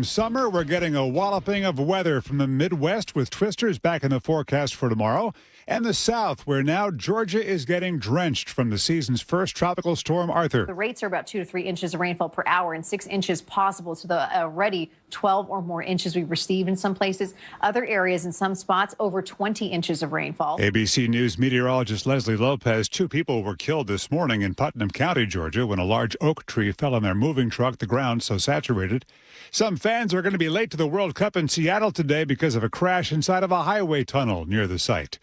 Summer, we're getting a walloping of weather from the Midwest with twisters back in the forecast for tomorrow. And the South, where now Georgia is getting drenched from the season's first tropical storm, Arthur. The rates are about 2 to 3 inches of rainfall per hour and 6 inches possible to the already 12 or more inches we've received in some places. Other areas in some spots over 20 inches of rainfall. ABC News meteorologist Leslie Lopez. 2 people were killed this morning in Putnam County, Georgia, when a large oak tree fell on their moving truck, the ground so saturated. Some fans are going to be late to the World Cup in Seattle today because of a crash inside of a highway tunnel near the site.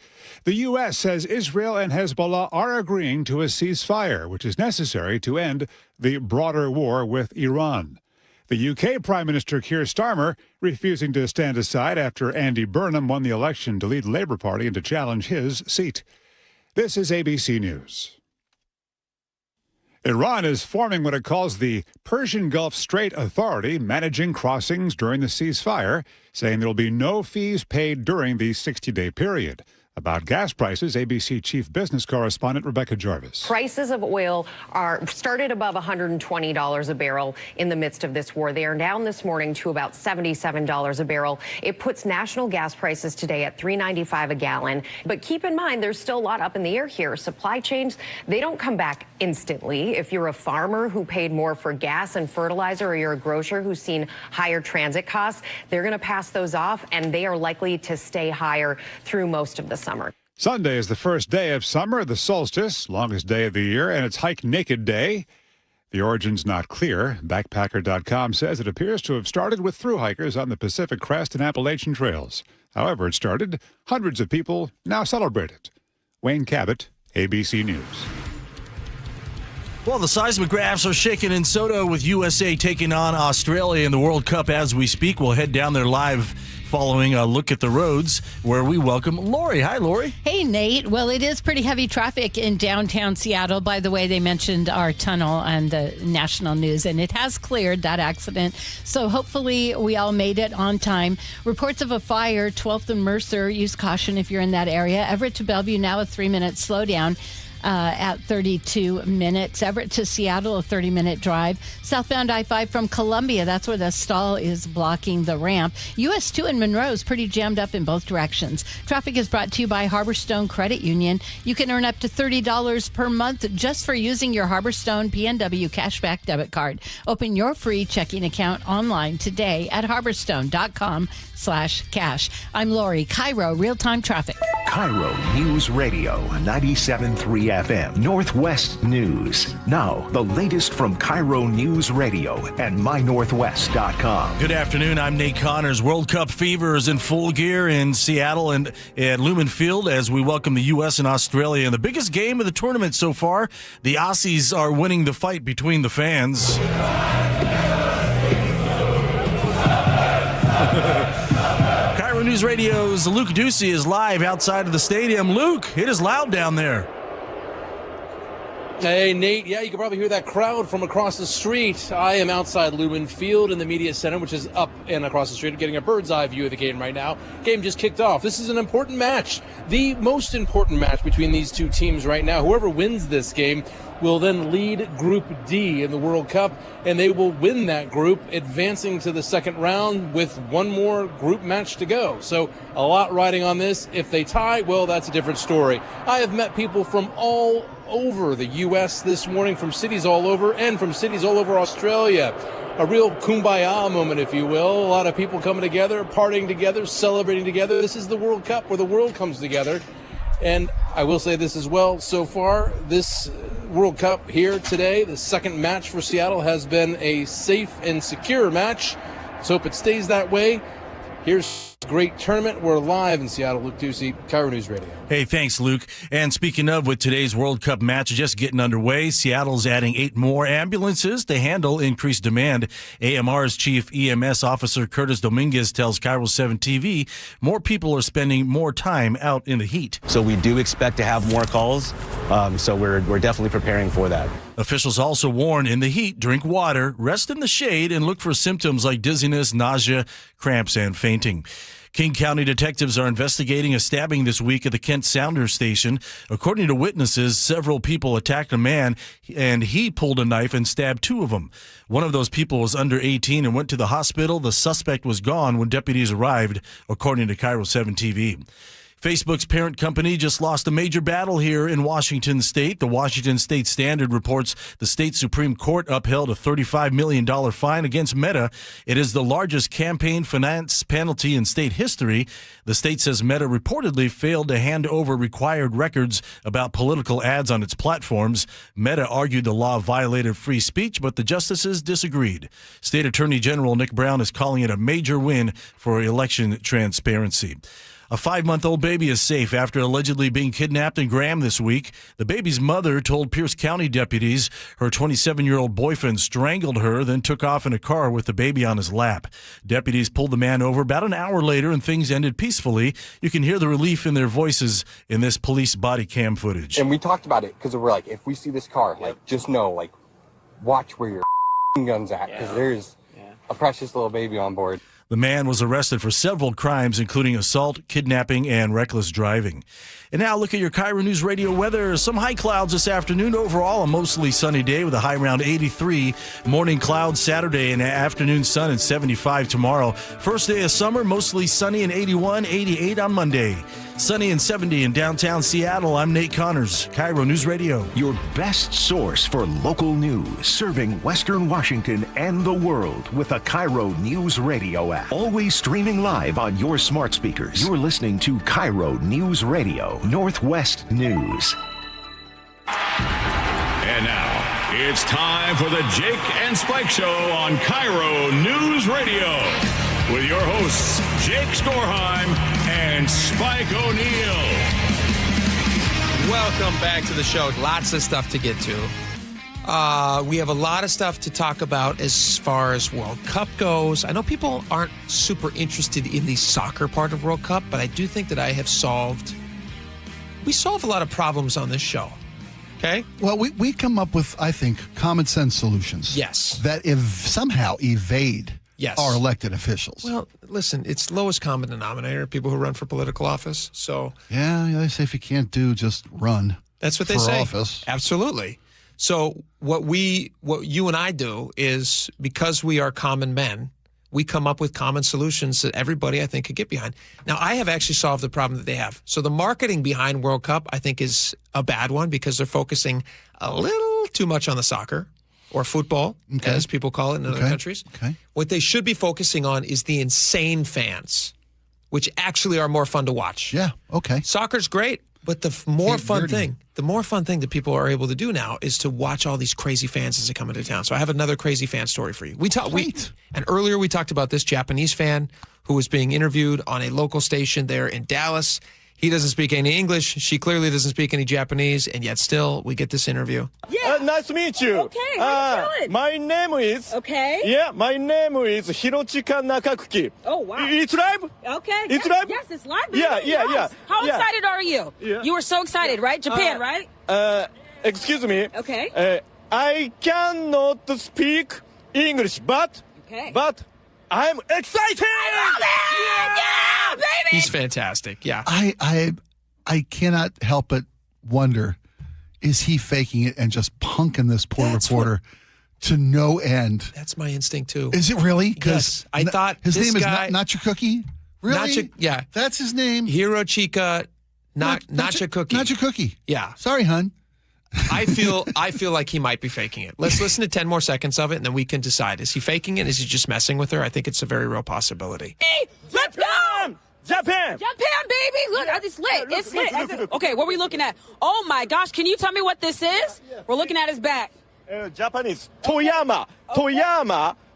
The U.S. says Israel and Hezbollah are agreeing to a ceasefire, which is necessary to end the broader war with Iran. The U.K. Prime Minister Keir Starmer refusing to stand aside after Andy Burnham won the election to lead the Labour Party and to challenge his seat. This is ABC News. Iran is forming what it calls the Persian Gulf Strait Authority, managing crossings during the ceasefire, saying there will be no fees paid during the 60-day period. About gas prices, ABC chief business correspondent Rebecca Jarvis. Prices of oil are started above $120 a barrel in the midst of this war. They are down this morning to about $77 a barrel. It puts national gas prices today at $3.95 a gallon. But keep in mind, there's still a lot up in the air here. Supply chains, they don't come back instantly. If you're a farmer who paid more for gas and fertilizer, or you're a grocer who's seen higher transit costs, they're going to pass those off, and they are likely to stay higher through most of the summer. Sunday is the first day of summer, the solstice, longest day of the year, and it's Hike Naked Day. The origin's not clear. Backpacker.com says it appears to have started with thru hikers on the Pacific Crest and Appalachian trails. However it started, hundreds of people now celebrate it. Wayne Cabot, ABC News. Well, the seismographs are shaking in Soto with USA taking on Australia in the World Cup as we speak. We'll head down there live following a look at the roads where we welcome Lori. Hi, Lori. Hey, Nate. Well, it is pretty heavy traffic in downtown Seattle. By the way, they mentioned our tunnel on the national news, and it has cleared that accident. So hopefully we all made it on time. Reports of a fire, 12th and Mercer. Use caution if you're in that area. Everett to Bellevue, now a 3-minute slowdown. At 32 minutes. Everett to Seattle, a 30-minute drive. Southbound I-5 from Columbia, that's where the stall is blocking the ramp. US 2 in Monroe is pretty jammed up in both directions. Traffic is brought to you by Harborstone Credit Union. You can earn up to $30 per month just for using your Harborstone PNW cashback debit card. Open your free checking account online today at harborstone.com/cash. I'm Lori. KIRO Real-Time Traffic. KIRO Newsradio 97.3 FM Northwest News. Now, the latest from KIRO Newsradio and mynorthwest.com. Good afternoon. I'm Nate Connors. World Cup fever is in full gear in Seattle and at Lumen Field as we welcome the U.S. and Australia in the biggest game of the tournament so far. The Aussies are winning the fight between the fans. KIRO News Radio's Luke Ducey is live outside of the stadium. Luke, it is loud down there. Hey, Nate. Yeah, you can probably hear that crowd from across the street. I am outside Lumen Field in the Media Center, which is up and across the street, getting a bird's eye view of the game right now. Game just kicked off. This is an important match, the most important match between these two teams right now. Whoever wins this game will then lead Group D in the World Cup, and they will win that group, advancing to the second round with one more group match to go. So a lot riding on this. If they tie, well, that's a different story. I have met people from all over the U.S. this morning, from cities all over, and from cities all over Australia. A real kumbaya moment, if you will. A lot of people coming together, partying together, celebrating together. This is the World Cup where the world comes together. And I will say this as well, so far, this World Cup here today, the second match for Seattle, has been a safe and secure match. Let's hope it stays that way. Here's a great tournament. We're live in Seattle. Luke Ducey, KIRO News Radio. Hey, thanks, Luke. And speaking of, with today's World Cup match just getting underway, Seattle's adding 8 more ambulances to handle increased demand. AMR's Chief EMS Officer Curtis Dominguez tells KIRO 7 TV more people are spending more time out in the heat. So we do expect to have more calls, so we're definitely preparing for that. Officials also warn in the heat, drink water, rest in the shade, and look for symptoms like dizziness, nausea, cramps, and fainting. King County detectives are investigating a stabbing this week at the Kent Sounder station. According to witnesses, several people attacked a man, and he pulled a knife and stabbed two of them. One of those people was under 18 and went to the hospital. The suspect was gone when deputies arrived, according to KIRO 7 TV. Facebook's parent company just lost a major battle here in Washington state. The Washington State Standard reports the state Supreme Court upheld a $35 million fine against Meta. It is the largest campaign finance penalty in state history. The state says Meta reportedly failed to hand over required records about political ads on its platforms. Meta argued the law violated free speech, but the justices disagreed. State Attorney General Nick Brown is calling it a major win for election transparency. A 5-month-old baby is safe after allegedly being kidnapped in Graham this week. The baby's mother told Pierce County deputies her 27-year-old boyfriend strangled her, then took off in a car with the baby on his lap. Deputies pulled the man over about an hour later, and things ended peacefully. You can hear the relief in their voices in this police body cam footage. And we talked about it because we're like, if we see this car, like, just know, like, watch where your gun's at, because there's a precious little baby on board. The man was arrested for several crimes, including assault, kidnapping, and reckless driving. And now look at your KIRO News Radio weather. Some high clouds this afternoon. Overall, a mostly sunny day with a high around 83. Morning clouds Saturday and afternoon sun and 75 tomorrow. First day of summer, mostly sunny and 81, 88 on Monday. Sunny and 70 in downtown Seattle. I'm Nate Connors, KIRO News Radio. Your best source for local news, serving Western Washington and the world with a KIRO News Radio app. Always streaming live on your smart speakers. You're listening to KIRO News Radio, Northwest News. And now, it's time for the Jake and Spike Show on KIRO News Radio with your hosts, Jake Skorheim and Spike O'Neill. Welcome back to the show. Lots of stuff to get to. We have a lot of stuff to talk about as far as World Cup goes. I know people aren't super interested in the soccer part of World Cup, but I do think that we solve a lot of problems on this show. Okay? Well, we come up with, I think, common sense solutions. Yes. That somehow evade our elected officials. Well, listen, it's lowest common denominator, people who run for political office. So yeah, they say if you can't do, just run. That's what they for say. Office. Absolutely. So what you and I do is, because we are common men, we come up with common solutions that everybody, I think, could get behind. Now, I have actually solved the problem that they have. So the marketing behind World Cup, I think, is a bad one because they're focusing a little too much on the soccer or football, as people call it in other countries. Okay. What they should be focusing on is the insane fans, which actually are more fun to watch. Yeah, okay. Soccer's great, but the more fun thing that people are able to do now is to watch all these crazy fans as they come into town. So I have another crazy fan story for you. And earlier we talked about this Japanese fan who was being interviewed on a local station there in Dallas. He doesn't speak any English. She clearly doesn't speak any Japanese, and yet still we get this interview. Yeah. Nice to meet you. Okay, how you doing? My name is... Okay. Yeah, my name is Hirochika Nakakuki. Oh, wow. It's live? Okay. It's live? Yes, it's live, baby. Yeah. How excited are you? Yeah. You were so excited, right? Japan, right? Excuse me. Okay. I cannot speak English, but I'm excited! I love it! Yeah, baby! He's fantastic, yeah. I cannot help but wonder, is he faking it and just punking this poor reporter to no end? That's my instinct, too. Is it really? Yes. I thought his this name guy, is Nachacookie? Really? Yeah. That's his name? Hirochika Nachacookie. Nachacookie. Yeah. Sorry, hun. I feel like he might be faking it. Let's listen to 10 more seconds of it, and then we can decide. Is he faking it? Is he just messing with her? I think it's a very real possibility. Hey, let's go! Japan, baby! Look, it's lit. It's lit. Okay, what are we looking at? Oh, my gosh. Can you tell me what this is? We're looking at his back. Japanese. Toyama.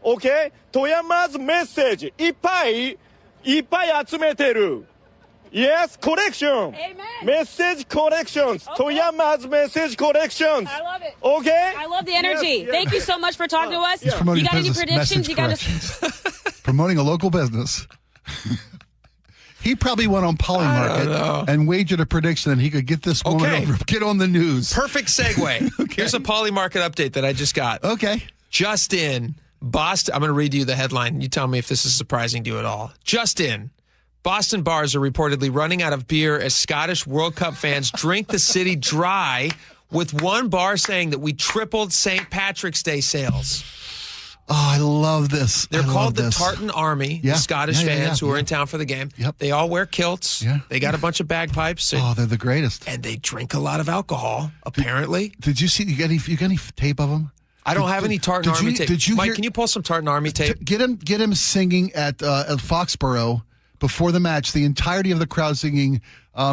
Okay? Toyama's message. いっぱい集めてる. Yes, collection. Amen. Message collections. Toyama's message collections. I love it. Okay? I love the energy. Yes. Thank you so much for talking to us. He's promoting You got any business predictions? message corrections. Promoting a local business. He probably went on Polymarket and wagered a prediction that he could get this woman over, get on the news. Perfect segue. Here's a Polymarket update that I just got. Okay. Just in, Boston. I'm going to read you the headline. You tell me if this is surprising to you at all. Just in, Boston bars are reportedly running out of beer as Scottish World Cup fans drink the city dry, with one bar saying that we tripled St. Patrick's Day sales. Oh, I love this. They're called the Tartan Army, the Scottish fans who are in town for the game. Yep. They all wear kilts. Yeah. They got a bunch of bagpipes. They're the greatest. And they drink a lot of alcohol, apparently. Did you see, you got any tape of them? I don't have any Tartan Army tape. Mike, can you pull some Tartan Army tape? Get him singing at Foxborough before the match, the entirety of the crowd singing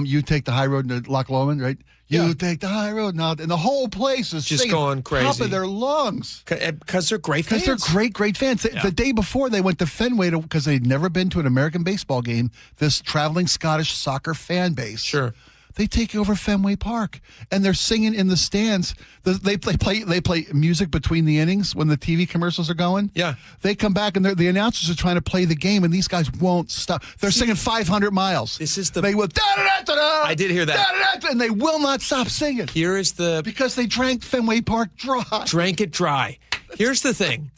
You Take the High Road to Loch Lomond, right? You take the high road now. And the whole place is just singing going crazy. Top of their lungs. Because they're great fans. Because they're great fans. The day before, they went to Fenway because they'd never been to an American baseball game, this traveling Scottish soccer fan base. Sure. They take over Fenway Park, and they're singing in the stands. They play music between the innings when the TV commercials are going. Yeah. They come back, and the announcers are trying to play the game, and these guys won't stop. They're singing 500 miles. This is the... They will... Da-da-da-da-da, I did hear that. Da-da-da-da, and they will not stop singing. Here is the... Because they drank Fenway Park dry. Drank it dry. Here's the thing.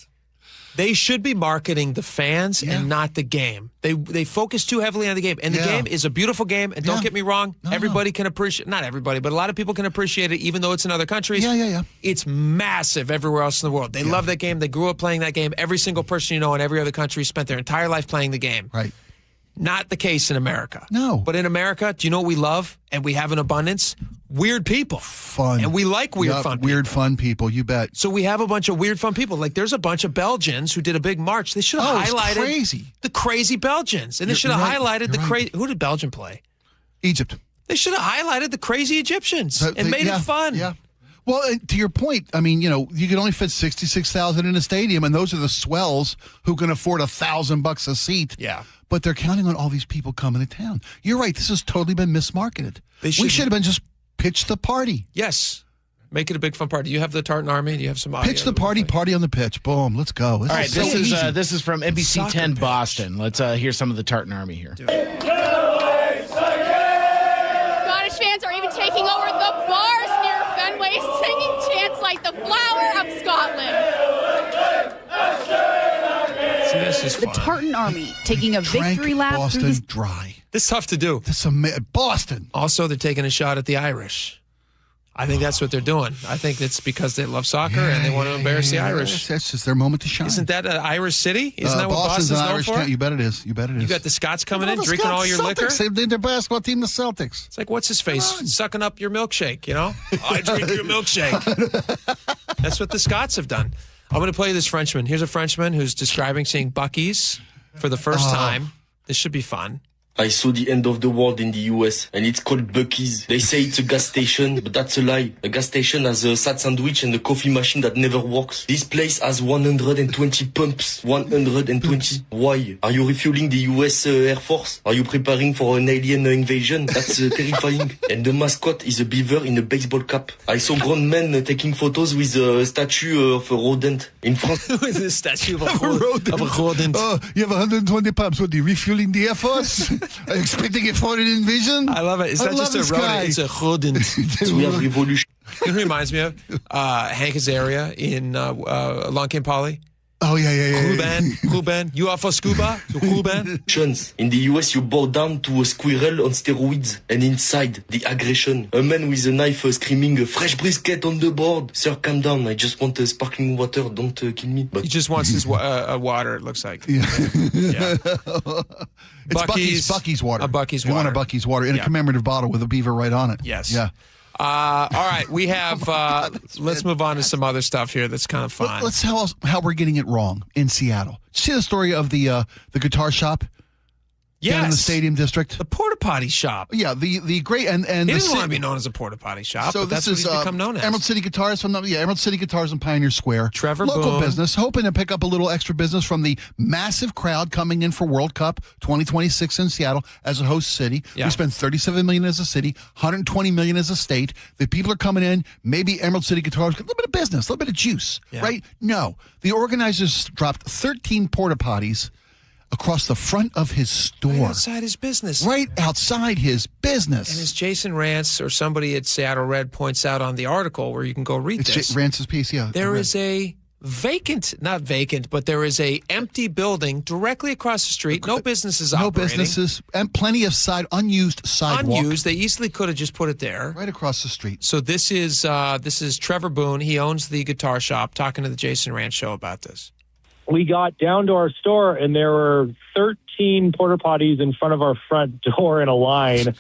They should be marketing the fans and not the game. They focus too heavily on the game. And the game is a beautiful game. And don't get me wrong, everybody can appreciate, not everybody, but a lot of people can appreciate it even though it's in other countries. Yeah. It's massive everywhere else in the world. They love that game. They grew up playing that game. Every single person you know in every other country spent their entire life playing the game. Right. Not the case in America. No. But in America, do you know what we love and we have in abundance? Weird people. Fun. And we like weird fun people. Weird fun people, you bet. So we have a bunch of weird fun people. Like there's a bunch of Belgians who did a big march. They should have highlighted the crazy Belgians. And they should have highlighted the crazy... Who did Belgium play? Egypt. They should have highlighted the crazy Egyptians and made it fun. Yeah. Well, to your point, I mean, you can only fit 66,000 in a stadium, and those are the swells who can afford $1,000 a seat. Yeah. But they're counting on all these people coming to town. You're right. This has totally been mismarketed. We should have been just pitch the party. Yes. Make it a big fun party. Do you have the Tartan Army? Do you have some audio? Pitch the party on the pitch. Boom. Let's go. All right. This is from NBC 10 Boston. Let's hear some of the Tartan Army here. Scottish fans are even taking over the bars near Fenway, singing chants like the flower of Scotland. See, this is the fun. Tartan Army taking a victory lap Boston through the dry. This is tough to do. Boston. Also, they're taking a shot at the Irish. I think that's what they're doing. I think it's because they love soccer and they want to embarrass the Irish. That's just their moment to shine. Isn't that an Irish city? Isn't that what Boston's an known Irish for? town. You bet it is. You got the Scots coming in, drinking all your liquor. They did their basketball team, the Celtics. It's like, what's his face? Sucking up your milkshake, I drink your milkshake. That's what the Scots have done. I'm going to play this Frenchman. Here's a Frenchman who's describing seeing Buc-ee's for the first time. This should be fun. I saw the end of the world in the US, and it's called Buc-ee's. They say it's a gas station, but that's a lie. A gas station has a sad sandwich and a coffee machine that never works. This place has 120 pumps. 120. Why? Are you refueling the US Air Force? Are you preparing for an alien invasion? That's terrifying. And the mascot is a beaver in a baseball cap. I saw grown men taking photos with a statue of a rodent. In France. With a statue of a rodent. Oh, you have 120 pumps. What, are you refueling the Air Force? Are you expecting a foreign invasion? I love it. It's not just a rodent, it's a rodent. We have revolution. You know who reminds me of? Hank Azaria in Long Came Polly. Oh, yeah. Ruben. You are for scuba? Ruben? In the US, you bow down to a squirrel on steroids. And inside, the aggression. A man with a knife screaming, fresh brisket on the board. Sir, calm down. I just want sparkling water. Don't kill me. But he just wants his water, it looks like. Yeah. It's Buc-ee's water. A Buc-ee's You water. want a Buc-ee's water in a commemorative bottle with a beaver right on it. Yes. Yeah. All right, we have. Let's move on to some other stuff here that's kind of fun. Let's tell us how we're getting it wrong in Seattle. See the story of the guitar shop? Down in the Stadium District, the porta potty shop. Yeah, the great and he doesn't want to be known as a porta potty shop. So but that's what he's become known as. Emerald City Guitars Emerald City Guitars in Pioneer Square. Trevor local Boone. business, hoping to pick up a little extra business from the massive crowd coming in for World Cup 2026 in Seattle as a host city. Yeah. We spent $37 million as a city, $120 million as a state. The people are coming in. Maybe Emerald City Guitars, a little bit of business, a little bit of juice, right? No, the organizers dropped 13 porta potties. across the front of his store. Right outside his business. Right outside his business. And as Jason Rance or somebody at Seattle Red points out on the article where you can go read this. Rance's piece, yeah. There is a not vacant, but there is a empty building directly across the street. No businesses operating. No businesses, and plenty of unused sidewalk. Unused. They easily could have just put it there. Right across the street. So this is Trevor Boone. He owns the guitar shop, talking to the Jason Rance Show about this. We got down to our store, and there were 13 porta potties in front of our front door in a line,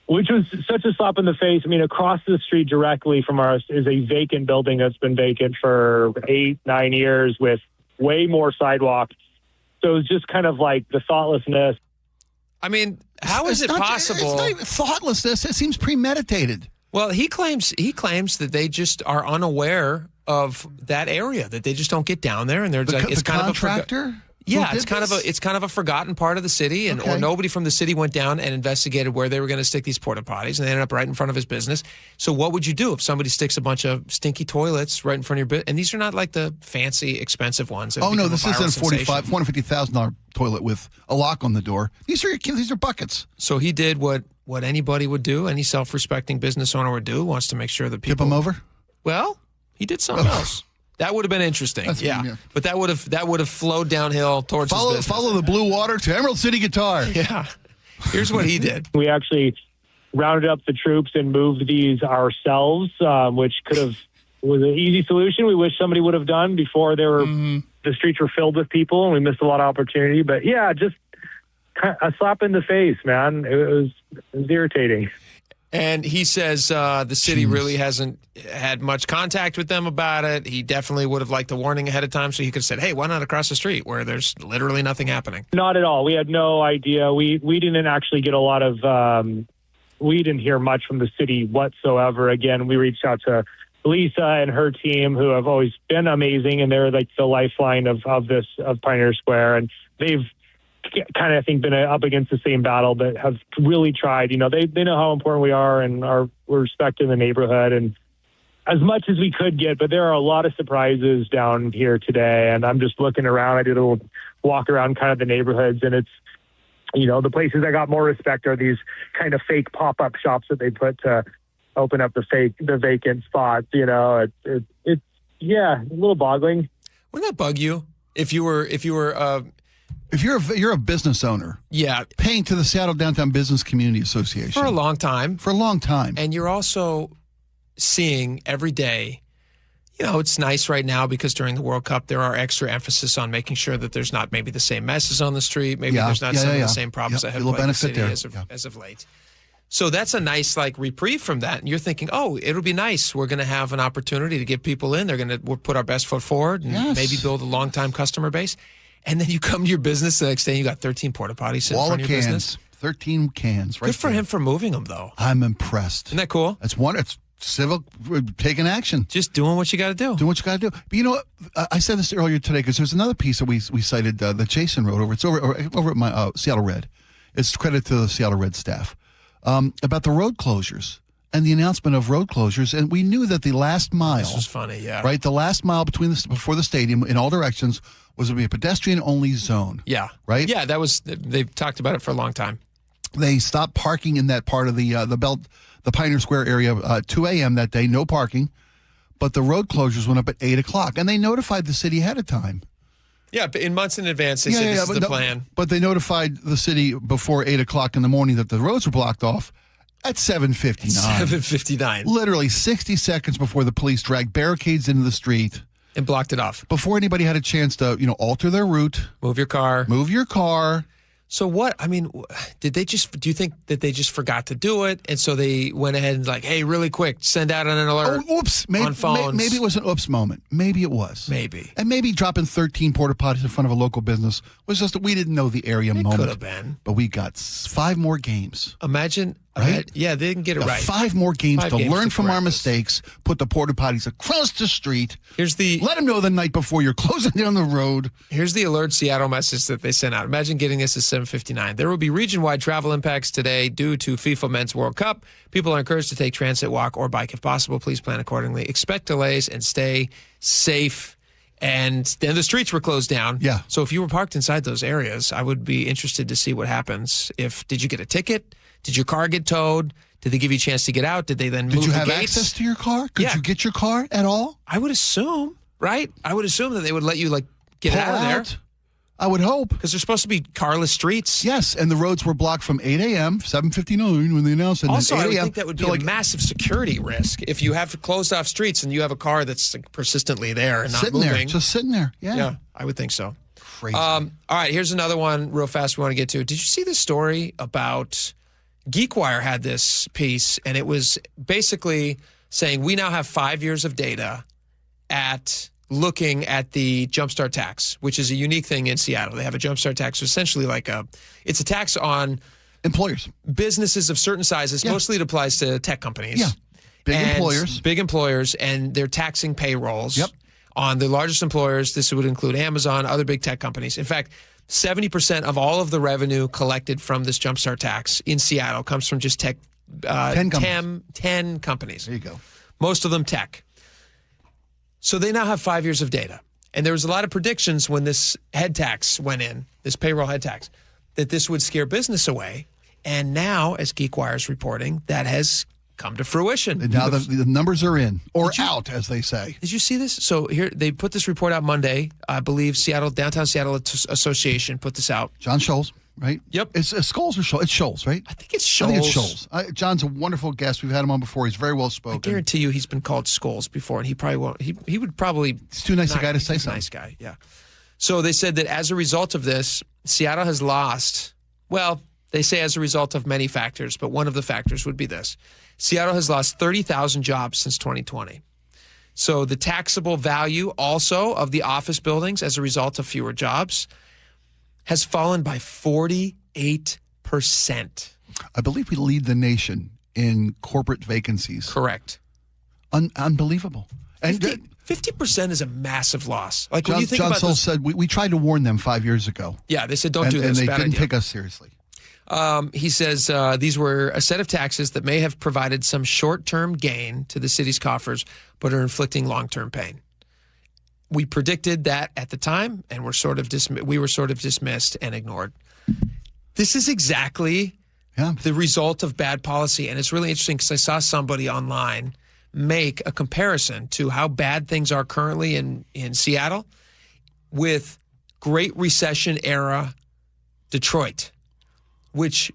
which was such a slap in the face. I mean, across the street directly from us is a vacant building that's been vacant for 8-9 years with way more sidewalk. So it was just kind of like the thoughtlessness. I mean, how is it possible? It's not even thoughtlessness. It seems premeditated. Well, he claims that they just are unaware of that area, that they just don't get down there, and they're like, it's kind contractor? of a it's kind of a forgotten part of the city, and or nobody from the city went down and investigated where they were going to stick these porta potties, and they ended up right in front of his business. So what would you do if somebody sticks a bunch of stinky toilets right in front of your business? And these are not like the fancy, expensive ones. Oh no, this isn't a $450,000 toilet with a lock on the door. These are buckets. So he did what anybody would do, any self-respecting business owner would do. Wants to make sure that people tip him over. Well, he did something else. That would have been interesting, yeah. But that would have flowed downhill towards his business. Follow the blue water to Emerald City Guitar. Yeah. Here's what he did. We actually rounded up the troops and moved these ourselves, which was an easy solution. We wish somebody would have done before the streets were filled with people, and we missed a lot of opportunity. But yeah, just a slap in the face, man. It was irritating. And he says the city really hasn't had much contact with them about it. He definitely would have liked a warning ahead of time, so he could have said, hey, why not across the street where there's literally nothing happening? Not at all. We had no idea. We didn't actually get a lot of we didn't hear much from the city whatsoever. Again, we reached out to Lisa and her team, who have always been amazing, and they're like the lifeline of Pioneer Square. And they've kind of, I think, been up against the same battle, but have really tried. You know, they know how important we are, and we're respected in the neighborhood, and as much as we could get. But there are a lot of surprises down here today, and I'm just looking around. I did a little walk around kind of the neighborhoods, and it's, you know, the places that got more respect are these kind of fake pop-up shops that they put to open up the vacant spots. You know, it's yeah, a little boggling. Wouldn't that bug you if you're a business owner, paying to the Seattle Downtown Business Community Association for a long time, and you're also seeing every day, you know, it's nice right now because during the World Cup there are extra emphasis on making sure that there's not maybe the same messes on the street, maybe there's not some of the same problems that have plagued the city as of late. So that's a nice reprieve from that, and you're thinking, oh, it'll be nice. We're going to have an opportunity to get people in. We'll put our best foot forward and maybe build a long-time customer base. And then you come to your business the next day and you got 13 porta potties in front of your business. 13 cans. Right. Good for him for moving them, though. I'm impressed. Isn't that cool? It's civil, taking action. Just doing what you got to do. Doing what you got to do. But you know what? I said this earlier today because there's another piece that we cited that Jason wrote over. It's over at my Seattle Red. It's credit to the Seattle Red staff about the road closures and the announcement of road closures. And we knew that the last mile. This was funny, yeah. Right? The last mile before the stadium in all directions was to be a pedestrian-only zone. Yeah. Right? Yeah, they've talked about it for a long time. They stopped parking in that part of the Pioneer Square area at 2 a.m. that day, no parking. But the road closures went up at 8 o'clock, and they notified the city ahead of time. Yeah, but in months in advance, they said this is the plan. But they notified the city before 8 o'clock in the morning that the roads were blocked off at 7:59. 7:59. Literally 60 seconds before the police dragged barricades into the street. And blocked it off. Before anybody had a chance to, alter their route. Move your car. So what, do you think that they just forgot to do it? And so they went ahead and hey, really quick, send out an alert on phones. Maybe it was an oops moment. Maybe it was. Maybe. And maybe dropping 13 porta potties in front of a local business was just that we didn't know the area moment. Could have been. But we got 5 more games. Imagine. Right? Yeah, they didn't get it right. 5 more games to learn from our mistakes, put the porta potties across the street. Let them know the night before you're closing down the road. Here's the Alert Seattle message that they sent out. Imagine getting this at 7:59. There will be region-wide travel impacts today due to FIFA Men's World Cup. People are encouraged to take transit, walk, or bike if possible. Please plan accordingly. Expect delays and stay safe. And then the streets were closed down. Yeah. So if you were parked inside those areas, I would be interested to see what happens. Did you get a ticket? Did your car get towed? Did they give you a chance to get out? Did they then move the gates? Did you have access to your car? Could you get your car at all? I would assume, right? I would assume that they would let you get Pull out of there. I would hope. Because there's supposed to be carless streets. Yes, and the roads were blocked from 8 a.m., 7:59 when they announced it. Also, and I 8 would a.m. think that would be a massive security risk if you have closed off streets and you have a car that's persistently there and not sitting moving. there, just sitting there. Yeah, I would think so. Crazy. All right, here's another one real fast we want to get to. Did you see this story about GeekWire had this piece, and it was basically saying we now have 5 years of data at looking at the Jumpstart tax, which is a unique thing in Seattle. They have a Jumpstart tax, essentially it's a tax on employers, businesses of certain sizes. Yeah. Mostly it applies to tech companies. Yeah, big employers, and they're taxing payrolls. Yep. On the largest employers. This would include Amazon, other big tech companies. In fact, 70% of all of the revenue collected from this Jumpstart tax in Seattle comes from just tech. 10 companies. There you go. Most of them tech. So they now have 5 years of data. And there was a lot of predictions when this head tax went in, this payroll head tax, that this would scare business away. And now, as GeekWire is reporting, that has come to fruition. And now the numbers are in, or out, as they say. Did you see this? So here, they put this report out Monday. I believe Downtown Seattle Association put this out. John Scholes, right? Yep. It's Scholes or Scholes? It's Scholes, right? I think it's Scholes. I think it's Scholes. John's a wonderful guest. We've had him on before. He's very well spoken. I guarantee you he's been called Scholes before, and he probably won't. He would probably... He's too nice a guy to say something. Nice guy, yeah. So they said that as a result of this, Seattle has lost... Well, they say as a result of many factors, but one of the factors would be this. Seattle has lost 30,000 jobs since 2020. So the taxable value also of the office buildings as a result of fewer jobs has fallen by 48%. I believe we lead the nation in corporate vacancies. Correct. Unbelievable. And 50% is a massive loss. Like John, when you think John about Scholes this, said we tried to warn them 5 years ago. Yeah, they said don't do this. And they Bad didn't idea. take us seriously. He says these were a set of taxes that may have provided some short-term gain to the city's coffers, but are inflicting long-term pain. We predicted that at the time, and we were sort of dismissed and ignored. This is exactly the result of bad policy, and it's really interesting because I saw somebody online make a comparison to how bad things are currently in Seattle with Great Recession era Detroit, which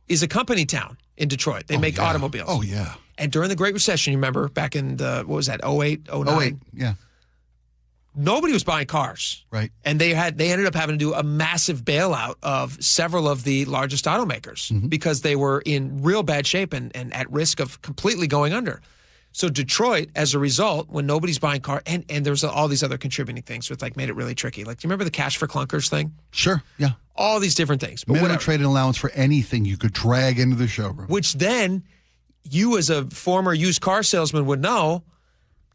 is a company town in Detroit. They make automobiles. Oh, yeah. And during the Great Recession, you remember back in the, 08, 09? 08, yeah. Nobody was buying cars. Right. And they ended up having to do a massive bailout of several of the largest automakers because they were in real bad shape and at risk of completely going under. So Detroit, as a result, when nobody's buying cars, and there's all these other contributing things which made it really tricky. Like, do you remember the cash for clunkers thing? Sure, yeah. All these different things. But minimum trade-in allowance for anything you could drag into the showroom. Which then, you as a former used car salesman would know,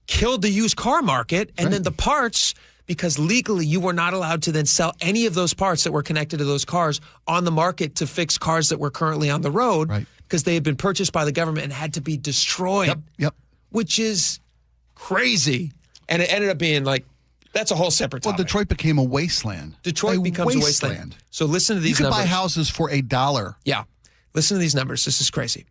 killed the used car market, and then the parts, because legally you were not allowed to then sell any of those parts that were connected to those cars on the market to fix cars that were currently on the road, because they had been purchased by the government and had to be destroyed. Yep. Which is crazy. And it ended up being that's a whole separate topic. Well, Detroit became a wasteland. Detroit becomes a wasteland. So listen to these numbers. You could buy houses for $1. Yeah. Listen to these numbers. This is crazy.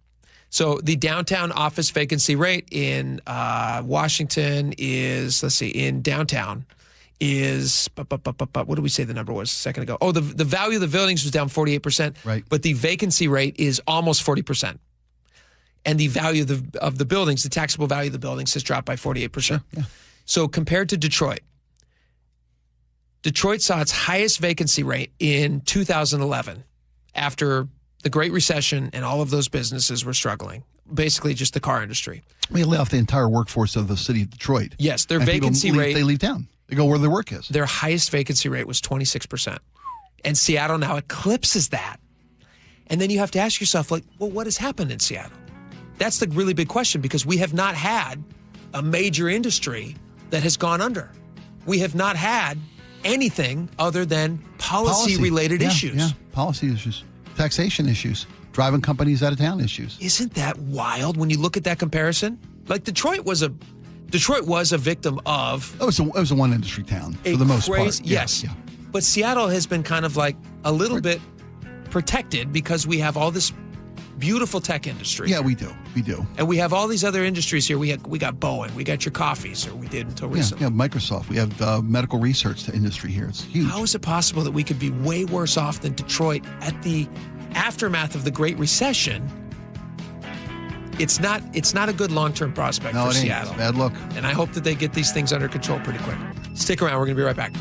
So the downtown office vacancy rate in Washington is, in downtown is, what did we say the number was a second ago? Oh, the value of the buildings was down 48%. Right. But the vacancy rate is almost 40%. And the value of the buildings, the taxable value of the buildings has dropped by 48%. Sure, yeah. So compared to Detroit saw its highest vacancy rate in 2011 after the Great Recession and all of those businesses were struggling, basically just the car industry. We lay off the entire workforce of the city of Detroit. Yes, their vacancy rate. They leave town. They go where their work is. Their highest vacancy rate was 26%. And Seattle now eclipses that. And then you have to ask yourself, what has happened in Seattle? That's the really big question, because we have not had a major industry that has gone under. We have not had anything other than policy-related issues. Yeah, policy issues, taxation issues, driving companies out of town issues. Isn't that wild when you look at that comparison? Like Detroit was Detroit was a victim of... It was a one-industry town for the most part. Yes. Yeah. But Seattle has been kind of like a little bit protected because we have all this beautiful tech industry. Yeah, we do. And we have all these other industries here. We got Boeing. We got your coffees, or we did until recently. Yeah, Microsoft. We have medical research industry here. It's huge. How is it possible that we could be way worse off than Detroit at the aftermath of the Great Recession? It's not a good long-term prospect for Seattle. It's bad luck. And I hope that they get these things under control pretty quick. Stick around. We're going to be right back.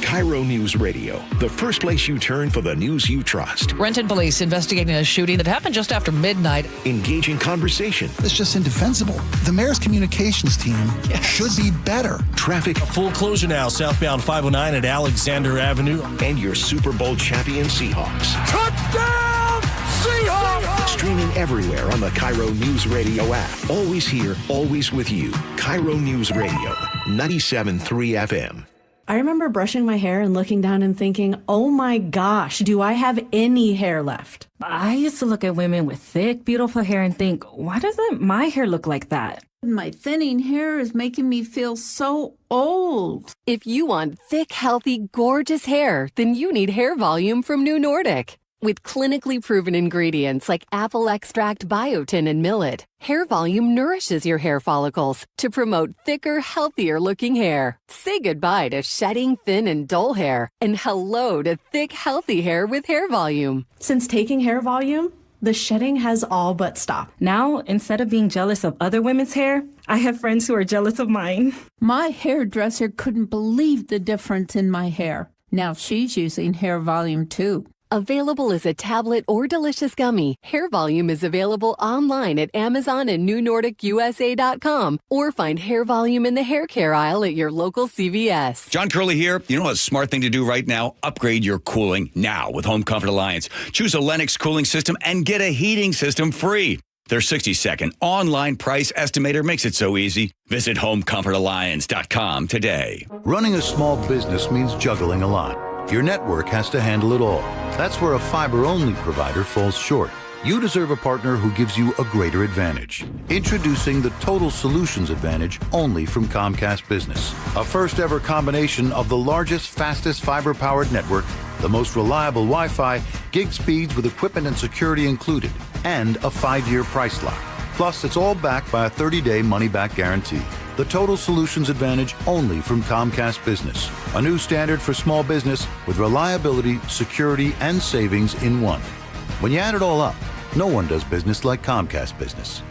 KIRO News Radio, the first place you turn for the news you trust. Renton police investigating a shooting that happened just after midnight. Engaging conversation. It's just indefensible. The mayor's communications team should be better. Traffic. A full closure now, southbound 509 at Alexander Avenue. And your Super Bowl champion Seahawks. Touchdown, Seahawks! Streaming everywhere on the KIRO News Radio app. Always here, always with you. KIRO News Radio, 97.3 FM. I remember brushing my hair and looking down and thinking, oh my gosh, do I have any hair left? I used to look at women with thick, beautiful hair and think, why doesn't my hair look like that? My thinning hair is making me feel so old. If you want thick, healthy, gorgeous hair, then you need Hair Volume from New Nordic. With clinically proven ingredients like apple extract, biotin, and millet, Hair Volume nourishes your hair follicles to promote thicker, healthier-looking hair. Say goodbye to shedding, thin, and dull hair, and hello to thick, healthy hair with Hair Volume. Since taking Hair Volume, the shedding has all but stopped. Now, instead of being jealous of other women's hair, I have friends who are jealous of mine. My hairdresser couldn't believe the difference in my hair. Now she's using Hair Volume too. Available as a tablet or delicious gummy, Hair Volume is available online at Amazon and NewNordicUSA.com, or find Hair Volume in the hair care aisle at your local CVS. John Curley here. You know a smart thing to do right now? Upgrade your cooling now with Home Comfort Alliance. Choose a Lennox cooling system and get a heating system free. Their 60-second online price estimator makes it so easy. Visit HomeComfortAlliance.com today. Running a small business means juggling a lot. Your network has to handle it all. That's where a fiber-only provider falls short. You deserve a partner who gives you a greater advantage. Introducing the Total Solutions Advantage only from Comcast Business. A first-ever combination of the largest, fastest fiber-powered network, the most reliable Wi-Fi, gig speeds with equipment and security included, and a 5-year price lock. Plus, it's all backed by a 30-day money-back guarantee. The Total Solutions Advantage only from Comcast Business. A new standard for small business with reliability, security, and savings in one. When you add it all up, no one does business like Comcast Business.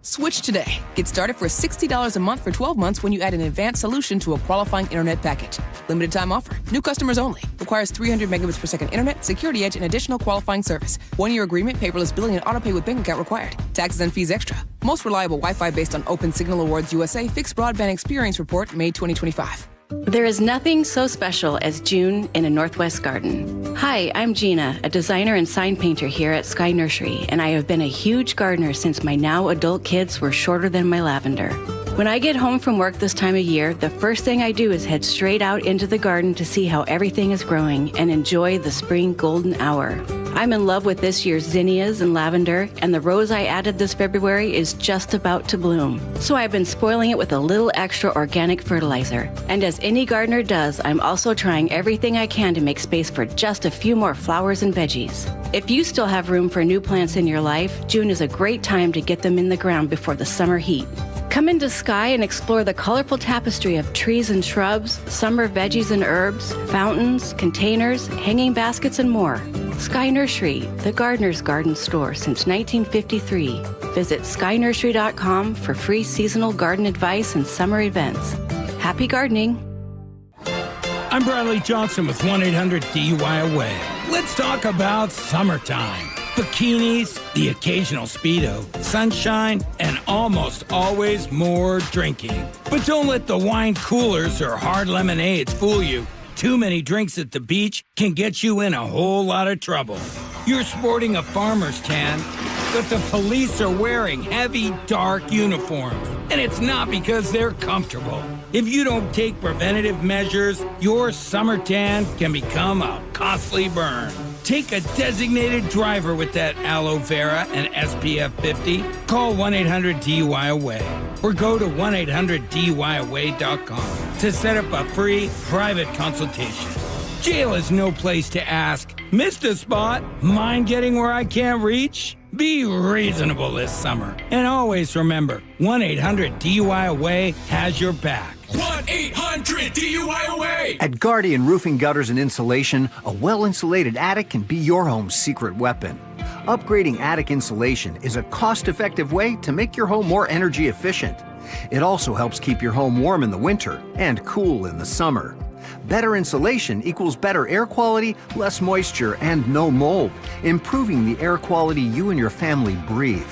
Switch today. Get started for $60 a month for 12 months when you add an advanced solution to a qualifying internet package. Limited time offer. New customers only. Requires 300 megabits per second internet, security edge, and additional qualifying service. 1-year agreement, paperless billing, and autopay with bank account required. Taxes and fees extra. Most reliable Wi-Fi based on Open Signal Awards USA Fixed Broadband Experience Report, May 2025. There is nothing so special as June in a Northwest garden. Hi, I'm Gina, a designer and sign painter here at Sky Nursery, and I have been a huge gardener since my now adult kids were shorter than my lavender. When I get home from work this time of year, the first thing I do is head straight out into the garden to see how everything is growing and enjoy the spring golden hour. I'm in love with this year's zinnias and lavender, and the rose I added this February is just about to bloom. So I've been spoiling it with a little extra organic fertilizer. And as any gardener does, I'm also trying everything I can to make space for just a few more flowers and veggies. If you still have room for new plants in your life, June is a great time to get them in the ground before the summer heat. Come into Sky and explore the colorful tapestry of trees and shrubs, summer veggies and herbs, fountains, containers, hanging baskets, and more. Sky Nursery, the gardener's garden store since 1953. Visit skynursery.com for free seasonal garden advice and summer events. Happy gardening. I'm Bradley Johnson with 1-800-DUI-AWAY. Let's talk about summertime. Bikinis, the occasional Speedo, sunshine, and almost always more drinking. But don't let the wine coolers or hard lemonades fool you. Too many drinks at the beach can get you in a whole lot of trouble. You're sporting a farmer's tan, but the police are wearing heavy, dark uniforms. And it's not because they're comfortable. If you don't take preventative measures, your summer tan can become a costly burn. Take a designated driver with that aloe vera and SPF 50. Call 1-800-DUI-AWAY or go to 1-800-DUI-AWAY.com to set up a free private consultation. Jail is no place to ask, missed a spot? Mind getting where I can't reach? Be reasonable this summer. And always remember, 1-800-DUI-AWAY has your back. 1-800-DUI-AWAY! At Guardian Roofing, Gutters, and Insulation, a well-insulated attic can be your home's secret weapon. Upgrading attic insulation is a cost-effective way to make your home more energy efficient. It also helps keep your home warm in the winter and cool in the summer. Better insulation equals better air quality, less moisture, and no mold, improving the air quality you and your family breathe.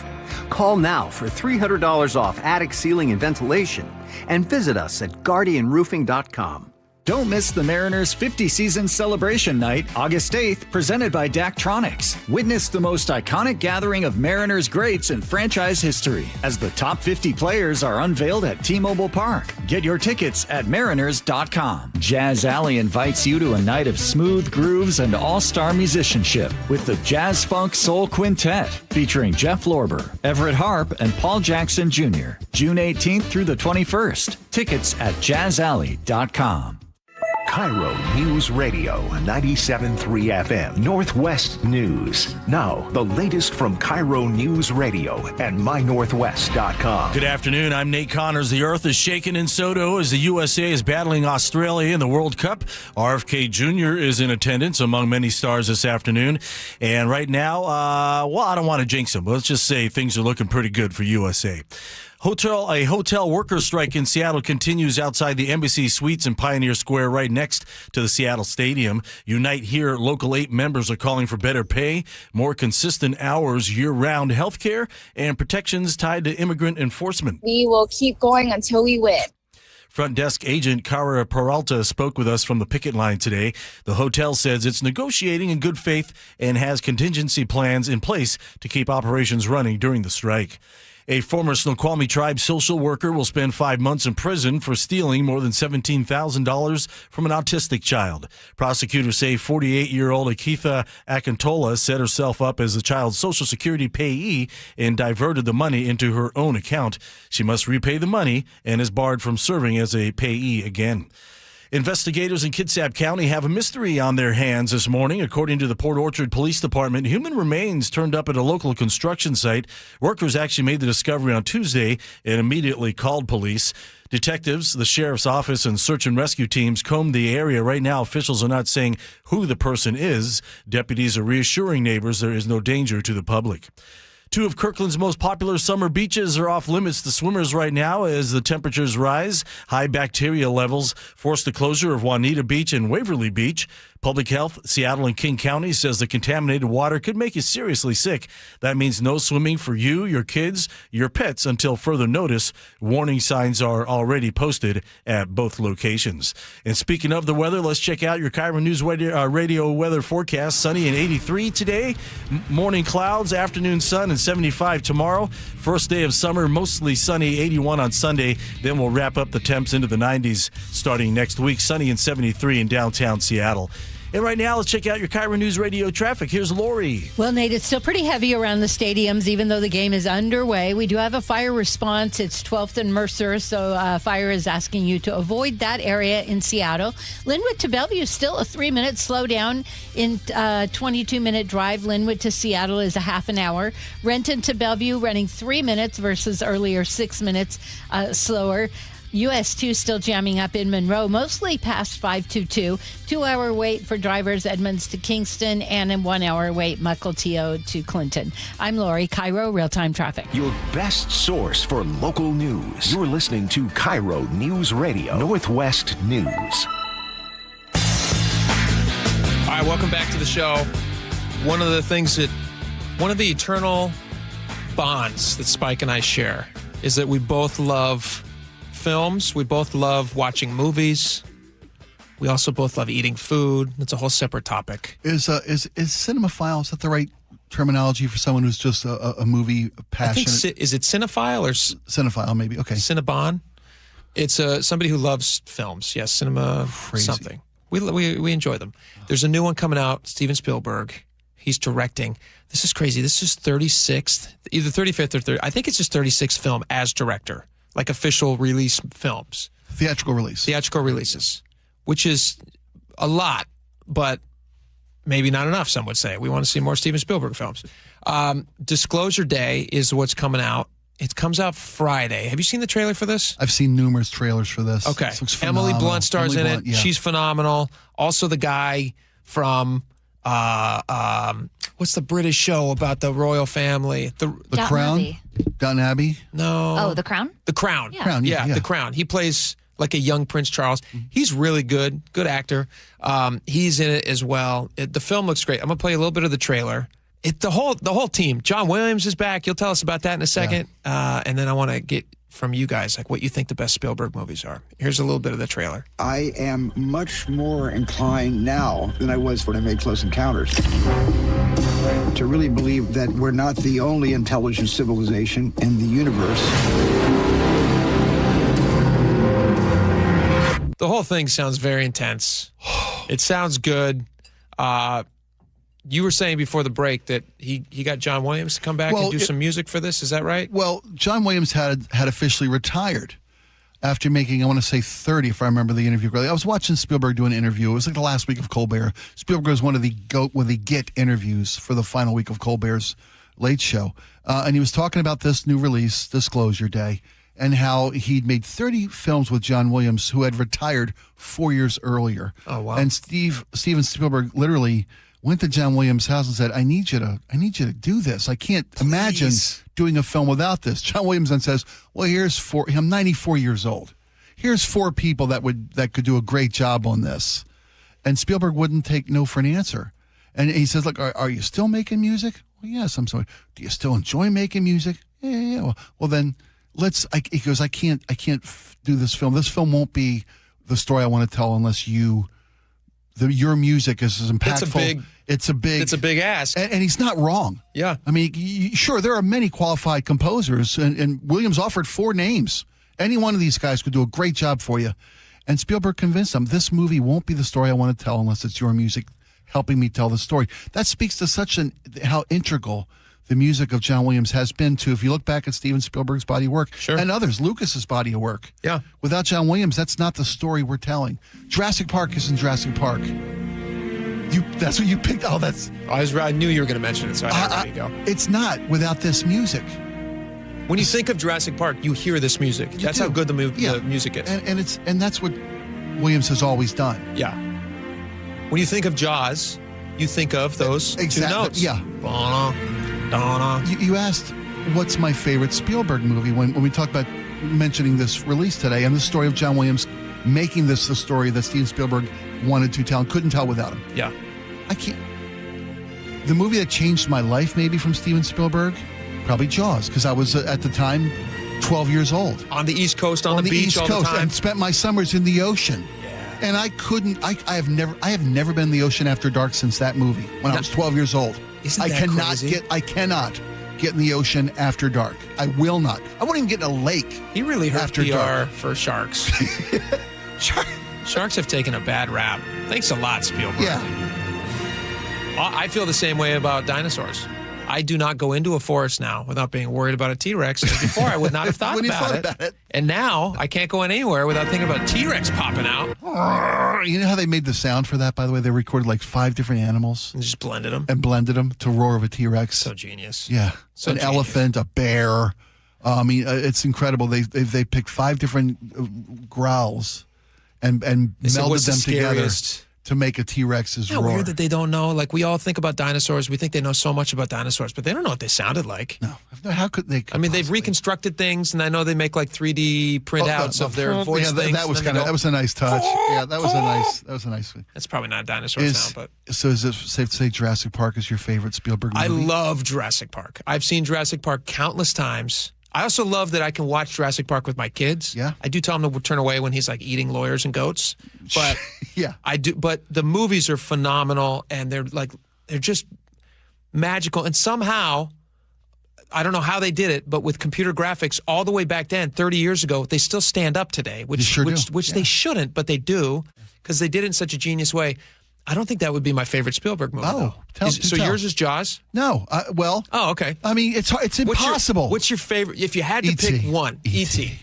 Call now for $300 off attic ceiling and ventilation, and visit us at guardianroofing.com. Don't miss the Mariners 50-season celebration night, August 8th, presented by Daktronics. Witness the most iconic gathering of Mariners greats in franchise history as the top 50 players are unveiled at T-Mobile Park. Get your tickets at mariners.com. Jazz Alley invites you to a night of smooth grooves and all-star musicianship with the Jazz Funk Soul Quintet featuring Jeff Lorber, Everett Harp, and Paul Jackson Jr. June 18th through the 21st. Tickets at jazzalley.com. KIRO News Radio 97.3 FM, Northwest News. Now, the latest from KIRO News Radio and mynorthwest.com. Good afternoon. I'm Nate Connors. The earth is shaking in Soto as the USA is battling Australia in the World Cup. RFK Jr. is in attendance among many stars this afternoon. And right now, I don't want to jinx him, but let's just say things are looking pretty good for USA. A hotel worker strike in Seattle continues outside the Embassy Suites in Pioneer Square right next to the Seattle Stadium. Unite Here Local 8 members are calling for better pay, more consistent hours, year-round health care, and protections tied to immigrant enforcement. We will keep going until we win. Front desk agent Cara Peralta spoke with us from the picket line today. The hotel says it's negotiating in good faith and has contingency plans in place to keep operations running during the strike. A former Snoqualmie Tribe social worker will spend 5 months in prison for stealing more than $17,000 from an autistic child. Prosecutors say 48-year-old Akitha Akintola set herself up as the child's Social Security payee and diverted the money into her own account. She must repay the money and is barred from serving as a payee again. Investigators in Kitsap County have a mystery on their hands this morning. According to the Port Orchard Police Department, human remains turned up at a local construction site. Workers actually made the discovery on Tuesday and immediately called police. Detectives, the sheriff's office, and search and rescue teams combed the area. Right now, officials are not saying who the person is. Deputies are reassuring neighbors there is no danger to the public. Two of Kirkland's most popular summer beaches are off limits to swimmers right now as the temperatures rise. High bacteria levels force the closure of Juanita Beach and Waverly Beach. Public Health, Seattle and King County says the contaminated water could make you seriously sick. That means no swimming for you, your kids, your pets until further notice. Warning signs are already posted at both locations. And speaking of the weather, let's check out your KIRO News Radio weather forecast. Sunny and 83 today. Morning clouds, afternoon sun and 75 tomorrow. First day of summer, mostly sunny, 81 on Sunday. Then we'll wrap up the temps into the 90s starting next week. Sunny and 73 in downtown Seattle. And right now, let's check out your KIRO News Radio traffic. Here's Lori. Well, Nate, it's still pretty heavy around the stadiums, even though the game is underway. We do have a fire response. It's 12th and Mercer, so fire is asking you to avoid that area in Seattle. Linwood to Bellevue, still a 3-minute slowdown in 22-minute drive. Linwood to Seattle is a half an hour. Renton to Bellevue running 3 minutes versus earlier 6 minutes slower. US 2 still jamming up in Monroe, mostly past 522. 2-hour wait for drivers Edmonds to Kingston, and a 1-hour wait Mukilteo to Clinton. I'm Lori, KIRO Real-Time Traffic. Your best source for local news. You're listening to KIRO News Radio, Northwest News. All right, welcome back to the show. One of the eternal bonds that Spike and I share is that we both love films. We both love watching movies. We also both love eating food. It's a whole separate topic. Is cinemaphile, is that the right terminology for someone who's just a movie passionate? Is it cinephile or cinephile? Maybe. Okay. Cinnabon. It's somebody who loves films. Yes, cinema. Crazy. Something. We enjoy them. There's a new one coming out, Steven Spielberg. He's directing. This is crazy. This is 36th, either 35th or 30th. I think it's his 36th film as director, like official release films. Theatrical release. Theatrical releases, which is a lot, but maybe not enough, some would say. We want to see more Steven Spielberg films. Disclosure Day is what's coming out. It comes out Friday. Have you seen the trailer for this? I've seen numerous trailers for this. Okay. This looks Emily phenomenal. Blunt stars in it. Yeah. She's phenomenal. Also the guy from what's the British show about the royal family? The Crown? Downton Abbey? No. Oh, The Crown? The Crown. Yeah. Crown, Yeah, yeah. The Crown. He plays like a young Prince Charles. He's really good actor. He's in it as well. The film looks great. I'm gonna play a little bit of the trailer. The whole team. John Williams is back. You'll tell us about that in a second. And then I want to get from you guys like what you think the best Spielberg movies are. Here's a little bit of the trailer. I am much more inclined now than I was when I made Close Encounters to really believe that we're not the only intelligent civilization in the universe. The whole thing sounds very intense. It sounds good. You were saying before the break that he got John Williams to come back and do some music for this. Is that right? Well, John Williams had officially retired after making, I want to say 30, if I remember the interview correctly. I was watching Spielberg do an interview. It was like the last week of Colbert. Spielberg was one of the Get interviews for the final week of Colbert's Late Show. And he was talking about this new release, Disclosure Day, and how he'd made 30 films with John Williams, who had retired 4 years earlier. Oh, wow. And Steven Spielberg literally went to John Williams' house and said, I need you to do this. I can't imagine doing a film without this. John Williams then says, well, I'm 94 years old. Here's 4 people that could do a great job on this. And Spielberg wouldn't take no for an answer. And he says, look, are you still making music? Well, yes, I'm sorry. Do you still enjoy making music? Yeah. Well then he goes, I can't do this film. This film won't be the story I want to tell unless your music is as impactful. It's a big ask. And he's not wrong. Yeah. I mean, sure, there are many qualified composers, and Williams offered 4 names. Any one of these guys could do a great job for you. And Spielberg convinced him, this movie won't be the story I want to tell unless it's your music helping me tell the story. That speaks to how integral the music of John Williams has been to, if you look back at Steven Spielberg's body of work, and others, Lucas's body of work. Yeah. Without John Williams, that's not the story we're telling. Jurassic Park isn't Jurassic Park. That's what you picked. Oh, I knew you were going to mention it, so I had to go. It's not without this music. When you think of Jurassic Park, you hear this music. That's how good the music is. And that's what Williams has always done. Yeah. When you think of Jaws, you think of those 2 notes. Yeah. You asked, what's my favorite Spielberg movie when we talk about mentioning this release today and the story of John Williams making this the story that Steven Spielberg wanted to tell and couldn't tell without him. Yeah. I can't. The movie that changed my life maybe from Steven Spielberg, probably Jaws, because I was at the time 12 years old. On the East Coast, on the beach East all Coast, the time. and spent my summers in the ocean. Yeah. And I have never been in the ocean after dark since that movie when I was 12 years old. Isn't that crazy? I cannot get in the ocean after dark. I will not. I won't even get in a lake. He really hurt after PR dark. for sharks. Sharks have taken a bad rap. Thanks a lot, Spielberg. Yeah. I feel the same way about dinosaurs. I do not go into a forest now without being worried about a T-Rex. And before, I would not have thought about it. And now, I can't go anywhere without thinking about T-Rex popping out. You know how they made the sound for that, by the way? They recorded like 5 different animals. And just blended them. And blended them to roar of a T-Rex. So genius. Yeah. So An genius. elephant, a bear. I mean, it's incredible. They picked 5 different growls and melded them together to make a T-Rex's roar. Weird that they don't know. Like, we all think about dinosaurs. We think they know so much about dinosaurs, but they don't know what they sounded like. No. How could they? I mean, they've reconstructed things, and I know they make like 3D printouts of their voice things. That was that was a nice touch. Yeah, that was a nice thing. That's probably not a dinosaur sound, but so is it safe to say Jurassic Park is your favorite Spielberg movie? I love Jurassic Park. I've seen Jurassic Park countless times. I also love that I can watch Jurassic Park with my kids. Yeah. I do tell him to turn away when he's like eating lawyers and goats. But yeah. I do. But the movies are phenomenal, and they're just magical. And somehow, I don't know how they did it, but with computer graphics all the way back then, 30 years ago, they still stand up today, which They sure do. which they shouldn't, but they do. because they did it in such a genius way. I don't think that would be my favorite Spielberg movie. Oh, though. So yours is Jaws? No. Oh, okay. I mean, it's impossible. What's your favorite? If you had to pick one, E.T.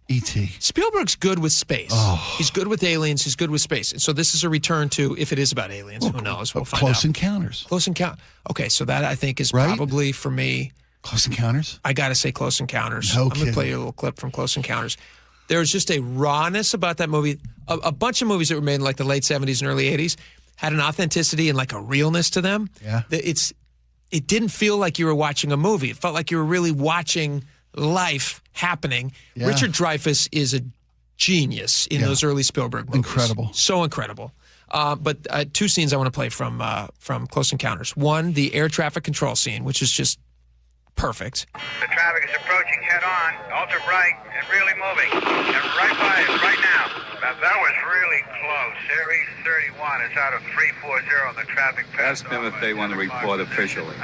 E.T. Spielberg's good with space. Oh. He's good with aliens. He's good with space. And so this is a return to, if it is about aliens, who knows? We'll find out. Close Encounters. Close Encounters. Okay, so that I think is probably for me. Close Encounters? I got to say Close Encounters. No I'm going to play you a little clip from Close Encounters. There's just a rawness about that movie. A bunch of movies that were made in like the late 70s and early 80s had an authenticity and like a realness to them. Yeah. It didn't feel like you were watching a movie. It felt like you were really watching life happening. Yeah. Richard Dreyfuss is a genius in those early Spielberg movies. Incredible. So incredible. But two scenes I want to play from Close Encounters. One, the air traffic control scene, which is just perfect. The traffic is approaching head-on, ultra bright, and really moving. And right by us, right now. That was really close. Aries 31 is out of 340 on the traffic path. Ask them if they want to report officially.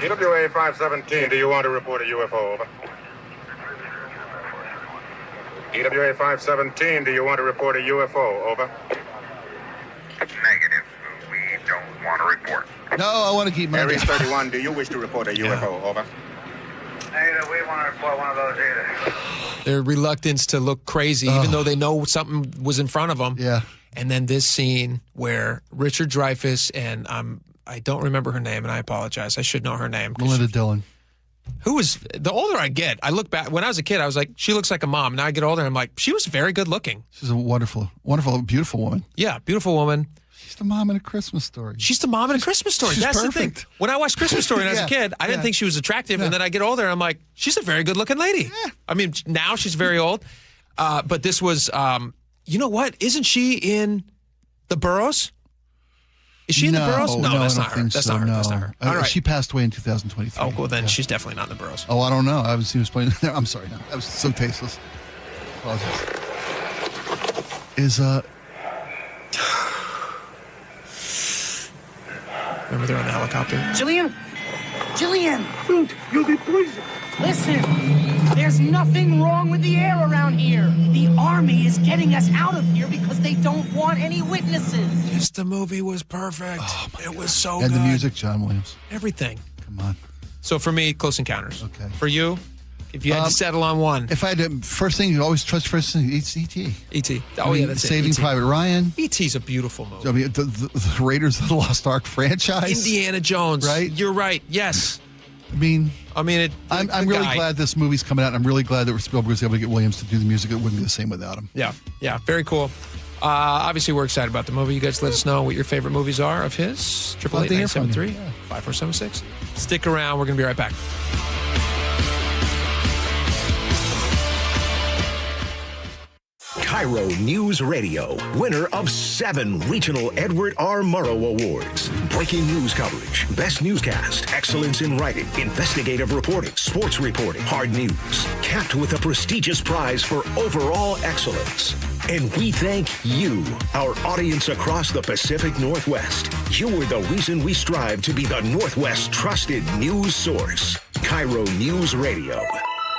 EWA 517, do you want to report a UFO? Over. EWA 517, do you want to report a UFO? Over. Negative. We don't want to report. No, I want to keep my... Aries 31, do you wish to report a UFO? Over. Negative. We want to report one of those either. Their reluctance to look crazy, even though they know something was in front of them. Yeah. And then this scene where Richard Dreyfuss and I don't remember her name, and I apologize. I should know her name. Melinda Dillon. Who was, the older I get, I look back, when I was a kid, I was like, she looks like a mom. Now I get older, and I'm like, she was very good looking. She's a wonderful, beautiful woman. Yeah, beautiful woman. She's the mom in A Christmas Story. She's the mom in A Christmas Story. She's That's perfect. the thing. When I watched Christmas Story as a kid, I didn't think she was attractive, and then I get older, and I'm like, she's a very good looking lady. Yeah. I mean, now she's very old. But this was, you know what? Isn't she in The Burrows? Is she in The Burrows? No, that's not her. That's not her. That's not her. All right. She passed away in 2023. Oh, well, then she's definitely not in The Burrows. Oh, I don't know. I haven't seen her playing there. I'm sorry. No, that was so tasteless. Apologies. Remember they're on the helicopter? Jillian, you'll be poisoned. Listen, there's nothing wrong with the air around here. The army is getting us out of here because they don't want any witnesses. Just the movie was perfect. Oh, it was so good. And the music, John Williams. Everything. Come on. So for me, Close Encounters. Okay. For you, if you had to settle on one. If I had to, first thing, you always trust first thing, it's E.T. E.T. Oh, yeah, that's Saving it. Private Ryan. E.T.'s a beautiful movie. I mean, the Raiders of the Lost Ark franchise. Indiana Jones. Right? You're right. Yes. I mean, I'm really glad this movie's coming out. And I'm really glad that Spielberg was able to get Williams to do the music. It wouldn't be the same without him. Yeah, very cool. Obviously, we're excited about the movie. You guys let us know what your favorite movies are of his. 888-973-5476. Stick around. We're going to be right back. KIRO Newsradio, winner of 7 regional Edward R. Murrow Awards. Breaking news coverage, best newscast, excellence in writing, investigative reporting, sports reporting, hard news. Capped with a prestigious prize for overall excellence. And we thank you, our audience across the Pacific Northwest. You are the reason we strive to be the Northwest's trusted news source. KIRO Newsradio,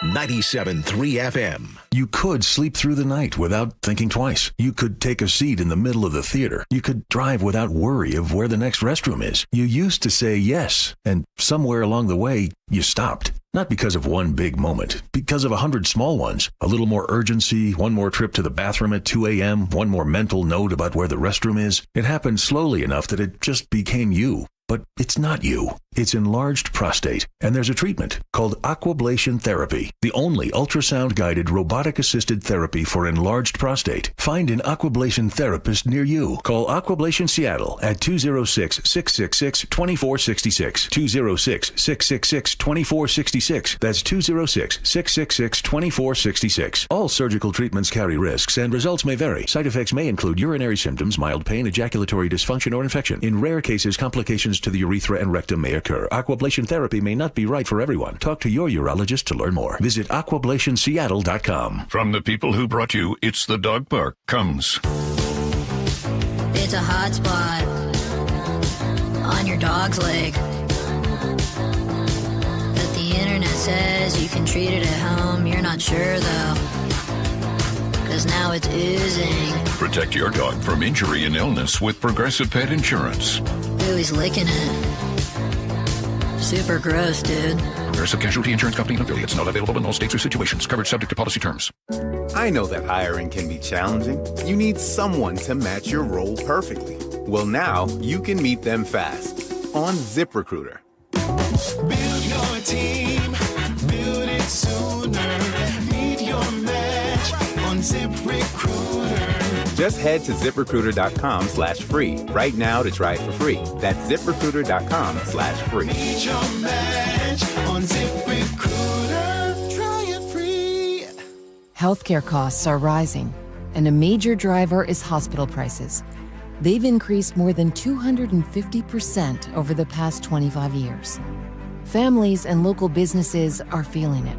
97.3 FM. You could sleep through the night without thinking twice. You could take a seat in the middle of the theater. You could drive without worry of where the next restroom is. You used to say yes, and somewhere along the way, you stopped. Not because of one big moment, because of 100 small ones. A little more urgency, one more trip to the bathroom at 2 a.m., one more mental note about where the restroom is. It happened slowly enough that it just became you. But it's not you. It's enlarged prostate, and there's a treatment called aquablation therapy, the only ultrasound-guided robotic-assisted therapy for enlarged prostate. Find an aquablation therapist near you. Call Aquablation Seattle at 206-666-2466, 206-666-2466. That's 206-666-2466. All surgical treatments carry risks, and results may vary. Side effects may include urinary symptoms, mild pain, ejaculatory dysfunction, or infection. In rare cases, complications to the urethra and rectum may occur. Aquablation therapy may not be right for everyone. Talk to your urologist to learn more. Visit aquablationseattle.com. From the people who brought you It's the Dog Park comes. It's a hot spot on your dog's leg that the internet says you can treat it at home. You're not sure though, 'cause now it's oozing. Protect your dog from injury and illness with Progressive Pet Insurance. Ooh, he's licking it. Super gross, dude. Progressive Casualty Insurance Company and affiliates. Not available in all states or situations. Coverage subject to policy terms. I know that hiring can be challenging. You need someone to match your role perfectly. Well, now you can meet them fast on ZipRecruiter. Build your team, build it sooner. Meet your match on ZipRecruiter. Just head to ZipRecruiter.com/free right now to try it for free. That's ZipRecruiter.com/free. Meet your match on ZipRecruiter. Try it free. Healthcare costs are rising, and a major driver is hospital prices. They've increased more than 250% over the past 25 years. Families and local businesses are feeling it.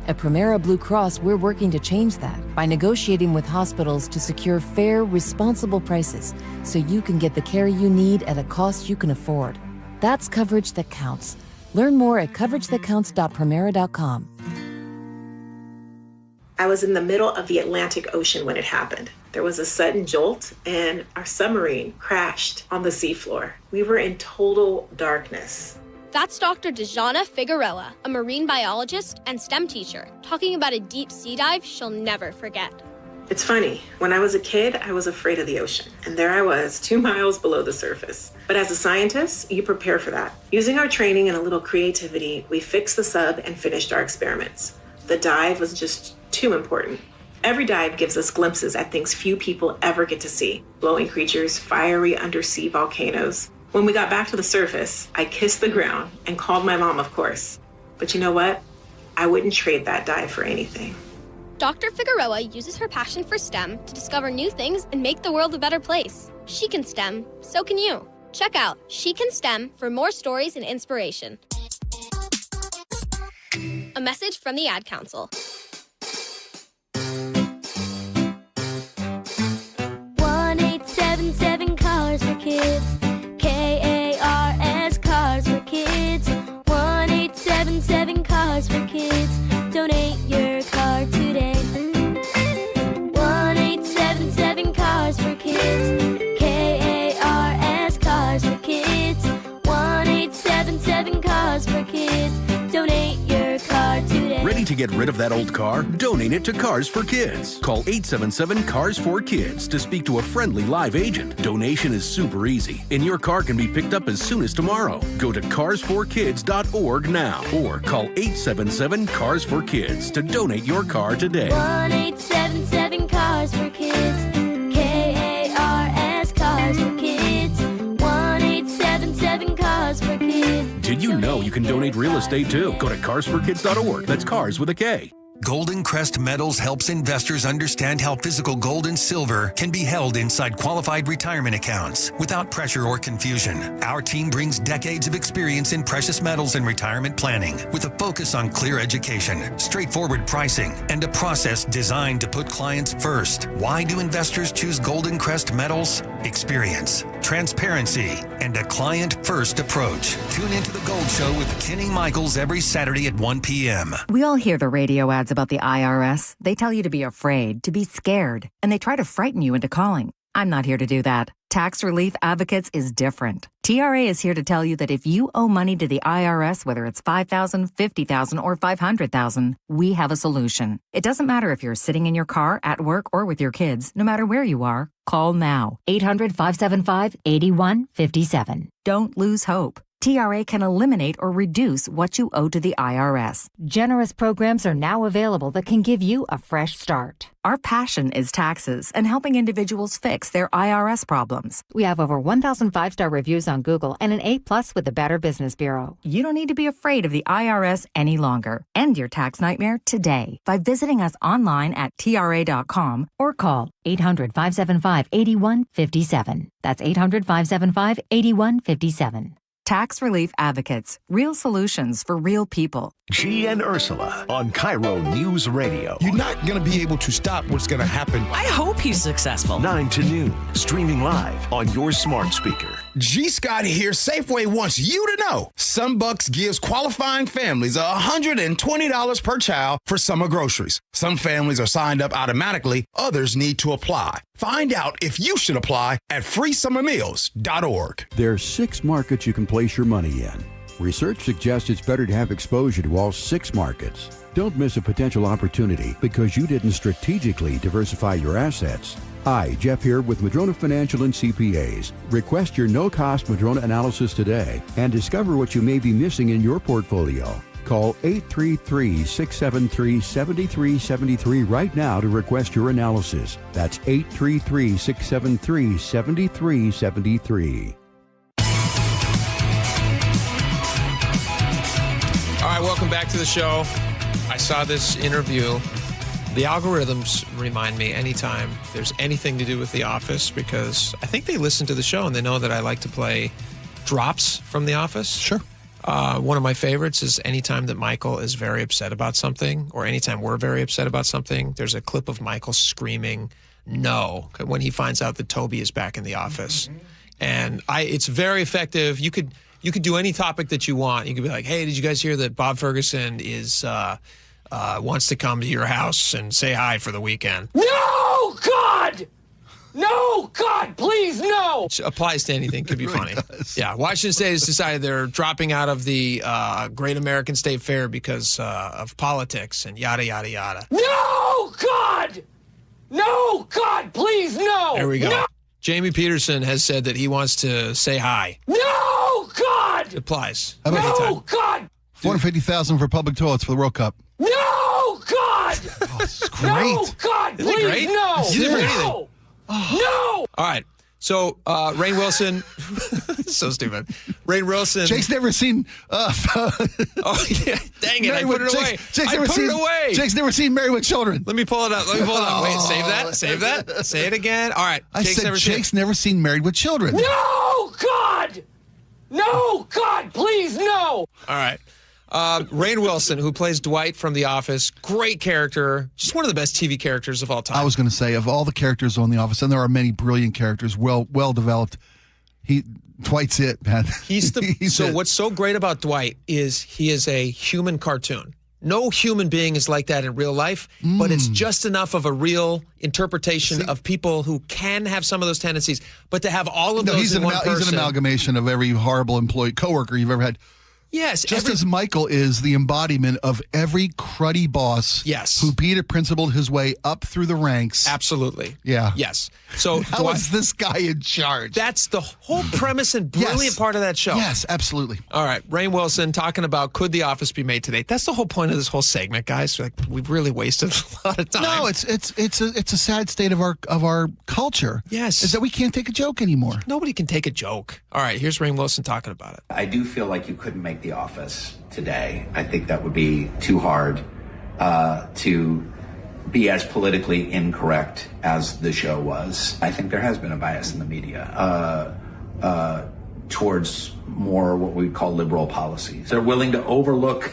At Premera Blue Cross, we're working to change that by negotiating with hospitals to secure fair, responsible prices so you can get the care you need at a cost you can afford. That's coverage that counts. Learn more at coveragethatcounts.premera.com. I was in the middle of the Atlantic Ocean when it happened. There was a sudden jolt and our submarine crashed on the seafloor. We were in total darkness. That's Dr. Dejana Figueroa, a marine biologist and STEM teacher, talking about a deep sea dive she'll never forget. It's funny, when I was a kid, I was afraid of the ocean, and there I was, 2 miles below the surface. But as a scientist, you prepare for that. Using our training and a little creativity, we fixed the sub and finished our experiments. The dive was just too important. Every dive gives us glimpses at things few people ever get to see. Glowing creatures, fiery undersea volcanoes. When we got back to the surface, I kissed the ground and called my mom, of course. But you know what? I wouldn't trade that dive for anything. Dr. Figueroa uses her passion for STEM to discover new things and make the world a better place. She can STEM, so can you. Check out She Can STEM for more stories and inspiration. A message from the Ad Council. 1-877 Cars for Kids. KARS Cars for Kids. 1-877 Cars for Kids. Donate your car today. 1-877 Cars for Kids. KARS Cars for Kids. 1-877 Cars for Kids. Donate your car today. Ready to get rid of that old car? Donate it to Cars for Kids. Call 877 Cars for Kids to speak to a friendly live agent. Donation is super easy, and your car can be picked up as soon as tomorrow. Go to carsforkids.org now or call 877 Cars for Kids to donate your car today. 1-877 Cars for Kids. KARS Cars for Kids. 1-877 Cars for Kids. Did you know you can donate real estate too? Go to carsforkids.org. That's cars with a K. Golden Crest Metals helps investors understand how physical gold and silver can be held inside qualified retirement accounts without pressure or confusion. Our team brings decades of experience in precious metals and retirement planning with a focus on clear education, straightforward pricing, and a process designed to put clients first. Why do investors choose Golden Crest Metals? Experience, transparency, and a client-first approach. Tune into The Gold Show with Kenny Michaels every Saturday at 1 p.m. We all hear the radio ads about the IRS. They tell you to be afraid, to be scared, and they try to frighten you into calling. I'm not here to do that. Tax Relief Advocates is different. TRA is here to tell you that if you owe money to the IRS, whether it's $5,000, $50,000, or $500,000, we have a solution. It doesn't matter if you're sitting in your car, at work, or with your kids. No matter where you are, call now. 800-575-8157. Don't lose hope. TRA can eliminate or reduce what you owe to the IRS. Generous programs are now available that can give you a fresh start. Our passion is taxes and helping individuals fix their IRS problems. We have over 1,000 five-star reviews on Google and an A+ with the Better Business Bureau. You don't need to be afraid of the IRS any longer. End your tax nightmare today by visiting us online at TRA.com or call 800-575-8157. That's 800-575-8157. Tax Relief Advocates. Real solutions for real people. G and Ursula on KIRO News Radio. You're not going to be able to stop what's going to happen. I hope he's successful. 9 to noon, streaming live on your smart speaker. G. Scott here. Safeway wants you to know SunBucks gives qualifying families $120 per child for summer groceries. Some families are signed up automatically. Others need to apply. Find out if you should apply at freesummermeals.org. There are 6 markets you can place your money in. Research suggests it's better to have exposure to all 6 markets. Don't miss a potential opportunity because you didn't strategically diversify your assets. Hi, Jeff here with Madrona Financial and CPAs. Request your no-cost Madrona analysis today and discover what you may be missing in your portfolio. Call 833-673-7373 right now to request your analysis. That's 833-673-7373. All right, welcome back to the show. I saw this interview. The algorithms remind me anytime there's anything to do with The Office because I think they listen to the show and they know that I like to play drops from The Office. Sure. One of my favorites is anytime that Michael is very upset about something or anytime we're very upset about something, there's a clip of Michael screaming no when he finds out that Toby is back in the office. And it's very effective. You could do any topic that you want. You could be like, hey, did you guys hear that Bob Ferguson is wants to come to your house and say hi for the weekend? No, God! No, God, please, no! Which applies to anything. Could be funny. Yeah, Washington State has decided they're dropping out of the Great American State Fair because of politics and yada, yada, yada. No, God! No, God, please, no! There we go. No! Jamie Peterson has said that he wants to say hi. No, God! It applies. No, God! $450,000 for public toilets for the World Cup. No, God! Oh, it's great. No, God, Isn't it please, great? no! Use it for anything. No! No! All right. So, Rainn Wilson, so stupid. Rainn Wilson. Jake's never seen. Oh, yeah. Dang it. I put it away. Jake's never seen Married with Children. Let me pull it up. Wait, save that. Save that. Say it again. All right. Jake's never seen Married with Children. No, God! No, God, please, no! All right. Rainn Wilson, who plays Dwight from The Office, great character, just one of the best TV characters of all time. I was going to say, of all the characters on The Office, and there are many brilliant characters, well developed. Dwight's it, man. What's so great about Dwight is he is a human cartoon. No human being is like that in real life, but it's just enough of a real interpretation of people who can have some of those tendencies, but to have all of those in one person. He's an amalgamation of every horrible coworker you've ever had. Yes. Just as Michael is the embodiment of every cruddy boss who Peter principled his way up through the ranks. Absolutely. Yeah. Yes. So how is this guy in charge? That's the whole premise and brilliant part of that show. Yes, absolutely. All right. Rainn Wilson talking about could The Office be made today? That's the whole point of this whole segment, guys. We've really wasted a lot of time. No, it's a sad state of our culture. Yes. Is that we can't take a joke anymore. Nobody can take a joke. All right. Here's Rainn Wilson talking about it. I do feel like you couldn't make The Office today. I think that would be too hard to be as politically incorrect as the show was. I think there has been a bias in the media towards more what we call liberal policies. They're willing to overlook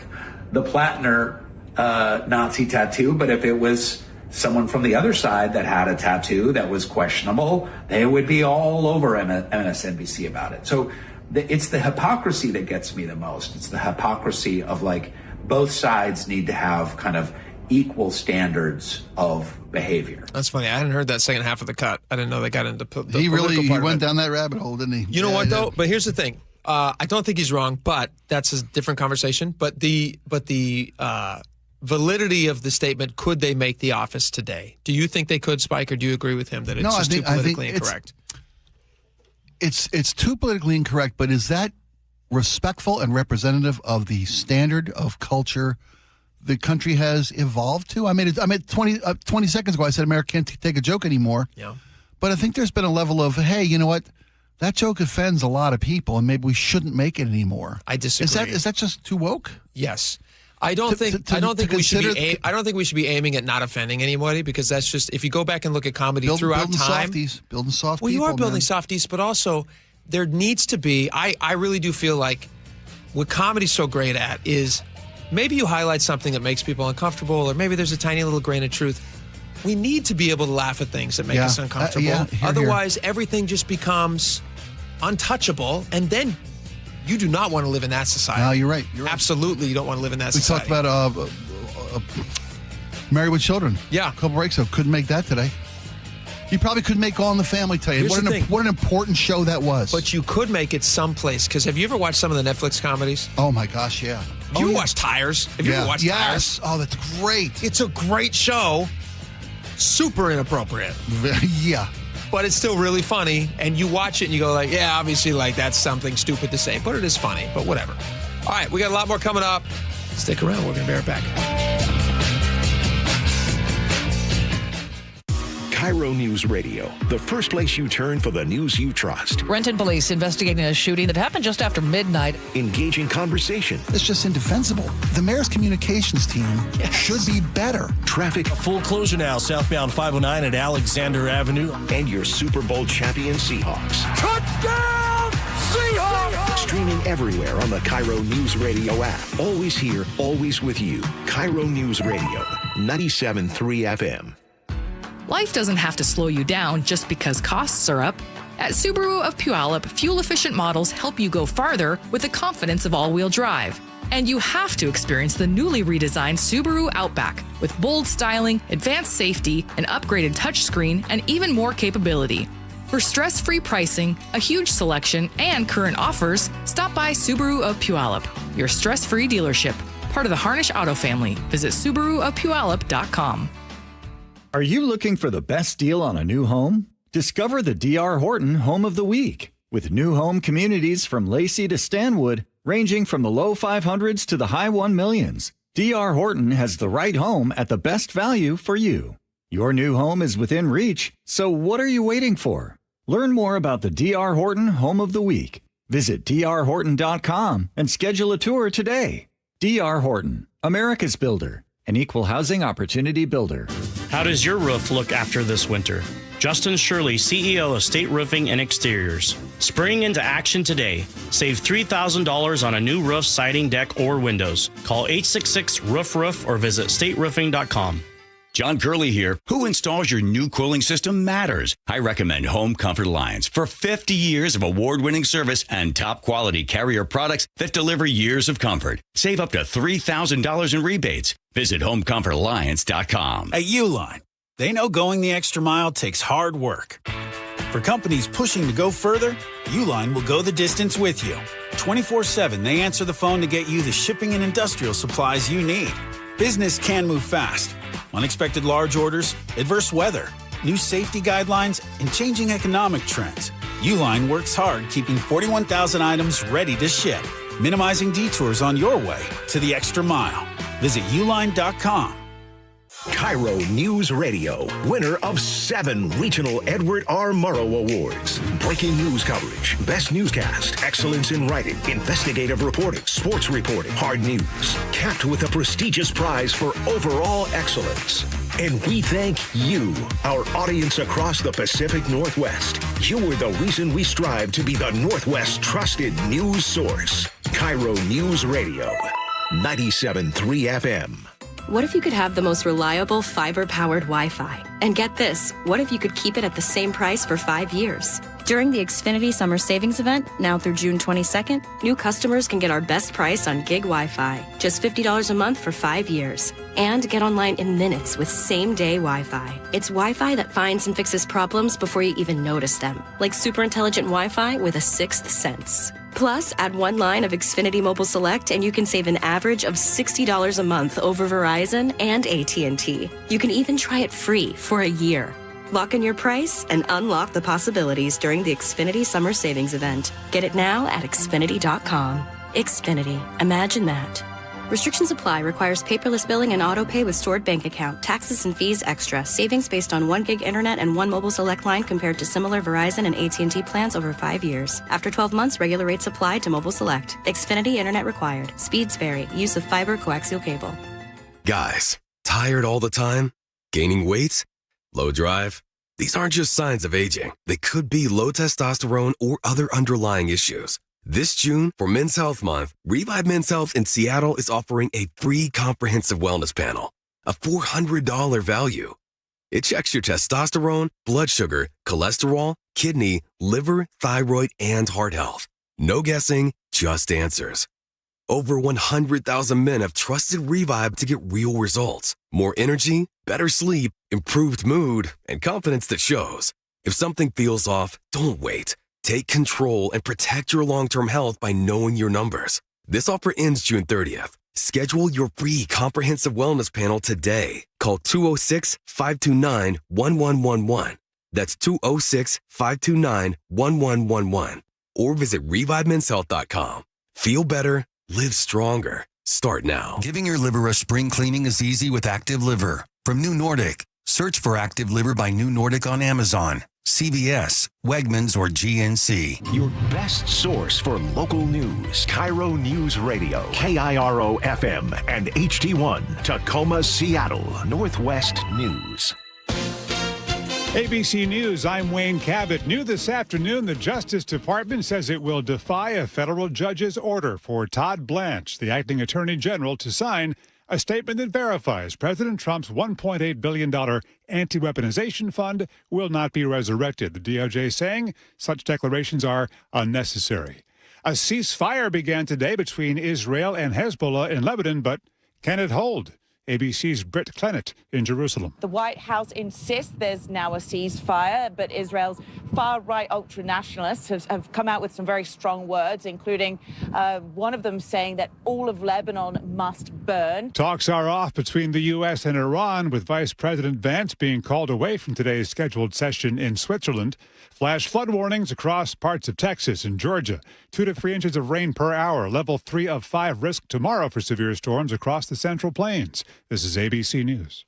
the Plattner Nazi tattoo, but if it was someone from the other side that had a tattoo that was questionable, they would be all over MSNBC about it. So it's the hypocrisy that gets me the most. It's the hypocrisy of like both sides need to have kind of equal standards of behavior. That's funny. I hadn't heard that second half of the cut. I didn't know they got into the he part went down that rabbit hole, didn't he? You know what though? But here's the thing. I don't think he's wrong, but that's a different conversation. But the validity of the statement, could they make The Office today? Do you think they could, Spike, or do you agree with him that it's just too politically incorrect? It's too politically incorrect, but is that respectful and representative of the standard of culture the country has evolved to? I mean, 20 seconds ago I said America can't take a joke anymore. Yeah. But I think there's been a level of, hey, you know what? That joke offends a lot of people, and maybe we shouldn't make it anymore. I disagree. Is that just too woke? Yes. I don't think we should be aiming at not offending anybody, because that's just, if you go back and look at comedy throughout time, building softies. Well, you are building softies, but also there needs to be, I really do feel like what comedy's so great at is maybe you highlight something that makes people uncomfortable, or maybe there's a tiny little grain of truth. We need to be able to laugh at things that make us uncomfortable. Otherwise, everything just becomes untouchable, and then you do not want to live in that society. No, you're right. Absolutely, you don't want to live in that society. We talked about Married with Children. Yeah. A couple breaks ago. Couldn't make that today. You probably couldn't make All in the Family today. Here's the thing. What an important show that was. But you could make it someplace, because have you ever watched some of the Netflix comedies? Oh, my gosh, yeah. Have you watched Tires? Have you ever watched Tires? Oh, that's great. It's a great show. Super inappropriate. Yeah. But it's still really funny, and you watch it and you go like, yeah, obviously, like, that's something stupid to say, but it is funny, but whatever. All right, we got a lot more coming up. Stick around. We're going to be right back. KIRO Newsradio, the first place you turn for the news you trust. Renton police investigating a shooting that happened just after midnight. Engaging conversation. It's just indefensible. The mayor's communications team should be better. Traffic. A full closure now, southbound 509 at Alexander Avenue. And your Super Bowl champion Seahawks. Touchdown, Seahawks! Streaming everywhere on the KIRO Newsradio app. Always here, always with you. KIRO Newsradio, 97.3 FM. Life doesn't have to slow you down just because costs are up. At Subaru of Puyallup, fuel-efficient models help you go farther with the confidence of all-wheel drive. And you have to experience the newly redesigned Subaru Outback with bold styling, advanced safety, an upgraded touchscreen, and even more capability. For stress-free pricing, a huge selection, and current offers, stop by Subaru of Puyallup, your stress-free dealership. Part of the Harnish Auto family. Visit SubaruofPuyallup.com. Are you looking for the best deal on a new home? Discover the D.R. Horton Home of the Week. With new home communities from Lacey to Stanwood, ranging from the low 500s to the high 1 millions, D.R. Horton has the right home at the best value for you. Your new home is within reach, so what are you waiting for? Learn more about the D.R. Horton Home of the Week. Visit drhorton.com and schedule a tour today. D.R. Horton, America's builder, an equal housing opportunity builder. How does your roof look after this winter? Justin Shirley, CEO of State Roofing and Exteriors. Spring into action today. Save $3,000 on a new roof, siding, deck, or windows. Call 866-ROOF-ROOF or visit stateroofing.com. John Curley here. Who installs your new cooling system matters. I recommend Home Comfort Alliance for 50 years of award-winning service and top-quality Carrier products that deliver years of comfort. Save up to $3,000 in rebates. Visit HomeComfortAlliance.com. At Uline, they know going the extra mile takes hard work. For companies pushing to go further, Uline will go the distance with you. 24/7, they answer the phone to get you the shipping and industrial supplies you need. Business can move fast. Unexpected large orders, adverse weather, new safety guidelines, and changing economic trends. Uline works hard keeping 41,000 items ready to ship, minimizing detours on your way to the extra mile. Visit uline.com. KIRO News Radio, winner of 7 regional Edward R. Murrow Awards. Breaking news coverage, best newscast, excellence in writing, investigative reporting, sports reporting, hard news. Capped with a prestigious prize for overall excellence. And we thank you, our audience across the Pacific Northwest. You are the reason we strive to be the Northwest's trusted news source. KIRO News Radio, 97.3 FM. What if you could have the most reliable fiber-powered Wi-Fi? And get this, what if you could keep it at the same price for 5 years? During the Xfinity Summer Savings Event, now through June 22nd, new customers can get our best price on gig Wi-Fi, just $50 a month for 5 years. And get online in minutes with same-day Wi-Fi. It's Wi-Fi that finds and fixes problems before you even notice them, like super intelligent Wi-Fi with a sixth sense. Plus, add 1 line of Xfinity Mobile Select and you can save an average of $60 a month over Verizon and AT&T. You can even try it free for a year. Lock in your price and unlock the possibilities during the Xfinity Summer Savings Event. Get it now at Xfinity.com. Xfinity. Imagine that. Restrictions apply. Requires paperless billing and auto pay with stored bank account. Taxes and fees extra. Savings based on 1 gig internet and 1 mobile select line compared to similar Verizon and AT&T plans over 5 years. After 12 months, regular rates apply to mobile select. Xfinity internet required. Speeds vary. Use of fiber coaxial cable. Guys, tired all the time? Gaining weight? Low drive? These aren't just signs of aging. They could be low testosterone or other underlying issues. This June, for Men's Health Month, Revive Men's Health in Seattle is offering a free comprehensive wellness panel, a $400 value. It checks your testosterone, blood sugar, cholesterol, kidney, liver, thyroid, and heart health. No guessing, just answers. Over 100,000 men have trusted Revive to get real results. More energy, better sleep, improved mood, and confidence that shows. If something feels off, don't wait. Take control and protect your long-term health by knowing your numbers. This offer ends June 30th. Schedule your free comprehensive wellness panel today. Call 206-529-1111. That's 206-529-1111. Or visit ReviveMen'sHealth.com. Feel better, live stronger. Start now. Giving your liver a spring cleaning is easy with Active Liver. From New Nordic. Search for Active Liver by New Nordic on Amazon, CVS, Wegmans, or GNC. Your best source for local news. KIRO News Radio. KIRO FM and HD1. Tacoma, Seattle. Northwest News. ABC News, I'm Wayne Cabot. New this afternoon, the Justice Department says it will defy a federal judge's order for Todd Blanche, the acting attorney general, to sign a statement that verifies President Trump's $1.8 billion anti-weaponization fund will not be resurrected. The DOJ saying such declarations are unnecessary. A ceasefire began today between Israel and Hezbollah in Lebanon, but can it hold? ABC's Britt Clennett in Jerusalem. The White House insists there's now a ceasefire, but Israel's far-right ultra-nationalists have come out with some very strong words, including one of them saying that all of Lebanon must burn. Talks are off between the U.S. and Iran, with Vice President Vance being called away from today's scheduled session in Switzerland. Flash flood warnings across parts of Texas and Georgia. 2 to 3 inches of rain per hour. Level 3 of 5 risk tomorrow for severe storms across the Central Plains. This is ABC News.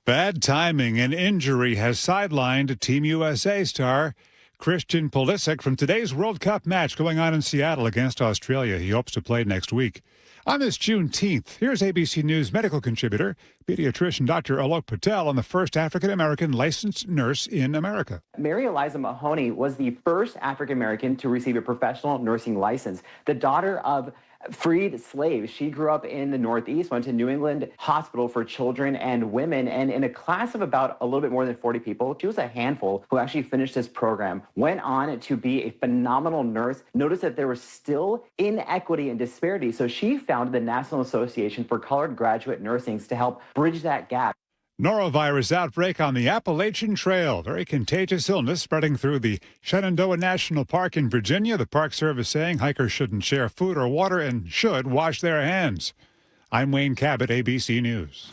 Bad timing and injury has sidelined Team USA star Christian Pulisic from today's World Cup match going on in Seattle against Australia. He hopes to play next week. On this Juneteenth, here's ABC News medical contributor, pediatrician Dr. Alok Patel on the first African-American licensed nurse in America. Mary Eliza Mahoney was the first African-American to receive a professional nursing license. The daughter of freed slaves. She grew up in the Northeast, went to New England Hospital for Children and Women, and in a class of about a little bit more than 40 people, she was a handful who actually finished this program, went on to be a phenomenal nurse, noticed that there was still inequity and disparity, so she founded the National Association for Colored Graduate Nursing to help bridge that gap. Norovirus outbreak on the Appalachian Trail. Very contagious illness spreading through the Shenandoah National Park in Virginia. The Park Service saying hikers shouldn't share food or water and should wash their hands. I'm Wayne Cabot, ABC News.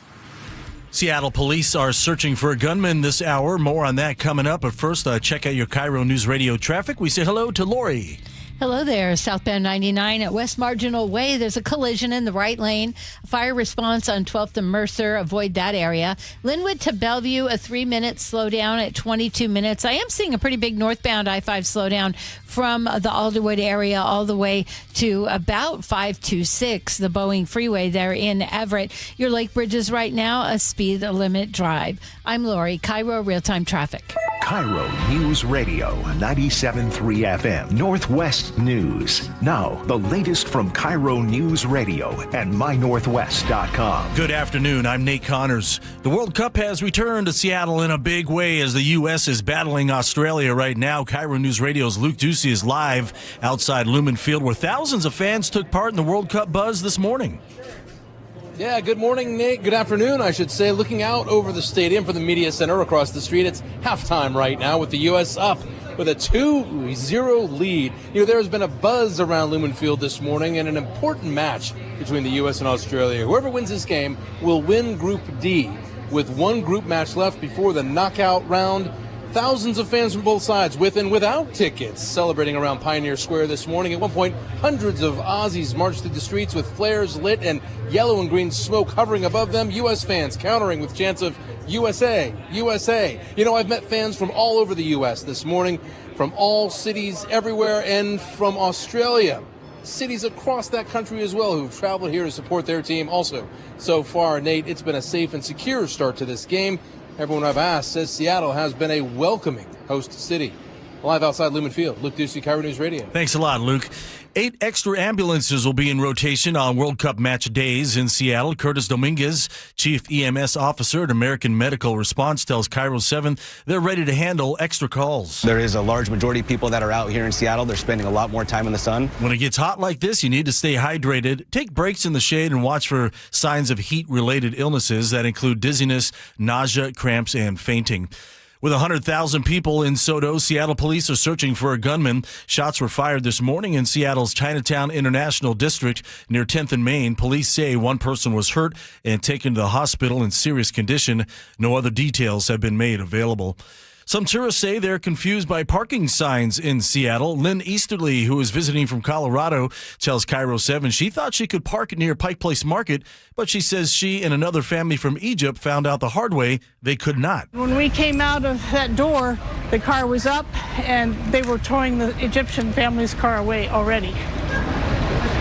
Seattle police are searching for a gunman this hour. More on that coming up. But first, check out your KIRO News Radio traffic. We say hello to Lori. Hello there, southbound 99 at West Marginal Way. There's a collision in the right lane. Fire response on 12th and Mercer. Avoid that area. Linwood to Bellevue, a 3-minute slowdown at 22 minutes. I am seeing a pretty big northbound I-5 slowdown from the Alderwood area all the way to about 526, the Boeing Freeway there in Everett. Your Lake Bridges right now, a speed limit drive. I'm Lori, KIRO Real-Time Traffic. KIRO News Radio, 97.3 FM, Northwest News. Now, the latest from KIRO News Radio and mynorthwest.com. Good afternoon. I'm Nate Connors. The World Cup has returned to Seattle in a big way as the U.S. is battling Australia right now. KIRO News Radio's Luke Ducey is live outside Lumen Field, where thousands of fans took part in the World Cup buzz this morning. Yeah, good morning, Nate. Good afternoon, I should say. Looking out over the stadium from the media center across the street, it's halftime right now with the U.S. up with a 2-0 lead. You know, there has been a buzz around Lumen Field this morning and an important match between the U.S. and Australia. Whoever wins this game will win Group D. With one group match left before the knockout round, thousands of fans from both sides, with and without tickets, celebrating around Pioneer Square this morning. At one point, hundreds of Aussies marched through the streets with flares lit and yellow and green smoke hovering above them. U.S. fans countering with chants of USA, USA. You know, I've met fans from all over the U.S. this morning, from all cities everywhere, and from Australia. Cities across that country as well who've traveled here to support their team also. So far, Nate, it's been a safe and secure start to this game. Everyone I've asked says Seattle has been a welcoming host city. Live outside Lumen Field, Luke Ducey, KIRO News Radio. Thanks a lot, Luke. 8 extra ambulances will be in rotation on World Cup match days in Seattle. Curtis Dominguez, Chief EMS Officer at American Medical Response, tells KIRO 7 they're ready to handle extra calls. There is a large majority of people that are out here in Seattle. They're spending a lot more time in the sun. When it gets hot like this, you need to stay hydrated, take breaks in the shade, and watch for signs of heat-related illnesses that include dizziness, nausea, cramps, and fainting. With 100,000 people in Soto, Seattle police are searching for a gunman. Shots were fired this morning in Seattle's Chinatown International District near 10th and Main. Police say one person was hurt and taken to the hospital in serious condition. No other details have been made available. Some tourists say they're confused by parking signs in Seattle. Lynn Easterly, who is visiting from Colorado, tells KIRO 7 she thought she could park near Pike Place Market, but she says she and another family from Egypt found out the hard way they could not. When we came out of that door, the car was up and they were towing the Egyptian family's car away already.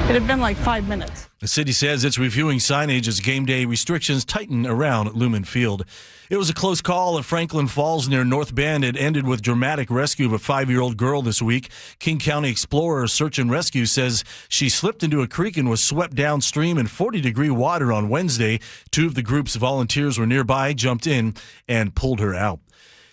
It had been like 5 minutes. The city says it's reviewing signage as game day restrictions tighten around Lumen Field. It was a close call at Franklin Falls near North Bend. It ended with dramatic rescue of a 5-year-old girl this week. King County Explorer Search and Rescue says she slipped into a creek and was swept downstream in 40-degree water on Wednesday. 2 of the group's volunteers were nearby, jumped in, and pulled her out.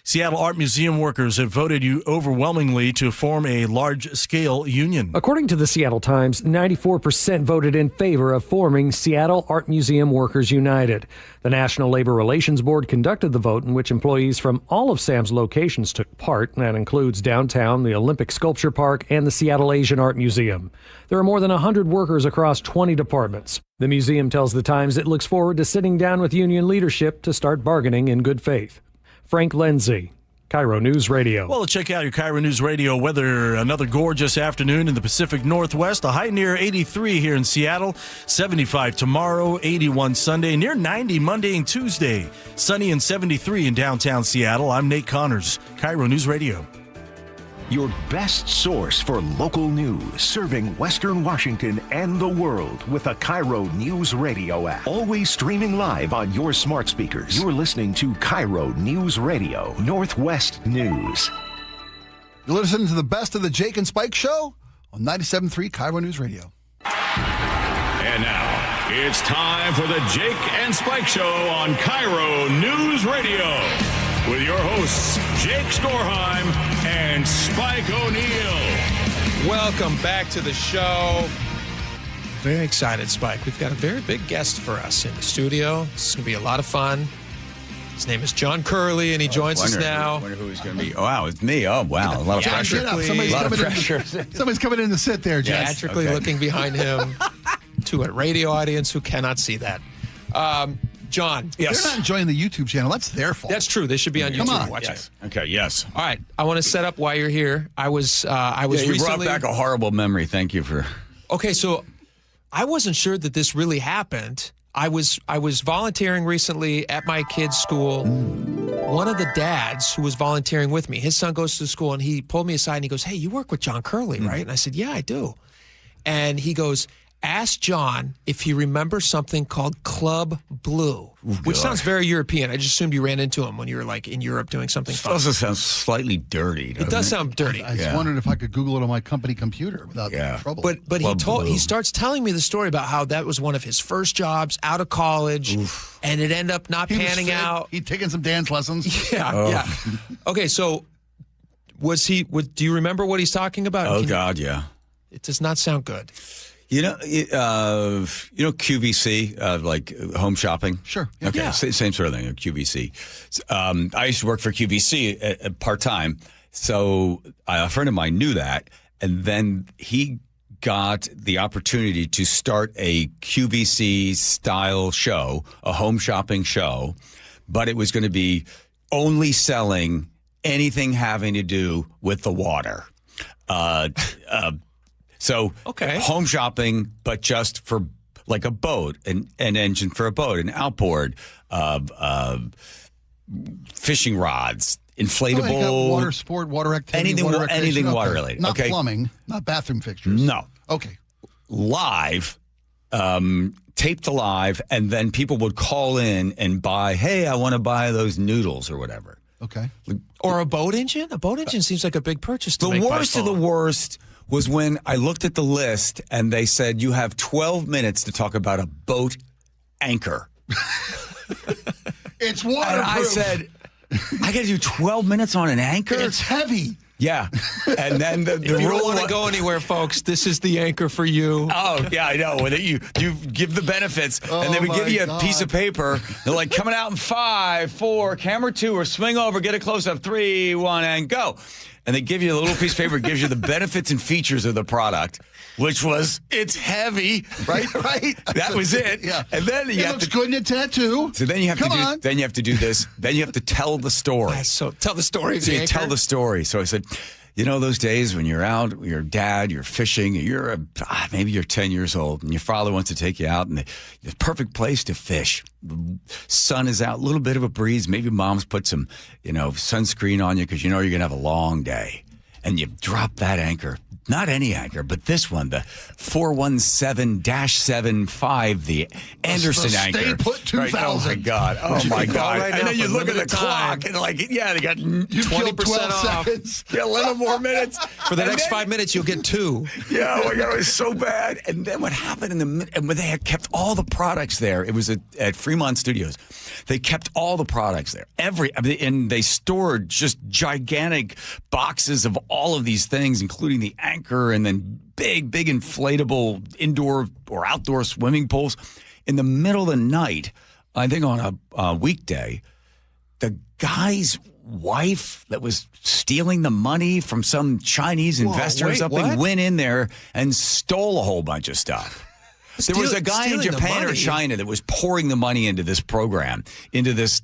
Seattle Art Museum workers have voted overwhelmingly to form a large-scale union. According to the Seattle Times, 94% voted in favor of forming Seattle Art Museum Workers United. The National Labor Relations Board conducted the vote in which employees from all of SAM's locations took part. That includes downtown, the Olympic Sculpture Park, and the Seattle Asian Art Museum. There are more than 100 workers across 20 departments. The museum tells the Times it looks forward to sitting down with union leadership to start bargaining in good faith. Frank Lindsay, KIRO News Radio. Well, check out your KIRO News Radio weather. Another gorgeous afternoon in the Pacific Northwest. A high near 83 here in Seattle. 75 tomorrow, 81 Sunday, near 90 Monday and Tuesday. Sunny and 73 in downtown Seattle. I'm Nate Connors, KIRO News Radio. Your best source for local news, serving Western Washington and the world with a KIRO News Radio app. Always streaming live on your smart speakers. You're listening to KIRO News Radio, Northwest News. You're listening to the best of the Jake and Spike Show on 97.3 KIRO News Radio. And now, it's time for the Jake and Spike Show on KIRO News Radio. With your hosts, Jake Skorheim and Spike O'Neill. Welcome back to the show. Very excited, Spike. We've got a very big guest for us in the studio. This is going to be a lot of fun. His name is John Curley, and he joins us now. I wonder who he's going to be. Oh, wow, it's me. Oh, wow. A lot of pressure. Somebody's coming in to sit there, John. Theatrically looking behind him to a radio audience who cannot see that. John. Yes. They're not enjoying the YouTube channel. That's their fault. That's true. They should be on YouTube. Come on. Watch it. Okay, yes. All right. I want to set up why you're here. I was you recently... brought back a horrible memory. Thank you for... Okay, so I wasn't sure that this really happened. I was volunteering recently at my kid's school. One of the dads who was volunteering with me, his son goes to school, and he pulled me aside and he goes, "Hey, you work with John Curley, right?" And I said, "Yeah, I do." And he goes, "Ask John if he remembers something called Club Blue," which sounds very European. I just assumed you ran into him when you were like in Europe doing something fun. It also sounds slightly dirty. It does sound dirty. I just wondered if I could Google it on my company computer without trouble. But he starts telling me the story about how that was one of his first jobs out of college, and it ended up not panning out. He'd taken some dance lessons. Yeah. Okay, so do you remember what he's talking about? Oh, God, yeah. It does not sound good. You know QVC, like home shopping? Sure. Okay, Yeah. Same sort of thing, QVC. I used to work for QVC part-time, so a friend of mine knew that, and then he got the opportunity to start a QVC-style show, a home shopping show, but it was going to be only selling anything having to do with the water. So home shopping, but just for like a boat, an engine for a boat, an outboard, fishing rods, inflatable, water sport, water activity, anything water related. Not plumbing, not bathroom fixtures. No. Okay. Live taped alive, and then people would call in and buy, hey, I want to buy those noodles or whatever. Okay. Or a boat engine? A boat engine seems like a big purchase to The make by worst of phone. the worst was when I looked at the list and they said, you have 12 minutes to talk about a boat anchor. It's waterproof. And I said, I got to do 12 minutes on an anchor? It's heavy. Yeah. And then the If you rule don't want to go anywhere, folks, this is the anchor for you. Oh, yeah, I know. When you give the benefits, and they would give you a piece of paper. They're like, coming out in 5, 4, camera 2, or swing over, get a close-up, 3, 1, and go. And they give you a little piece of paper. It gives you the benefits and features of the product, which was, it's heavy, right? Right. That was it. Yeah. And then you it have looks to good in a tattoo. So then you have then you have to do this. Then you have to tell the story. So tell the story of So the you anchor. tell the story. So I said, you know, those days when you're out with your dad, you're fishing, maybe you're 10 years old, and your father wants to take you out, and the perfect place to fish. The sun is out, a little bit of a breeze. Maybe mom's put some, sunscreen on you because you know you're going to have a long day. And you drop that anchor. Not any anchor, but this one, the 417-75, the Anderson anchor. Stay put 2000. Right? Oh, my God. Oh, my God. right and now then you for look at the limited time. clock, and they got You 20% killed 12 off. seconds. Yeah, 11 more minutes. For the And next then- 5 minutes, you'll get 2. Yeah, oh my God, it was so bad. And then what happened and when they had kept all the products there, it was at Fremont Studios. They kept all the products there. And they stored just gigantic boxes of all of these things, including the anchor and then big inflatable indoor or outdoor swimming pools. In the middle of the night, I think on a weekday, the guy's wife that was stealing the money from some Chinese investor or something went in there and stole a whole bunch of stuff. There was a guy in Japan or China that was pouring the money into this program, into this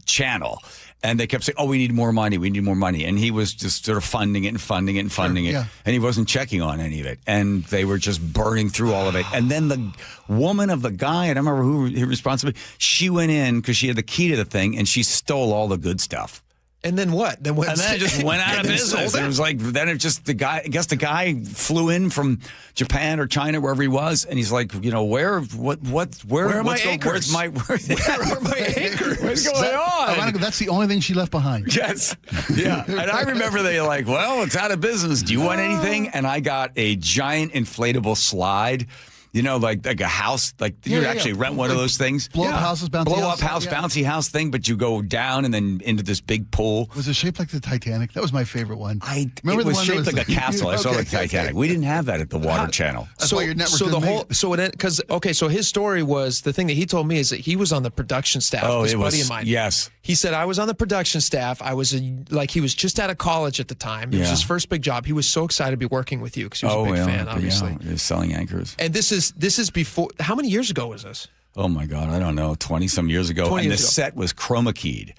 channel. And they kept saying, we need more money. We need more money. And he was just sort of funding it. Yeah. And he wasn't checking on any of it. And they were just burning through all of it. And then the woman of the guy, I don't remember who was responsible, she went in because she had the key to the thing and she stole all the good stuff. And then what? Then it just went out of business. It was like, then it just, the guy flew in from Japan or China, wherever he was, and he's like, where are my anchors? Where are my anchors? What's going on? Ironically, that's the only thing she left behind. Yes. Yeah. And I remember they were like, well, it's out of business. Do you want anything? And I got a giant inflatable slide. Like a house, you actually rent one of those things. Blow-up houses, bouncy Blow-up house. house, bouncy house thing, but you go down and then into this big pool. Was it shaped like the Titanic? That was my favorite one. It was shaped like a castle. I saw the Titanic. We didn't have that at the Water Channel. That's why your network so his story was, the thing that he told me is that he was on the production staff. This buddy of mine. Yes. He said, I was on the production staff. I was he was just out of college at the time. It was his first big job. He was so excited to be working with you because he was a big fan, obviously. Yeah, selling anchors. And this is before, how many years ago was this? Oh my God, I don't know, 20-some years ago. And the set was chroma keyed,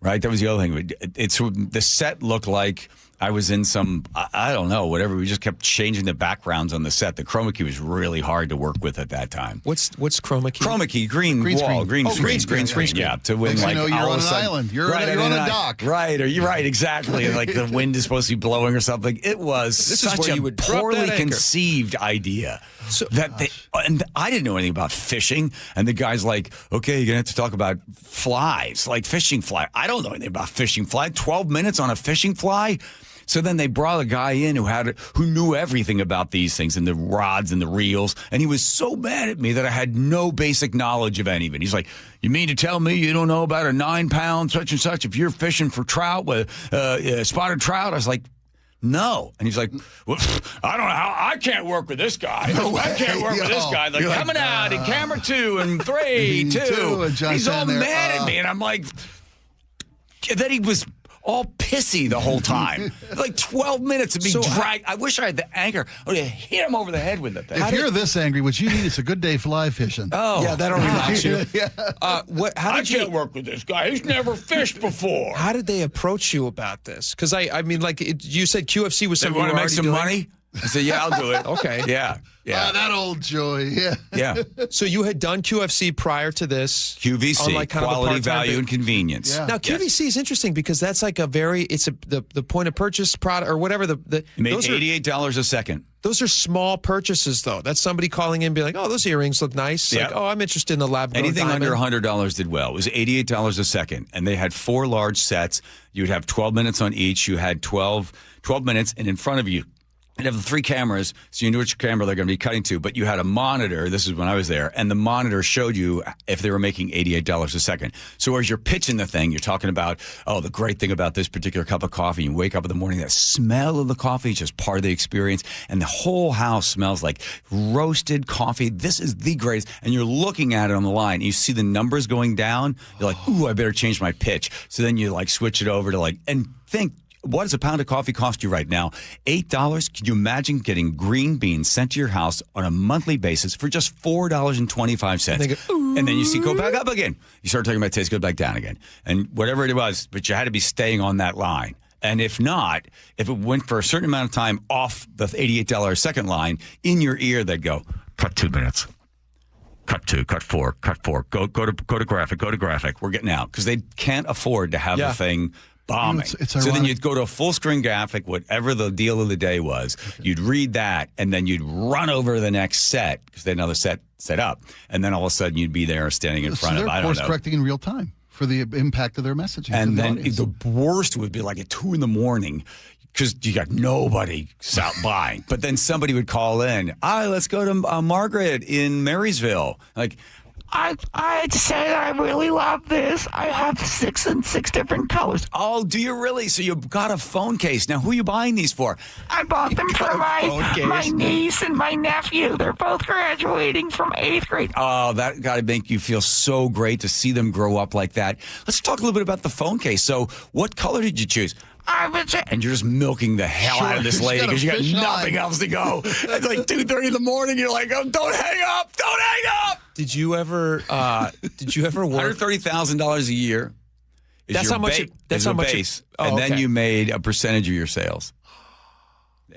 right? That was the other thing. The set looked like I was in some, I don't know, whatever. We just kept changing the backgrounds on the set. The chroma key was really hard to work with at that time. What's chroma key? Chroma key, green wall, green screen. Yeah, to win you're on an island. You're on a dock. Right, or you're right, exactly. Like the wind is supposed to be blowing or something. It was such a poorly conceived idea. And I didn't know anything about fishing. And the guy's like, okay, you're going to have to talk about flies, like fishing fly. I don't know anything about fishing fly. 12 minutes on a fishing fly? So then they brought a guy in who knew everything about these things and the rods and the reels. And he was so mad at me that I had no basic knowledge of any of it. He's like, you mean to tell me you don't know about a 9-pound such and such if you're fishing for trout with spotted trout? I was like, no. And he's like, well, I don't know how. I can't work with this guy. I can't work with this guy. Like, coming out in camera 2 and 3, 2. He's all mad at me. And I'm like, then he was all pissy the whole time. Like 12 minutes of being dragged. I wish I had the anchor. I would have hit him over the head with the thing. If you're this angry, what you need is a good day fly fishing. Oh. Yeah, that'll relax you. I can't work with this guy. He's never fished before. How did they approach you about this? Because I mean, you said QFC was something you want to make some money? I said, yeah, I'll do it. Okay. Yeah. That old joy. Yeah. So you had done QFC prior to this. QVC, quality, value, and convenience. Yeah. Now QVC is interesting because that's like the point of purchase product or whatever. It made $88 a second. Those are small purchases, though. That's somebody calling in and being like, oh, those earrings look nice. Yeah. Like, oh, I'm interested in the lab-grown Anything diamond. under $100 did well. It was $88 a second, and they had 4 large sets. You'd have 12 minutes on each. You had 12 minutes, and in front of you, you'd have the 3 cameras, so you knew which camera they're going to be cutting to, but you had a monitor. This is when I was there, and the monitor showed you if they were making $88 a second. So as you're pitching the thing, you're talking about, oh, the great thing about this particular cup of coffee. You wake up in the morning, that smell of the coffee is just part of the experience, and the whole house smells like roasted coffee. This is the greatest. And you're looking at it on the line, and you see the numbers going down. You're like, ooh, I better change my pitch. So then you like switch it over to and think, what does a pound of coffee cost you right now? $8? Can you imagine getting green beans sent to your house on a monthly basis for just $4.25? And then you see go back up again. You start talking about taste, go back down again. And whatever it was, but you had to be staying on that line. And if not, if it went for a certain amount of time off the $88 a second line, in your ear they'd go, cut 2 minutes. Cut 2, cut 4, cut 4. Go to graphic. We're getting out. Because they can't afford to have the thing bombing. It's so ironic. then you'd go to a full screen graphic, whatever the deal of the day was. Okay. You'd read that, and then you'd run over to the next set because they had another set up, and then all of a sudden you'd be there standing in front of. I don't know. They're course correcting in real time for the impact of their messaging. And then the worst would be like at 2 a.m. because you got nobody out buying. But then somebody would call in, let's go to Margaret in Marysville. Like, I'd say I really love this. I have 6 different colors. Oh, do you really? So you've got a phone case. Now, who are you buying these for? I bought them for my niece and my nephew. They're both graduating from 8th grade. Oh, that got to make you feel so great to see them grow up like that. Let's talk a little bit about the phone case. So what color did you choose? And you're just milking the hell out of this lady because you got nothing else to go. It's like 2:30 in the morning. You're like, oh, don't hang up. Don't hang up. Did you ever work? $130,000 a year. That's how much. That's how much. Base, and then you made a percentage of your sales.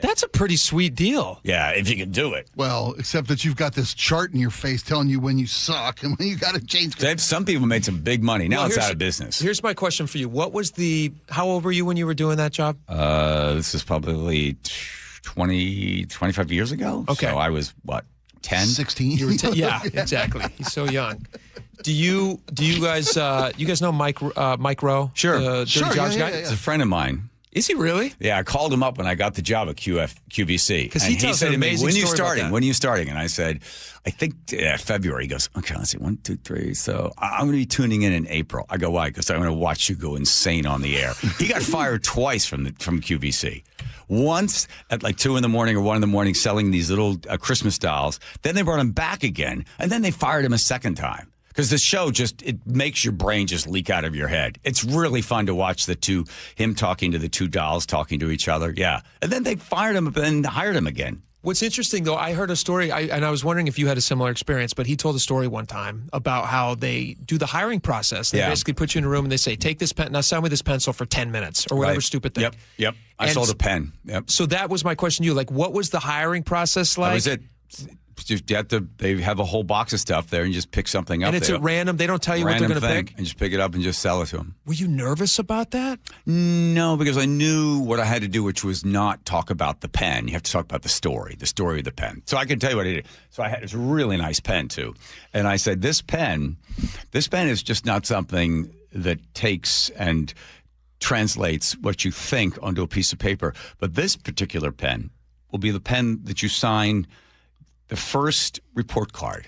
That's a pretty sweet deal. Yeah, if you can do it. Well, except that you've got this chart in your face telling you when you suck and when you got to change. Some people made some big money. Now it's out of business. Here's my question for you. How old were you when you were doing that job? This is probably 25 years ago. Okay. So I was, 10? 16? You were 10. Yeah, exactly. He's so young. Do you guys know Mike Rowe? Sure. The Dirty Jobs guy? He's a friend of mine. Is he really? Yeah, I called him up when I got the job at QVC. Because he said to me, when are you starting? And I said, I think February. He goes, okay, let's see, 1, 2, 3. So I'm going to be tuning in April. I go, why? Because I'm going to watch you go insane on the air. He got fired twice from QVC. Once at like 2 a.m. or 1 a.m. selling these little Christmas dolls. Then they brought him back again. And then they fired him a second time. Because the show it makes your brain just leak out of your head. It's really fun to watch him talking to the 2 dolls, talking to each other. Yeah. And then they fired him and hired him again. What's interesting, though, I heard a story, and I was wondering if you had a similar experience, but he told a story one time about how they do the hiring process. They basically put you in a room and they say, take this pen, now sign with this pencil for 10 minutes or whatever stupid thing. Yep. I sold a pen. Yep. So that was my question to you. Like, what was the hiring process like? That was it. They have a whole box of stuff there and you just pick something up. And it's at random. They don't tell you what they're going to pick. And just pick it up and just sell it to them. Were you nervous about that? No, because I knew what I had to do, which was not talk about the pen. You have to talk about the story of the pen. So I can tell you what I did. So it's a really nice pen too. And I said, this pen is just not something that takes and translates what you think onto a piece of paper. But this particular pen will be the pen that you sign the first report card.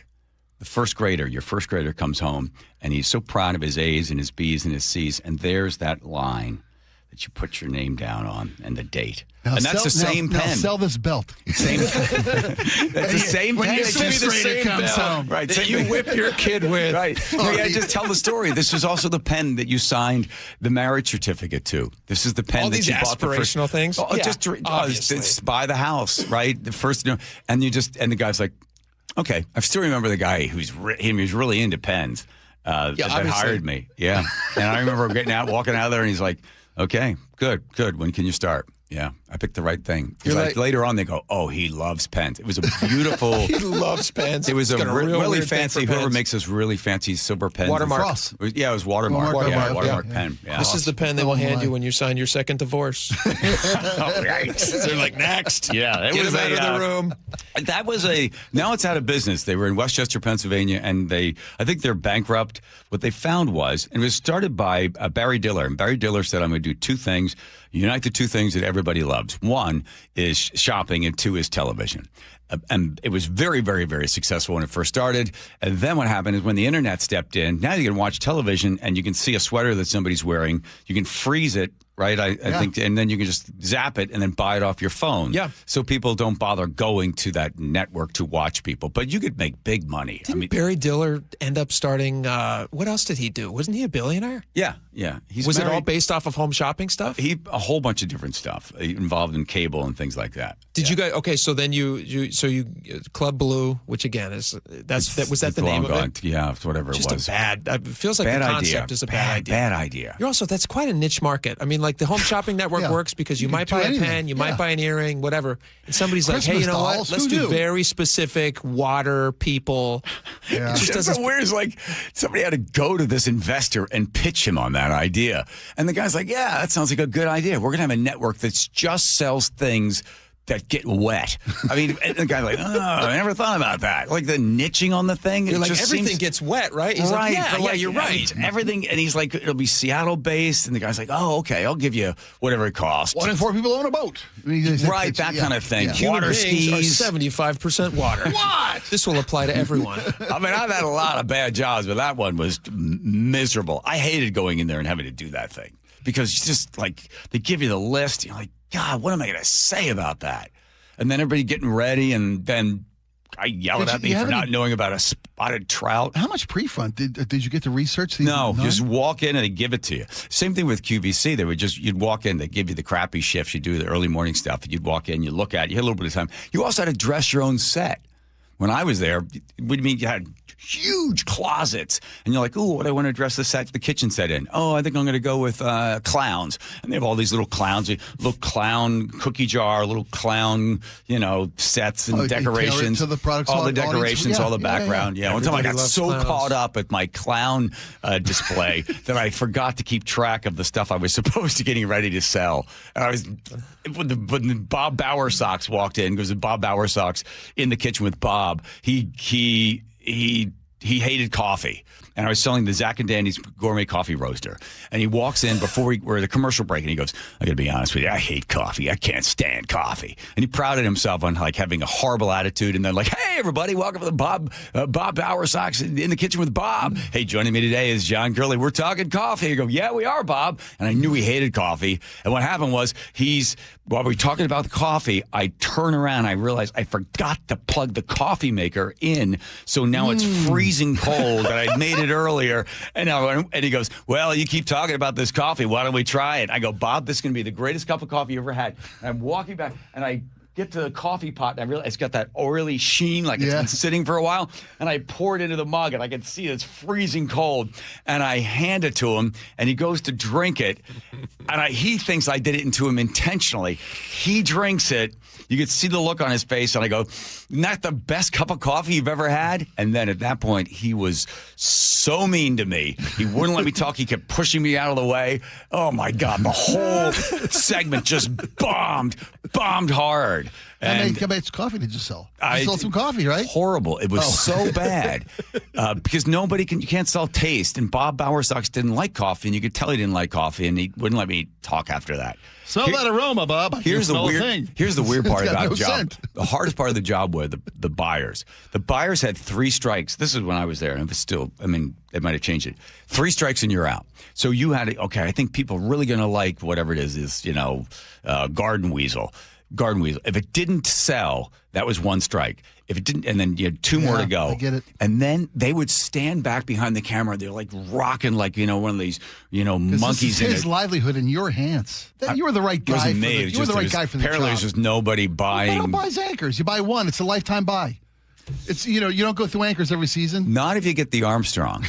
Your first grader comes home, and he's so proud of his A's and his B's and his C's, and there's that line that you put your name down on and the date. And that's the same pen. Now sell this belt. Same. That's the same pen. When your fifth grader comes home. Right. That you whip your kid with. Right. Just tell the story. This was also the pen that you signed the marriage certificate to. This is the pen all that you bought the first. All these aspirational things? Just buy the house, right? The first, and the guy's like, okay. I still remember the guy who's really into pens that hired me. Yeah. And I remember walking out of there, and he's like, okay, good. When can you start? Yeah, I picked the right thing. You're Like, like- later on, they go, "Oh, he loves pens." It was a beautiful. He loves pens. It was He's a got real really weird thing fancy. for Whoever pens. makes those really fancy silver pens. Watermark. Frost. It was Watermark. Watermark pen. Yeah. This is the pen they will hand you when you sign your second divorce. Oh, yikes. They're like, next. Yeah, Get him out of the room. That was now it's out of business. They were in Westchester, Pennsylvania, and I think they're bankrupt. What they found was, and it was started by Barry Diller. And Barry Diller said, I'm going to do two things, unite the two things that everybody loves. One is shopping, and two is television. And it was very, very, very successful when it first started. And then what happened is when the internet stepped in, now you can watch television and you can see a sweater that somebody's wearing. You can freeze it, right? I think, and then you can just zap it and then buy it off your phone. Yeah. So people don't bother going to that network to watch people. But you could make big money. Didn't Barry Diller end up starting, what else did he do? Wasn't he a billionaire? Yeah. Was it all based off of home shopping stuff? A whole bunch of different stuff involved in cable and things like that. Did you guys? Okay, so then you Club Blue, which again was that the name of it? Yeah, it's whatever Just it was. it feels like Bad the idea. concept is a bad idea. Bad idea. You're also that's quite a niche market. I mean, like the home shopping network works because you might buy a pen, you might buy an earring, whatever, and somebody's like, hey, you Christmas know dolls, what? Let's who do knew? very specific water people. Yeah. It just It's doesn't. so weird. It's like somebody had to go to this investor and pitch him on that idea. And the guy's like, yeah, that sounds like a good idea. We're going to have a network that just sells things that get wet. I mean, and the guy's like, oh, I never thought about that. Like the niching on the thing. You're it like just everything seems, gets wet, right? He's right. like, but yeah, you're right. Everything. And he's like, it'll be Seattle based. And the guy's like, oh, okay, I'll give you whatever it costs. 1 in 4 people own a boat. Right, that kind of thing. Yeah. Water skis. Are 75% water. What? This will apply to everyone. I mean, I've had a lot of bad jobs, but that one was miserable. I hated going in there and having to do that thing because it's just like they give you the list. You're like, God, what am I going to say about that? And then everybody getting ready, and then I yelled at me for not knowing about a spotted trout. How much pre-front did you get to research? No, just walk in and they give it to you. Same thing with QVC. You'd walk in, they give you the crappy shifts. You do the early morning stuff. You'd walk in, you look at it, you had a little bit of time. You also had to dress your own set. When I was there, what do you mean you had huge closets? And you're like, ooh, what do I want to dress the kitchen set in? Oh, I think I'm going to go with clowns. And they have all these little clowns, a little clown cookie jar, little clown, sets and decorations. To the products, all the decorations, all the background. Yeah. One time I got so clowns. caught up with my clown display that I forgot to keep track of the stuff I was supposed to getting ready to sell. And I was, when Bob Bowersox walked in, because Bob Bowersox in the kitchen with Bob, he hated coffee. And I was selling the Zach and Danny's gourmet coffee roaster. And he walks in before we're at a commercial break, and he goes, I got to be honest with you, I hate coffee. I can't stand coffee. And he prided himself on like having a horrible attitude. And then like, hey, everybody, welcome to the Bob Bowersox in the kitchen with Bob. Hey, joining me today is John Gurley. We're talking coffee. I go, yeah, we are, Bob. And I knew he hated coffee. And what happened was while we were talking about the coffee, I turn around, I realized I forgot to plug the coffee maker in. So now it's freezing cold that I made it earlier. And he goes, well, you keep talking about this coffee. Why don't we try it? I go, Bob, this is going to be the greatest cup of coffee you ever had. And I'm walking back, and I get to the coffee pot, and I realize it's got that oily sheen, like it's been sitting for a while. And I pour it into the mug, and I can see it's freezing cold. And I hand it to him, and he goes to drink it. And he thinks I did it to him intentionally. He drinks it. You could see the look on his face, and I go, isn't that the best cup of coffee you've ever had? And then at that point, he was so mean to me. He wouldn't let me talk. He kept pushing me out of the way. Oh, my God. The whole segment just bombed hard. And how much coffee did you sell? You sold some coffee, right? Horrible. It was so bad because you can't sell taste. And Bob Bowersox didn't like coffee, and you could tell he didn't like coffee, and he wouldn't let me talk after that. Smell that aroma, Bob. Here's the weird part It's got about no the job. scent. The hardest part of the job were the buyers. The buyers had 3 strikes. This is when I was there, and it was still, I mean, they might have changed it. 3 strikes and you're out. So you had to, I think people are really going to like whatever it is, garden weasel. If it didn't sell, that was 1 strike. If it didn't, and then you had 2 more to go. I get it. And then they would stand back behind the camera. They're like rocking, like one of these, monkeys. This is his livelihood in your hands. You were the right guy. It wasn't me. You were the right guy for the job. Apparently, there's just nobody buying. You don't buy anchors. You buy one. It's a lifetime buy. It's you don't go through anchors every season. Not if you get the Armstrong.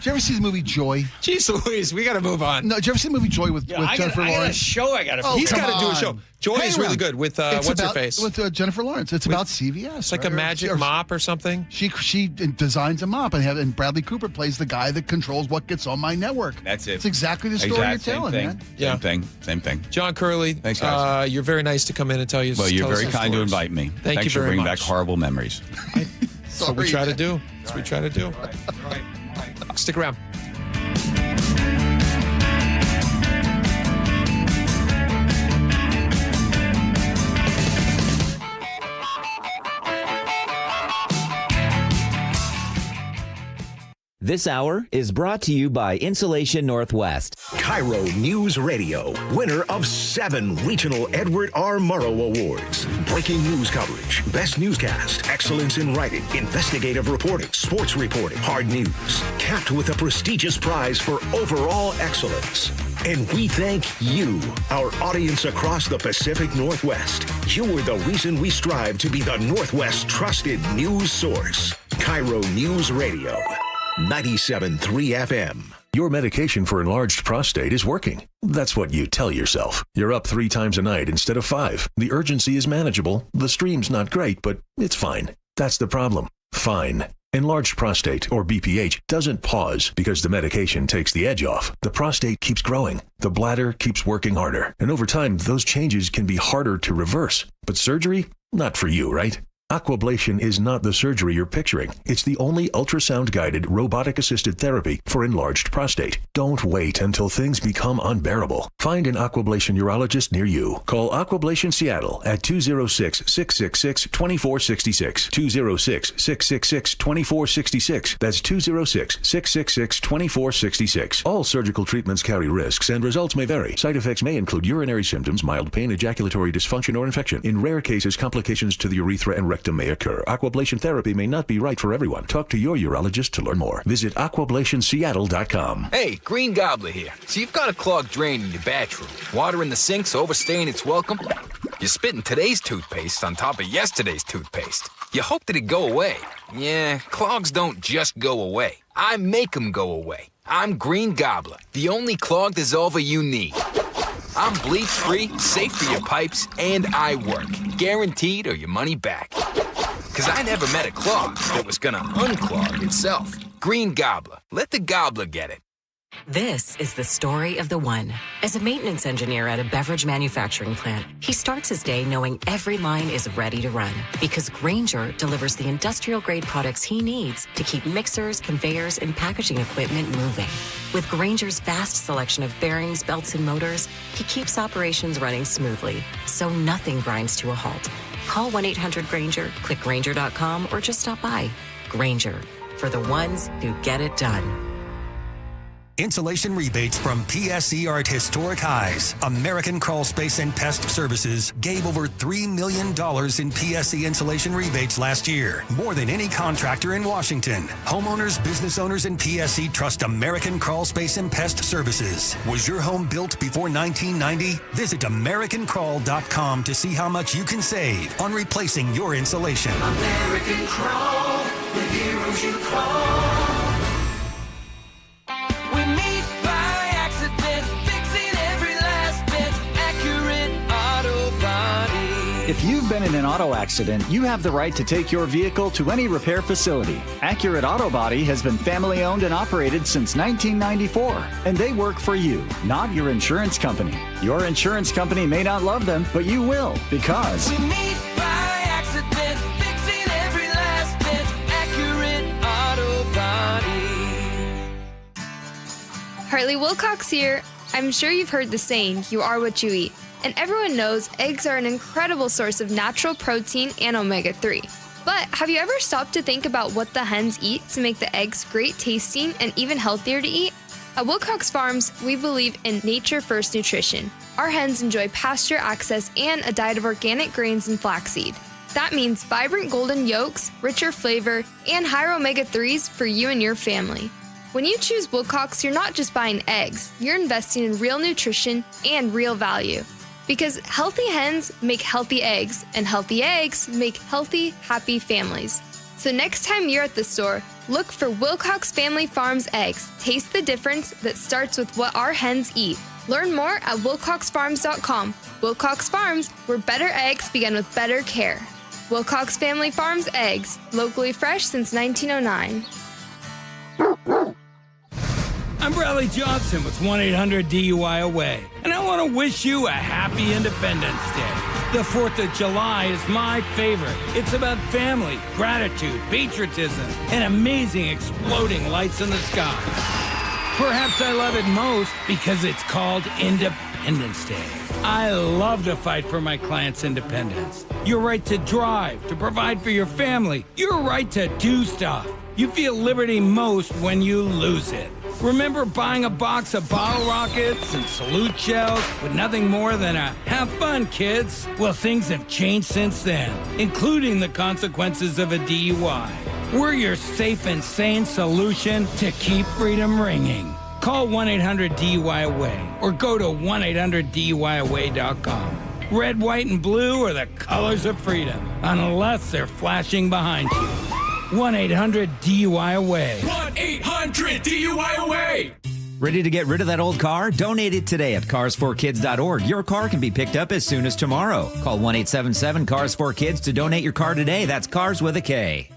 Did you ever see the movie Joy? Jeez Louise, we got to move on. No, did you ever see the movie Joy with Jennifer I got a Lawrence? show I got to He's got to do a show. Joy is really good with, what's her face? With Jennifer Lawrence. It's about CVS. It's like a magic mop or something. She designs a mop, and Bradley Cooper plays the guy that controls what gets on my network. That's it. It's exactly the story you're telling, man. Same thing. John Curley, thanks, guys. You're very nice to come in and tell you. Well, you're very us kind to stories. invite me. Thank you for very bringing much. back horrible memories. That's what we try to do. That's what we try to do. Stick around. This hour is brought to you by Insulation Northwest. KIRO News Radio, winner of 7 regional Edward R. Murrow Awards. Breaking news coverage, best newscast, excellence in writing, investigative reporting, sports reporting, hard news. Capped with a prestigious prize for overall excellence. And we thank you, our audience across the Pacific Northwest. You are the reason we strive to be the Northwest's trusted news source. KIRO News Radio. 97.3 FM. Your medication for enlarged prostate is working. That's what you tell yourself. You're up 3 times a night instead of 5. The urgency is manageable. The stream's not great, but it's fine. That's the problem. Fine. Enlarged prostate, or BPH, doesn't pause because the medication takes the edge off. The prostate keeps growing. The bladder keeps working harder. And over time, those changes can be harder to reverse. But surgery? Not for you, right? Aquablation is not the surgery you're picturing. It's the only ultrasound-guided, robotic-assisted therapy for enlarged prostate. Don't wait until things become unbearable. Find an Aquablation urologist near you. Call Aquablation Seattle at 206-666-2466. 206-666-2466. That's 206-666-2466. All surgical treatments carry risks, and results may vary. Side effects may include urinary symptoms, mild pain, ejaculatory dysfunction, or infection. In rare cases, complications to the urethra and rectum may occur. Aquablation therapy may not be right for everyone. Talk to your urologist to learn more. Visit aquablationseattle.com. Hey, Green Gobbler here. So you've got a clogged drain in your bathroom. Water in the sink's overstaying its welcome. You're spitting today's toothpaste on top of yesterday's toothpaste. You hope that it go away. Yeah, clogs don't just go away. I make them go away. I'm Green Gobbler, the only clog dissolver you need. I'm bleach-free, safe for your pipes, and I work. Guaranteed or your money back. Because I never met a clog that was gonna unclog itself. Green Gobbler. Let the gobbler get it. This is the story of the one. As a maintenance engineer at a beverage manufacturing plant, he starts his day knowing every line is ready to run because Grainger delivers the industrial-grade products he needs to keep mixers, conveyors, and packaging equipment moving. With Grainger's vast selection of bearings, belts, and motors, he keeps operations running smoothly, so nothing grinds to a halt. Call 1-800-GRAINGER, click Grainger.com, or just stop by. Grainger, for the ones who get it done. Insulation rebates from PSE are at historic highs. American Crawl Space and Pest Services gave over $3 million in PSE insulation rebates last year, more than any contractor in Washington. Homeowners, business owners, and PSE trust American Crawl Space and Pest Services. Was your home built before 1990? Visit AmericanCrawl.com to see how much you can save on replacing your insulation. American Crawl, the heroes you call. If you've been in an auto accident, you have the right to take your vehicle to any repair facility. Accurate Auto Body has been family owned and operated since 1994, and they work for you, not your insurance company. Your insurance company may not love them, but you will, because We meet by accident, fixing every last bit. Accurate Auto Body. Hartley Wilcox here. I'm sure you've heard the saying, you are what you eat. And everyone knows eggs are an incredible source of natural protein and omega-3. But have you ever stopped to think about what the hens eat to make the eggs great tasting and even healthier to eat? At Wilcox Farms, we believe in nature-first nutrition. Our hens enjoy pasture access and a diet of organic grains and flaxseed. That means vibrant golden yolks, richer flavor, and higher omega-3s for you and your family. When you choose Wilcox, you're not just buying eggs, you're investing in real nutrition and real value. Because healthy hens make healthy eggs, and healthy eggs make healthy, happy families. So next time you're at the store, Look for Wilcox Family Farms eggs. Taste the difference that starts with what our hens eat. Learn more at wilcoxfarms.com. Wilcox Farms, where better eggs begin with better care. Wilcox Family Farms eggs, locally fresh since 1909. I'm Bradley Johnson with 1-800-DUI-AWAY, and I want to wish you a happy Independence Day. The 4th of July is my favorite. It's about family, gratitude, patriotism, and amazing exploding lights in the sky. Perhaps I love it most because it's called Independence Day. I love to fight for my clients' independence. Your right to drive, to provide for your family, your right to do stuff. You feel liberty most when you lose it. Remember buying a box of bottle rockets and salute shells with nothing more than a "have fun, kids"? Well, things have changed since then, including the consequences of a DUI. We're your safe and sane solution to keep freedom ringing. Call 1-800-DUI-AWAY or go to 1-800-DUI-AWAY.com. Red, white, and blue are the colors of freedom, unless they're flashing behind you. 1-800-DUI-AWAY. 1-800-DUI-AWAY. Ready to get rid of that old car? Donate it today at carsforkids.org. Your car can be picked up as soon as tomorrow. Call 1-877-CARS4KIDS to donate your car today. That's Cars with a K.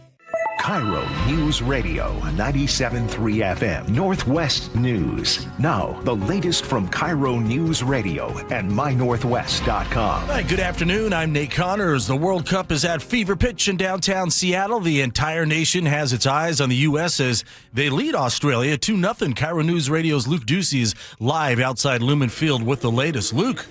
KIRO News Radio, 97.3 FM, Northwest News. Now, the latest from KIRO News Radio and mynorthwest.com. All right, good afternoon. I'm Nate Connors. The World Cup is at fever pitch in downtown Seattle. The entire nation has its eyes on the U.S. as they lead Australia 2-0. KIRO News Radio's Luke Ducey is live outside Lumen Field with the latest. Luke.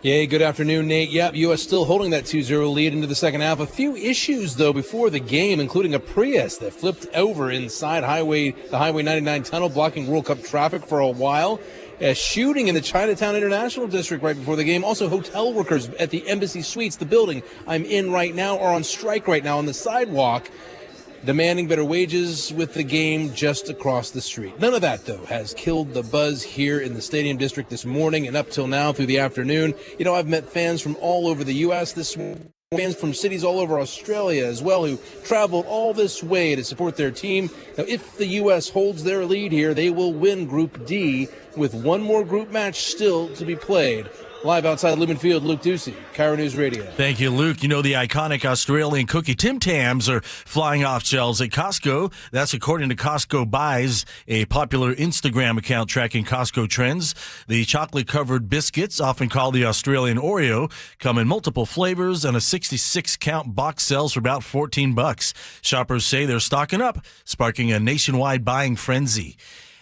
Yeah, good afternoon, Nate. Yep, U.S. still holding that 2-0 lead into the second half. A few issues, though, before the game, including a Prius that flipped over inside the Highway 99 tunnel, blocking World Cup traffic for a while. A shooting in the Chinatown International District right before the game. Also, hotel workers at the Embassy Suites, the building I'm in right now, are on strike right now on the sidewalk, demanding better wages with the game just across the street. None of that, though, has killed the buzz here in the Stadium District this morning and up till now through the afternoon. You know, I've met fans from all over the U.S. this morning, fans from cities all over Australia as well, who traveled all this way to support their team. Now, if the U.S. holds their lead here, they will win Group D with one more group match still to be played. Live outside Lumen Field, Luke Ducey, KIRO News Radio. Thank you, Luke. You know, the iconic Australian cookie Tim Tams are flying off shelves at Costco. That's according to Costco Buys, a popular Instagram account tracking Costco trends. The chocolate-covered biscuits, often called the Australian Oreo, come in multiple flavors, and a 66-count box sells for about $14. Shoppers say they're stocking up, sparking a nationwide buying frenzy.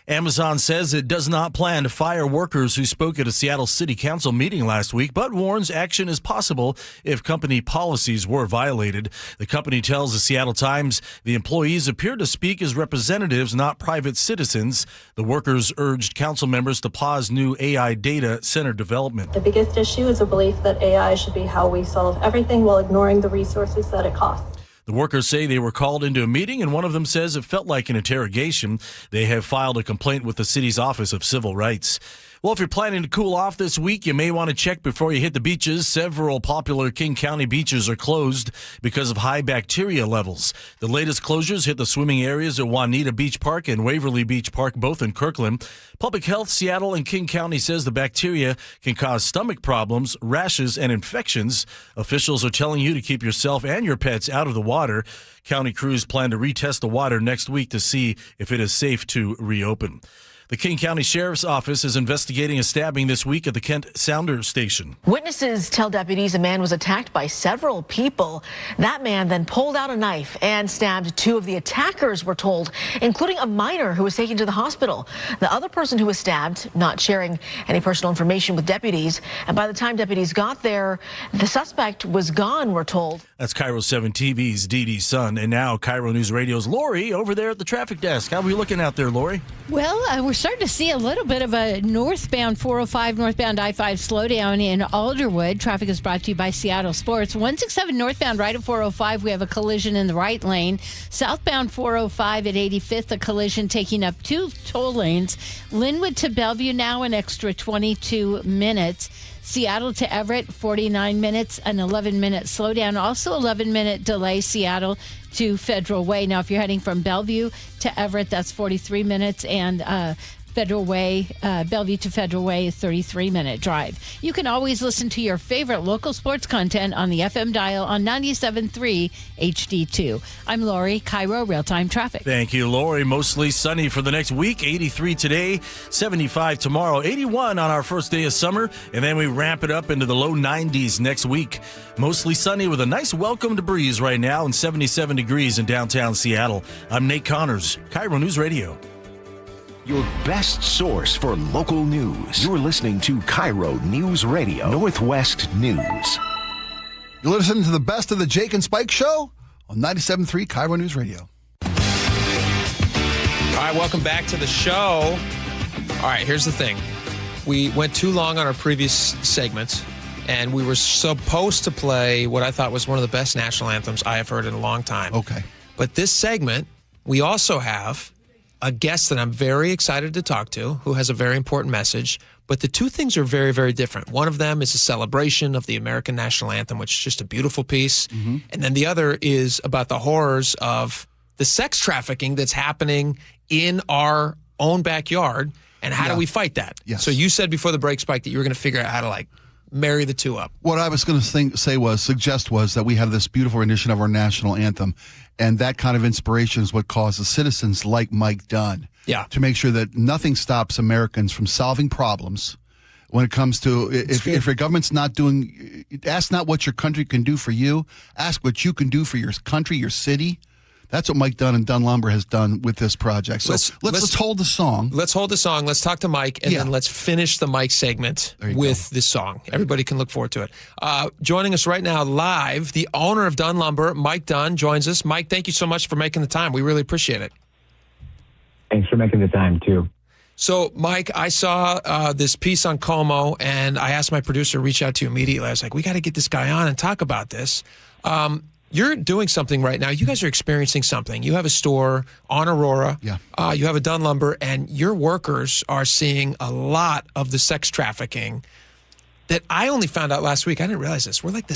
Amazon says it does not plan to fire workers who spoke at a Seattle City Council meeting last week, but warns action is possible if company policies were violated. The company tells the Seattle Times the employees appear to speak as representatives, not private citizens. The workers urged council members to pause new AI data center development. The biggest issue is a belief that AI should be how we solve everything while ignoring the resources that it costs. The workers say they were called into a meeting, and one of them says it felt like an interrogation. They have filed a complaint with the city's Office of Civil Rights. Well, if you're planning to cool off this week, you may want to check before you hit the beaches. Several popular King County beaches are closed because of high bacteria levels. The latest closures hit the swimming areas at Juanita Beach Park and Waverly Beach Park, both in Kirkland. Public Health Seattle and King County says the bacteria can cause stomach problems, rashes, and infections. Officials are telling you to keep yourself and your pets out of the water. County crews plan to retest the water next week to see if it is safe to reopen. The King County Sheriff's Office is investigating a stabbing this week at the Kent Sounder Station. Witnesses tell deputies a man was attacked by several people. That man then pulled out a knife and stabbed two of the attackers, we're told, including a minor who was taken to the hospital. The other person who was stabbed, not sharing any personal information with deputies. And by the time deputies got there, the suspect was gone, we're told. That's KIRO 7 TV's Dee Dee Sun. And now KIRO News Radio's Lori over there at the traffic desk. How are we looking out there, Lori? Well, we're starting to see a little bit of a northbound 405, northbound I-5 slowdown in Alderwood. Traffic is brought to you by Seattle Sports. 167 northbound right at 405, we have a collision in the right lane. Southbound 405 at 85th, a collision taking up 2 toll lanes. Linwood to Bellevue now an extra 22 minutes. Seattle to Everett, 49 minutes, an 11-minute slowdown. Also 11-minute delay, Seattle to Federal Way. Now, if you're heading from Bellevue to Everett, that's 43 minutes, and Federal Way, Bellevue to Federal Way, a 33-minute drive. You can always listen to your favorite local sports content on the FM dial on 97.3 HD2. I'm Lori, KIRO Real-Time Traffic. Thank you, Lori. Mostly sunny for the next week. 83 today, 75 tomorrow, 81 on our first day of summer, and then we ramp it up into the low 90s next week. Mostly sunny with a nice welcomed breeze right now and 77 degrees in downtown Seattle. I'm Nate Connors, KIRO News Radio. Your best source for local news. You're listening to KIRO News Radio, Northwest News. You're listening to the best of the Jake and Spike Show on 97.3 KIRO News Radio. All right, welcome back to the show. All right, here's the thing. We went too long on our previous segments, and we were supposed to play what I thought was one of the best national anthems I have heard in a long time. Okay. But this segment, we also have a guest that I'm very excited to talk to who has a very important message. But the two things are very, very different. One of them is a celebration of the American national anthem, which is just a beautiful piece. Mm-hmm. And then the other is about the horrors of the sex trafficking that's happening in our own backyard. And how do we fight that? Yes. So you said before the break, Spike, that you were going to figure out how to marry the two up. What I was going to suggest was that we have this beautiful rendition of our national anthem, and that kind of inspiration is what causes citizens like Mike Dunn to make sure that nothing stops Americans from solving problems when it comes to if your government's not doing. Ask not what your country can do for you. Ask what you can do for your country, your city. That's what Mike Dunn and Dunn Lumber has done with this project. So let's hold the song. Let's hold the song. Let's talk to Mike, and then let's finish the Mike segment with this song. Everybody can look forward to it. Joining us right now live, the owner of Dunn Lumber, Mike Dunn, joins us. Mike, thank you so much for making the time. We really appreciate it. Thanks for making the time, too. So, Mike, I saw this piece on Como, and I asked my producer to reach out to you immediately. I was like, we got to get this guy on and talk about this. You're doing something right now. You guys are experiencing something. You have a store on Aurora. Yeah. You have a Dunn Lumber, and your workers are seeing a lot of the sex trafficking that I only found out last week. I didn't realize this. We are like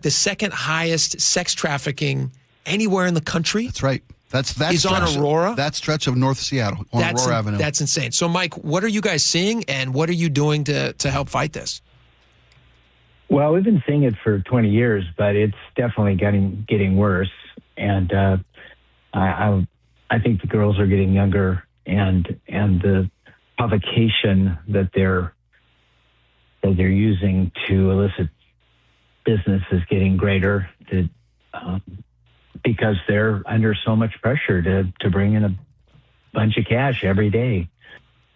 the second highest sex trafficking anywhere in the country. That's right. That's on Aurora. That stretch of North Seattle on Aurora Avenue. That's insane. So, Mike, what are you guys seeing, and what are you doing to help fight this? Well, we've been seeing it for 20 years, but it's definitely getting worse. And I think the girls are getting younger, and the provocation that they're using to elicit business is getting greater. Because they're under so much pressure to bring in a bunch of cash every day.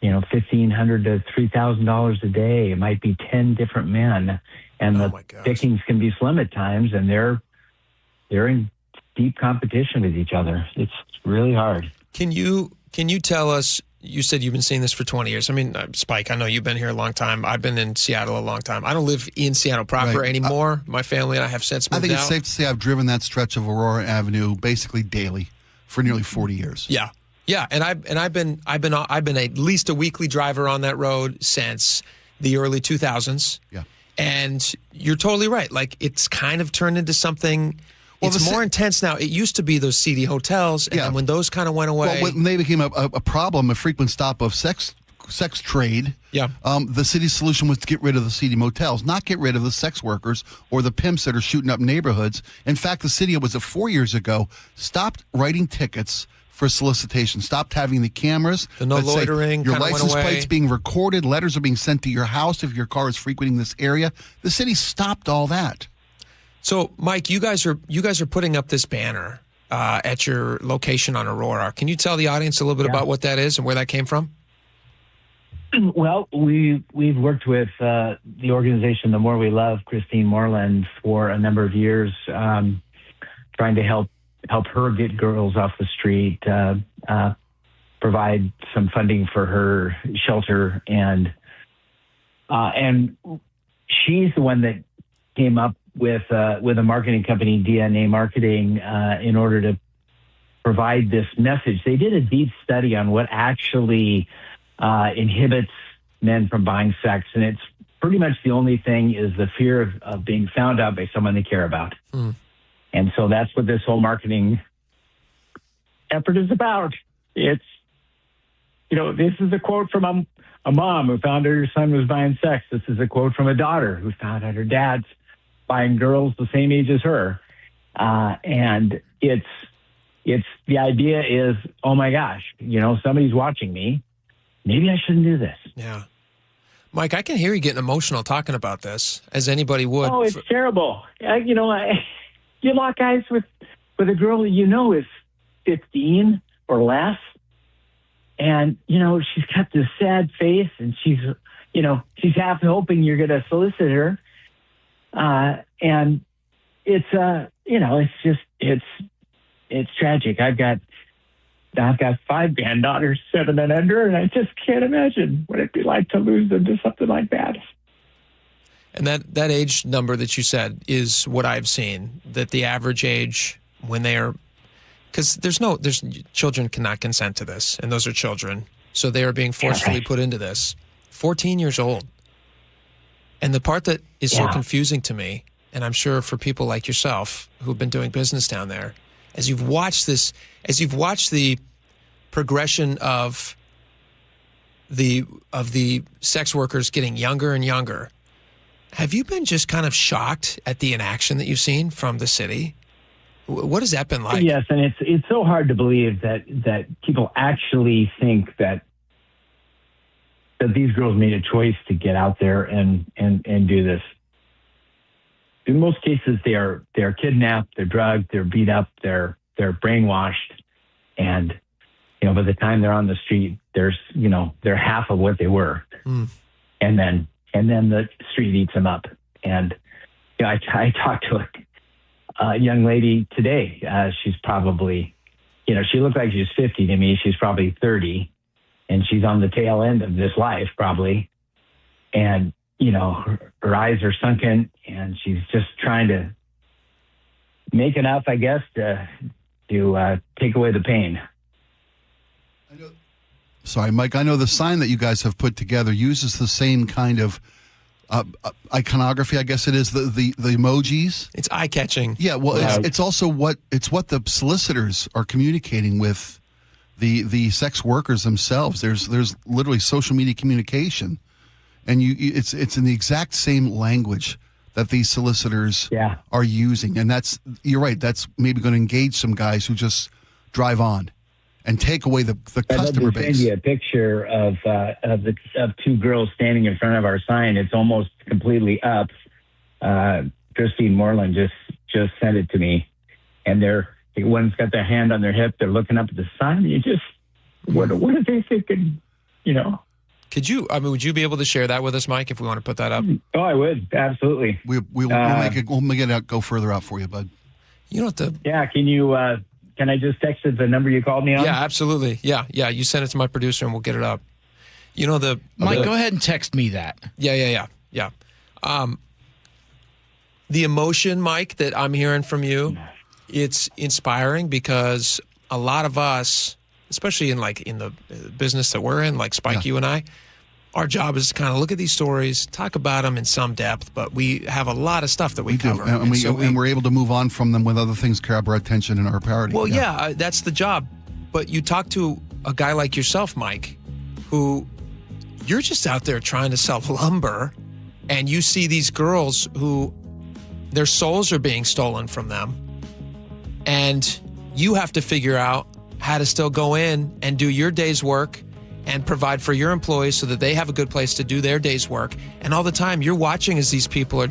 $1,500 to $3,000 a day. It might be 10 different men, and the pickings can be slim at times, and they're in deep competition with each other. It's really hard. Can you tell us? You said you've been seeing this for 20 years. I mean, Spike, I know you've been here a long time. I've been in Seattle a long time. I don't live in Seattle proper anymore. My family and I have since moved out. I think it's safe to say I've driven that stretch of Aurora Avenue basically daily for nearly 40 years. Yeah. Yeah, and I've been at least a weekly driver on that road since the early 2000s. Yeah. And you're totally right. It's kind of turned into something. It's more intense now. It used to be those seedy hotels, and then when those kind of went away, when they became a problem, a frequent stop of sex trade. Yeah. The city's solution was to get rid of the seedy motels, not get rid of the sex workers or the pimps that are shooting up neighborhoods. In fact, the city, was it 4 years ago, stopped writing tickets for solicitation, stopped having the cameras. The no loitering, your license plates being recorded, letters are being sent to your house if your car is frequenting this area. The city stopped all that. So, Mike, you guys are putting up this banner at your location on Aurora. Can you tell the audience a little bit about what that is and where that came from? Well, we've worked with the organization The More We Love, Christine Moreland, for a number of years, trying to help her get girls off the street, provide some funding for her shelter, and she's the one that came up with a marketing company, DNA Marketing, in order to provide this message. They did a deep study on what actually inhibits men from buying sex, and it's pretty much the only thing is the fear of being found out by someone they care about. And so that's what this whole marketing effort is about. It's, this is a quote from a mom who found out her son was buying sex. This is a quote from a daughter who found out her dad's buying girls the same age as her. And it's the idea is, oh my gosh, somebody's watching me. Maybe I shouldn't do this. Yeah. Mike, I can hear you getting emotional talking about this, as anybody would. Oh, it's terrible. You lock eyes with a girl that is 15 or less, and she's got this sad face, and she's half hoping you're going to solicit her, and it's tragic. I've got 5 granddaughters, 7 and under, and I just can't imagine what it'd be like to lose them to something like that. And that age number that you said is what I've seen, that the average age when they are, because children cannot consent to this, and those are children. So they are being forcefully put into this. 14 years old. And the part that is so confusing to me, and I'm sure for people like yourself who've been doing business down there, as you've watched the progression of the sex workers getting younger and younger, have you been just kind of shocked at the inaction that you've seen from the city? What has that been like? Yes, and it's so hard to believe that people actually think that these girls made a choice to get out there and do this. In most cases, they are kidnapped, they're drugged, they're beat up, they're brainwashed, and by the time they're on the street, they're half of what they were, and then the street eats them up. And I talked to a young lady today. She's probably, she looked like she was 50 to me. She's probably 30, and she's on the tail end of this life probably, and her eyes are sunken, and she's just trying to make enough, I guess, to take away the pain. Sorry, Mike, I know the sign that you guys have put together uses the same kind of iconography, I guess it is, the emojis. It's eye-catching. Yeah, well, it's also what the solicitors are communicating with the sex workers themselves. There's literally social media communication, and it's in the exact same language that these solicitors are using. And you're right, that's maybe going to engage some guys who just drive on and take away the customer base. I'd send you a picture of 2 girls standing in front of our sign. It's almost completely up. Christine Moreland just sent it to me, and one's got their hand on their hip. They're looking up at the sign. What are they thinking? Would you be able to share that with us, Mike, if we want to put that up? Oh, I would. Absolutely. We'll make it go further out for you, bud. Yeah, can you, can I just text it the number you called me on? Yeah, absolutely. Yeah. You send it to my producer and we'll get it up. Mike, go ahead and text me that. Yeah. The emotion, Mike, that I'm hearing from you, it's inspiring because a lot of us, especially in the business that we're in, like Spike, you and I, our job is to kind of look at these stories, talk about them in some depth, but we have a lot of stuff that we cover. And we're able to move on from them with other things grab our attention and our priority. Well, that's the job. But you talk to a guy like yourself, Mike, who you're just out there trying to sell lumber, and you see these girls who their souls are being stolen from them, and you have to figure out how to still go in and do your day's work and provide for your employees so that they have a good place to do their day's work. And all the time you're watching as these people are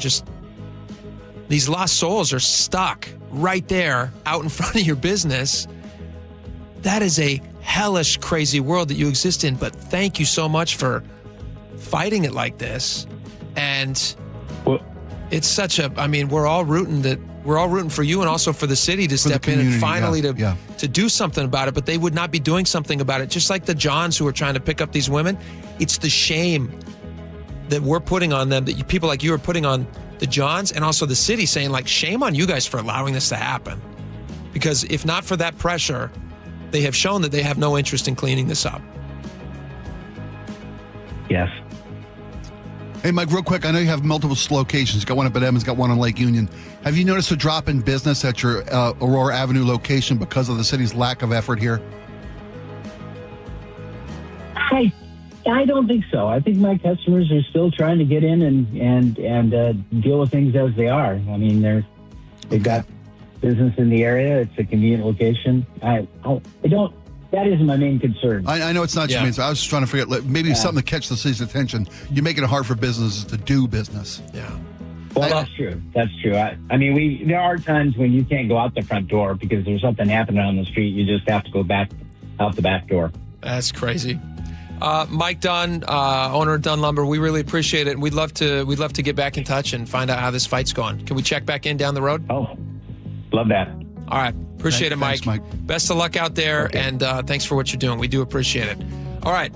these lost souls are stuck right there out in front of your business. That is a hellish, crazy world that you exist in. But thank you so much for fighting it like this. And it's such we're all rooting for you and also for the city to step in and finally to do something about it. But they would not be doing something about it. Just like the Johns who are trying to pick up these women. It's the shame that we're putting on them, that people like you are putting on the Johns and also the city, saying shame on you guys for allowing this to happen. Because if not for that pressure, they have shown that they have no interest in cleaning this up. Yes. Hey, Mike, real quick, I know you have multiple locations. You got one up at Evans, got one on Lake Union. Have you noticed a drop in business at your Aurora Avenue location because of the city's lack of effort here? I don't think so. I think my customers are still trying to get in and deal with things as they are. I mean, they've got business in the area. It's a convenient location. I don't. That isn't my main concern. I know it's not your main. I was just trying to figure out maybe something to catch the city's attention. You're making it hard for businesses to do business. Yeah. Well, that's true. That's true. I mean, there are times when you can't go out the front door because there's something happening on the street. You just have to go back out the back door. That's crazy. Mike Dunn, owner of Dunn Lumber, we really appreciate it. And we'd love to get back in touch and find out how this fight's going. Can we check back in down the road? Oh, love that. All right. Appreciate it, Mike. Thanks, Mike. Best of luck out there, and thanks for what you're doing. We do appreciate it. All right.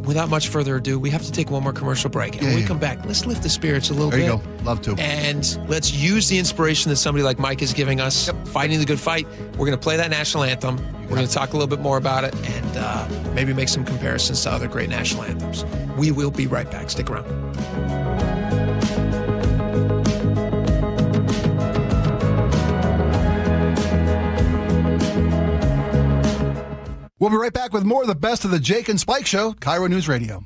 Without much further ado, we have to take one more commercial break. And when we come back, let's lift the spirits a little bit. There you go. Love to. And let's use the inspiration that somebody like Mike is giving us, fighting the good fight. We're going to play that national anthem. We're going to talk a little bit more about it and maybe make some comparisons to other great national anthems. We will be right back. Stick around. We'll be right back with more of the best of the Jake and Spike Show, KIRO News Radio.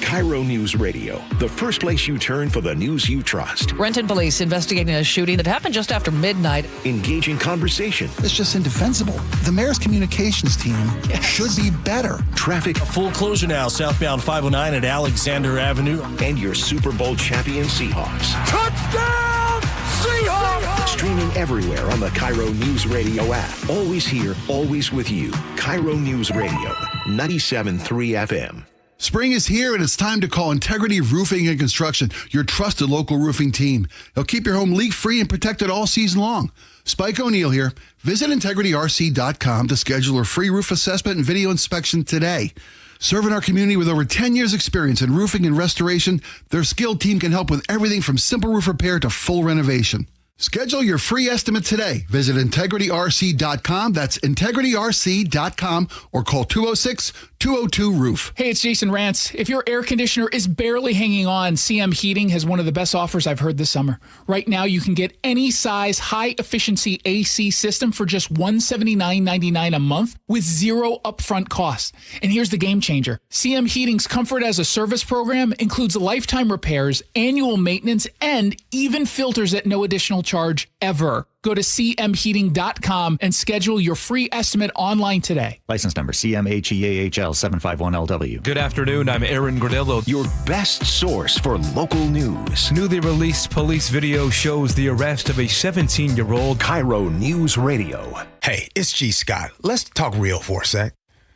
KIRO News Radio, the first place you turn for the news you trust. Renton police investigating a shooting that happened just after midnight. Engaging conversation. It's just indefensible. The mayor's communications team should be better. Traffic. A full closure now, southbound 509 at Alexander Avenue. And your Super Bowl champion Seahawks. Touchdown, Seahawks! Streaming everywhere on the KIRO News Radio app. Always here, always with you. KIRO News Radio, 97.3 FM. Spring is here, and it's time to call Integrity Roofing and Construction, your trusted local roofing team. They'll keep your home leak-free and protected all season long. Spike O'Neill here. Visit IntegrityRC.com to schedule a free roof assessment and video inspection today. Serving our community with over 10 years' experience in roofing and restoration, their skilled team can help with everything from simple roof repair to full renovation. Schedule your free estimate today. Visit IntegrityRC.com. That's IntegrityRC.com or call 206-202-ROOF. Hey, it's Jason Rantz. If your air conditioner is barely hanging on, CM Heating has one of the best offers I've heard this summer. Right now, you can get any size high-efficiency AC system for just $179.99 a month with zero upfront costs. And here's the game changer. CM Heating's Comfort as a Service program includes lifetime repairs, annual maintenance, and even filters at no additional charge ever. Go to cmheating.com and schedule your free estimate online today. License number CMHEAHL 751LW. Good afternoon. I'm Aaron Granillo. Your best source for local news. Newly released police video shows the arrest of a 17-year-old. KIRO News Radio. Hey, it's G. Scott. Let's talk real for a sec.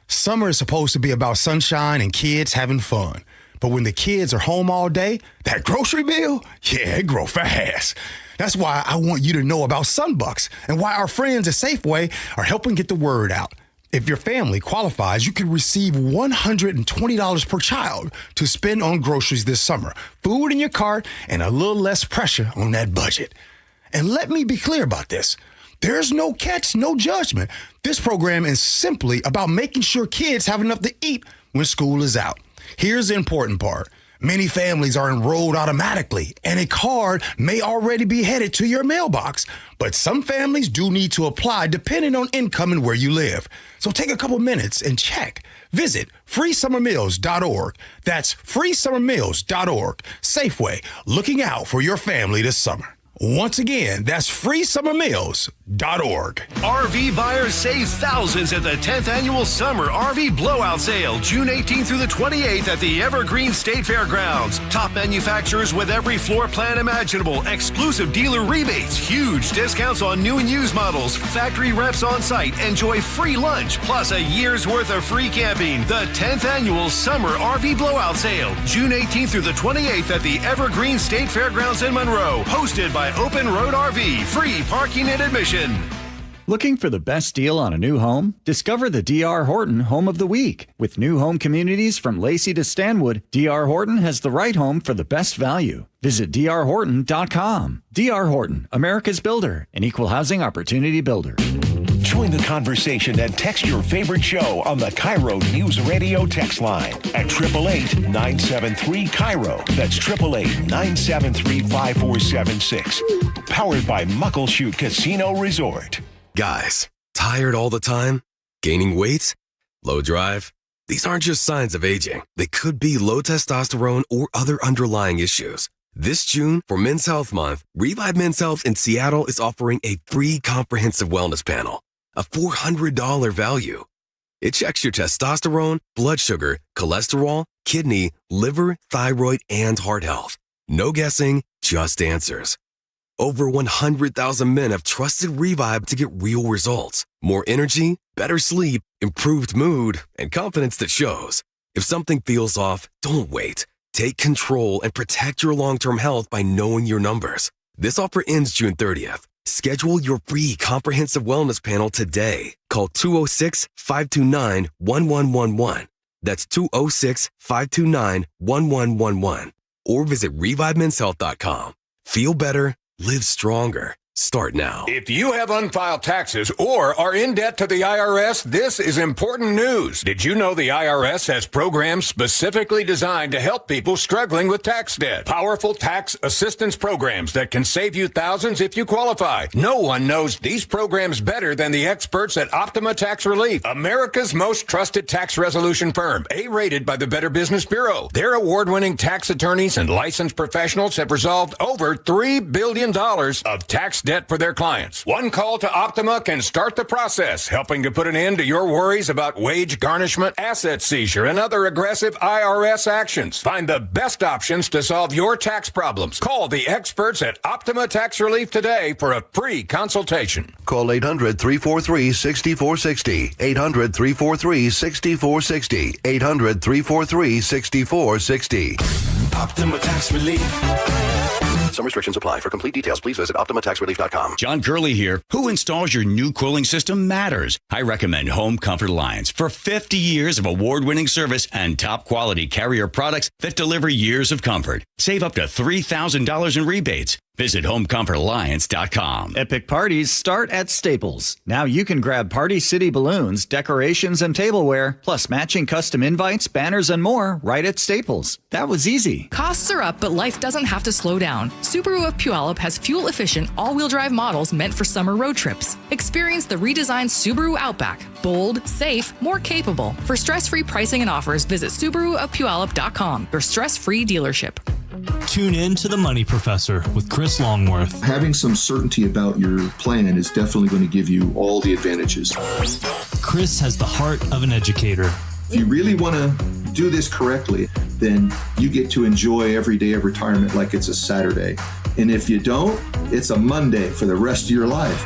Summer is supposed to be about sunshine and kids having fun. But when the kids are home all day, that grocery bill, it grow fast. That's why I want you to know about Sunbucks and why our friends at Safeway are helping get the word out. If your family qualifies, you can receive $120 per child to spend on groceries this summer, food in your cart, and a little less pressure on that budget. And let me be clear about this. There's no catch, no judgment. This program is simply about making sure kids have enough to eat when school is out. Here's the important part. Many families are enrolled automatically, and a card may already be headed to your mailbox. But some families do need to apply depending on income and where you live. So take a couple minutes and check. Visit freesummermeals.org. That's freesummermeals.org. Safeway, looking out for your family this summer. Once again, that's freesummermeals.org. RV buyers save thousands at the 10th Annual Summer RV Blowout Sale, June 18th through the 28th at the Evergreen State Fairgrounds. Top manufacturers with every floor plan imaginable, exclusive dealer rebates, huge discounts on new and used models, factory reps on site, enjoy free lunch, plus a year's worth of free camping. The 10th Annual Summer RV Blowout Sale, June 18th through the 28th at the Evergreen State Fairgrounds in Monroe, hosted by Open Road RV, free parking and admission. Looking for the best deal on a new home? Discover the D.R. Horton Home of the Week. With new home communities from Lacey to Stanwood, D.R. Horton has the right home for the best value. Visit drhorton.com. D.R. Horton, America's builder, an equal housing opportunity builder. Join the conversation and text your favorite show on the KIRO News Radio text line at 888-973-KIRO. That's 888-973-5476. Powered by Muckleshoot Casino Resort. Guys, tired all the time? Gaining weight? Low drive? These aren't just signs of aging. They could be low testosterone or other underlying issues. This June, for Men's Health Month, Revive Men's Health in Seattle is offering a free comprehensive wellness panel, a $400 value. It checks your testosterone, blood sugar, cholesterol, kidney, liver, thyroid, and heart health. No guessing, just answers. Over 100,000 men have trusted Revive to get real results. More energy, better sleep, improved mood, and confidence that shows. If something feels off, don't wait. Take control and protect your long-term health by knowing your numbers. This offer ends June 30th. Schedule your free comprehensive wellness panel today. Call 206-529-1111. That's 206-529-1111. Or visit ReviveMen'sHealth.com. Feel better. Live stronger. Start now. If you have unfiled taxes or are in debt to the IRS, this is important news. Did you know the IRS has programs specifically designed to help people struggling with tax debt? Powerful tax assistance programs that can save you thousands if you qualify. No one knows these programs better than the experts at Optima Tax Relief, America's most trusted tax resolution firm, A-rated by the Better Business Bureau. Their award-winning tax attorneys and licensed professionals have resolved over $3 billion of tax debt for their clients. One call to Optima can start the process, helping to put an end to your worries about wage garnishment, asset seizure, and other aggressive IRS actions. Find the best options to solve your tax problems. Call the experts at Optima Tax Relief today for a free consultation. Call 800-343-6460. 800-343-6460. 800-343-6460. Optima Tax Relief. Some restrictions apply. For complete details, please visit OptimaTaxRelief.com. John Curley here. Who installs your new cooling system matters. I recommend Home Comfort Alliance for 50 years of award-winning service and top-quality Carrier products that deliver years of comfort. Save up to $3,000 in rebates. Visit HomeComfortAlliance.com. Epic parties start at Staples. Now you can grab Party City balloons, decorations, and tableware, plus matching custom invites, banners, and more right at Staples. That was easy. Costs are up, but life doesn't have to slow down. Subaru of Puyallup has fuel-efficient, all-wheel drive models meant for summer road trips. Experience the redesigned Subaru Outback. Bold, safe, more capable. For stress-free pricing and offers, visit SubaruofPuyallup.com, your stress-free dealership. Tune in to The Money Professor with Chris Longworth. Having some certainty about your plan is definitely going to give you all the advantages. Chris has the heart of an educator. If you really want to do this correctly, then you get to enjoy every day of retirement like it's a Saturday. And if you don't, it's a Monday for the rest of your life.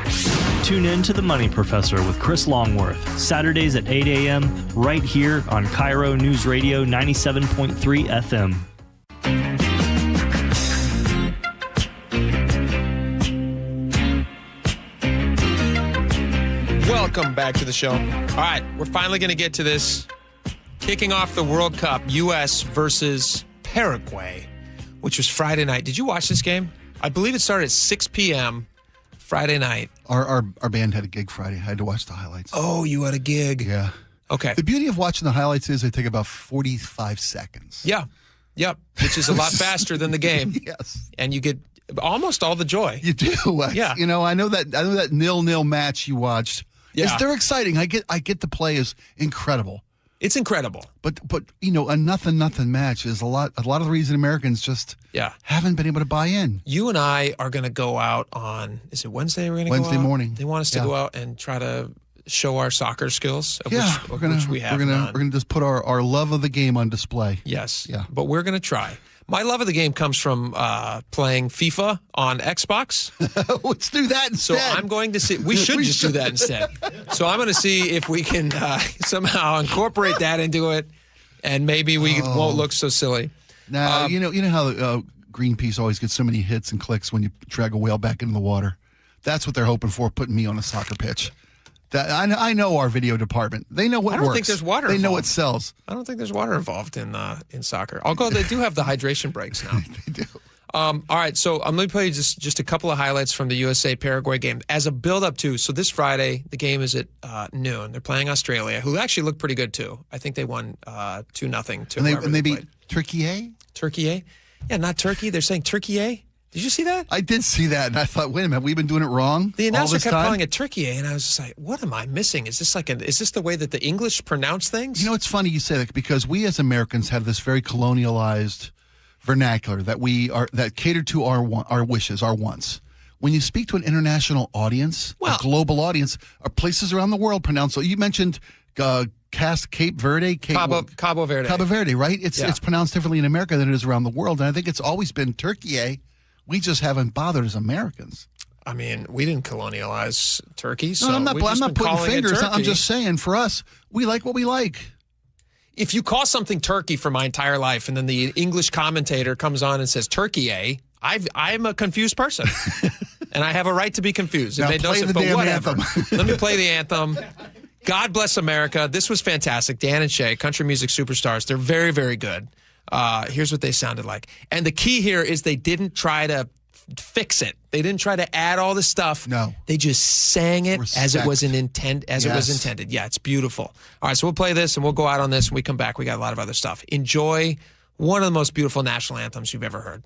Tune in to The Money Professor with Chris Longworth, Saturdays at 8 a.m. right here on KIRO Newsradio 97.3 FM. Welcome back to the show. All right, we're finally going to get to this. Kicking off the World Cup, U.S. versus Paraguay, which was Friday night. Did you watch this game? I believe it started at 6 p.m. Friday night. Our band had a gig Friday. I had to watch the highlights. Oh, you had a gig. Yeah. Okay. The beauty of watching the highlights is they take about 45 seconds. Yeah. Yep. Which is a lot faster than the game. Yes. And you get almost all the joy. You do. Yeah. You know, I know that 0-0 match you watched. Yeah. They're exciting. I get the play is incredible. It's incredible. But you know, a nothing match is a lot of the reason Americans just haven't been able to buy in. You and I are going to go out on, is it Wednesday we're going to go out? Wednesday morning. They want us to go out and try to show our soccer skills, which we have. We're gonna just put our love of the game on display. Yes. Yeah. But we're going to try. My love of the game comes from playing FIFA on Xbox. Let's do that instead. So I'm going to see. We should just do that instead. So I'm going to see if we can somehow incorporate that into it, and maybe we won't look so silly. Now you know how Greenpeace always gets so many hits and clicks when you drag a whale back into the water. That's what they're hoping for, putting me on a soccer pitch. I know our video department. They know what works. I don't think there's water They involved. know what sells. I don't think there's water involved in soccer. Although they do have the hydration breaks now. They do. All right, so let me play you just a couple of highlights from the USA-Paraguay game as a build-up to. So this Friday, the game is at noon. They're playing Australia, who actually look pretty good too. I think they won 2-0 to and they beat Turkey. Turkey, yeah, not Turkey. They're saying Turkey. Did you see that? I did see that, and I thought, wait a minute, we've been doing it wrong. The announcer all this kept time? calling it Turkey, and I was just like, what am I missing? Is this the way that the English pronounce things? You know, it's funny you say that because we as Americans have this very colonialized vernacular that cater to our wishes, our wants. When you speak to an international audience, a global audience, or places around the world pronounce. So you mentioned Cape Verde, Cabo Verde. Cabo Verde, right? It's pronounced differently in America than it is around the world, and I think it's always been Turkey. We just haven't bothered as Americans. I mean, we didn't colonialize Turkey, so no, I'm not pointing fingers. I'm just saying, for us, we like what we like. If you call something Turkey for my entire life, and then the English commentator comes on and says Turkey, I'm a confused person, and I have a right to be confused. Now play the damn anthem. Let me play the anthem. God bless America. This was fantastic. Dan and Shay, country music superstars. They're very, very good. Here's what they sounded like. And the key here is they didn't try to fix it. They didn't try to add all the stuff. No. They just sang it as it was intended. Yeah, it's beautiful. All right, so we'll play this and we'll go out on this. When we come back, we got a lot of other stuff. Enjoy one of the most beautiful national anthems you've ever heard.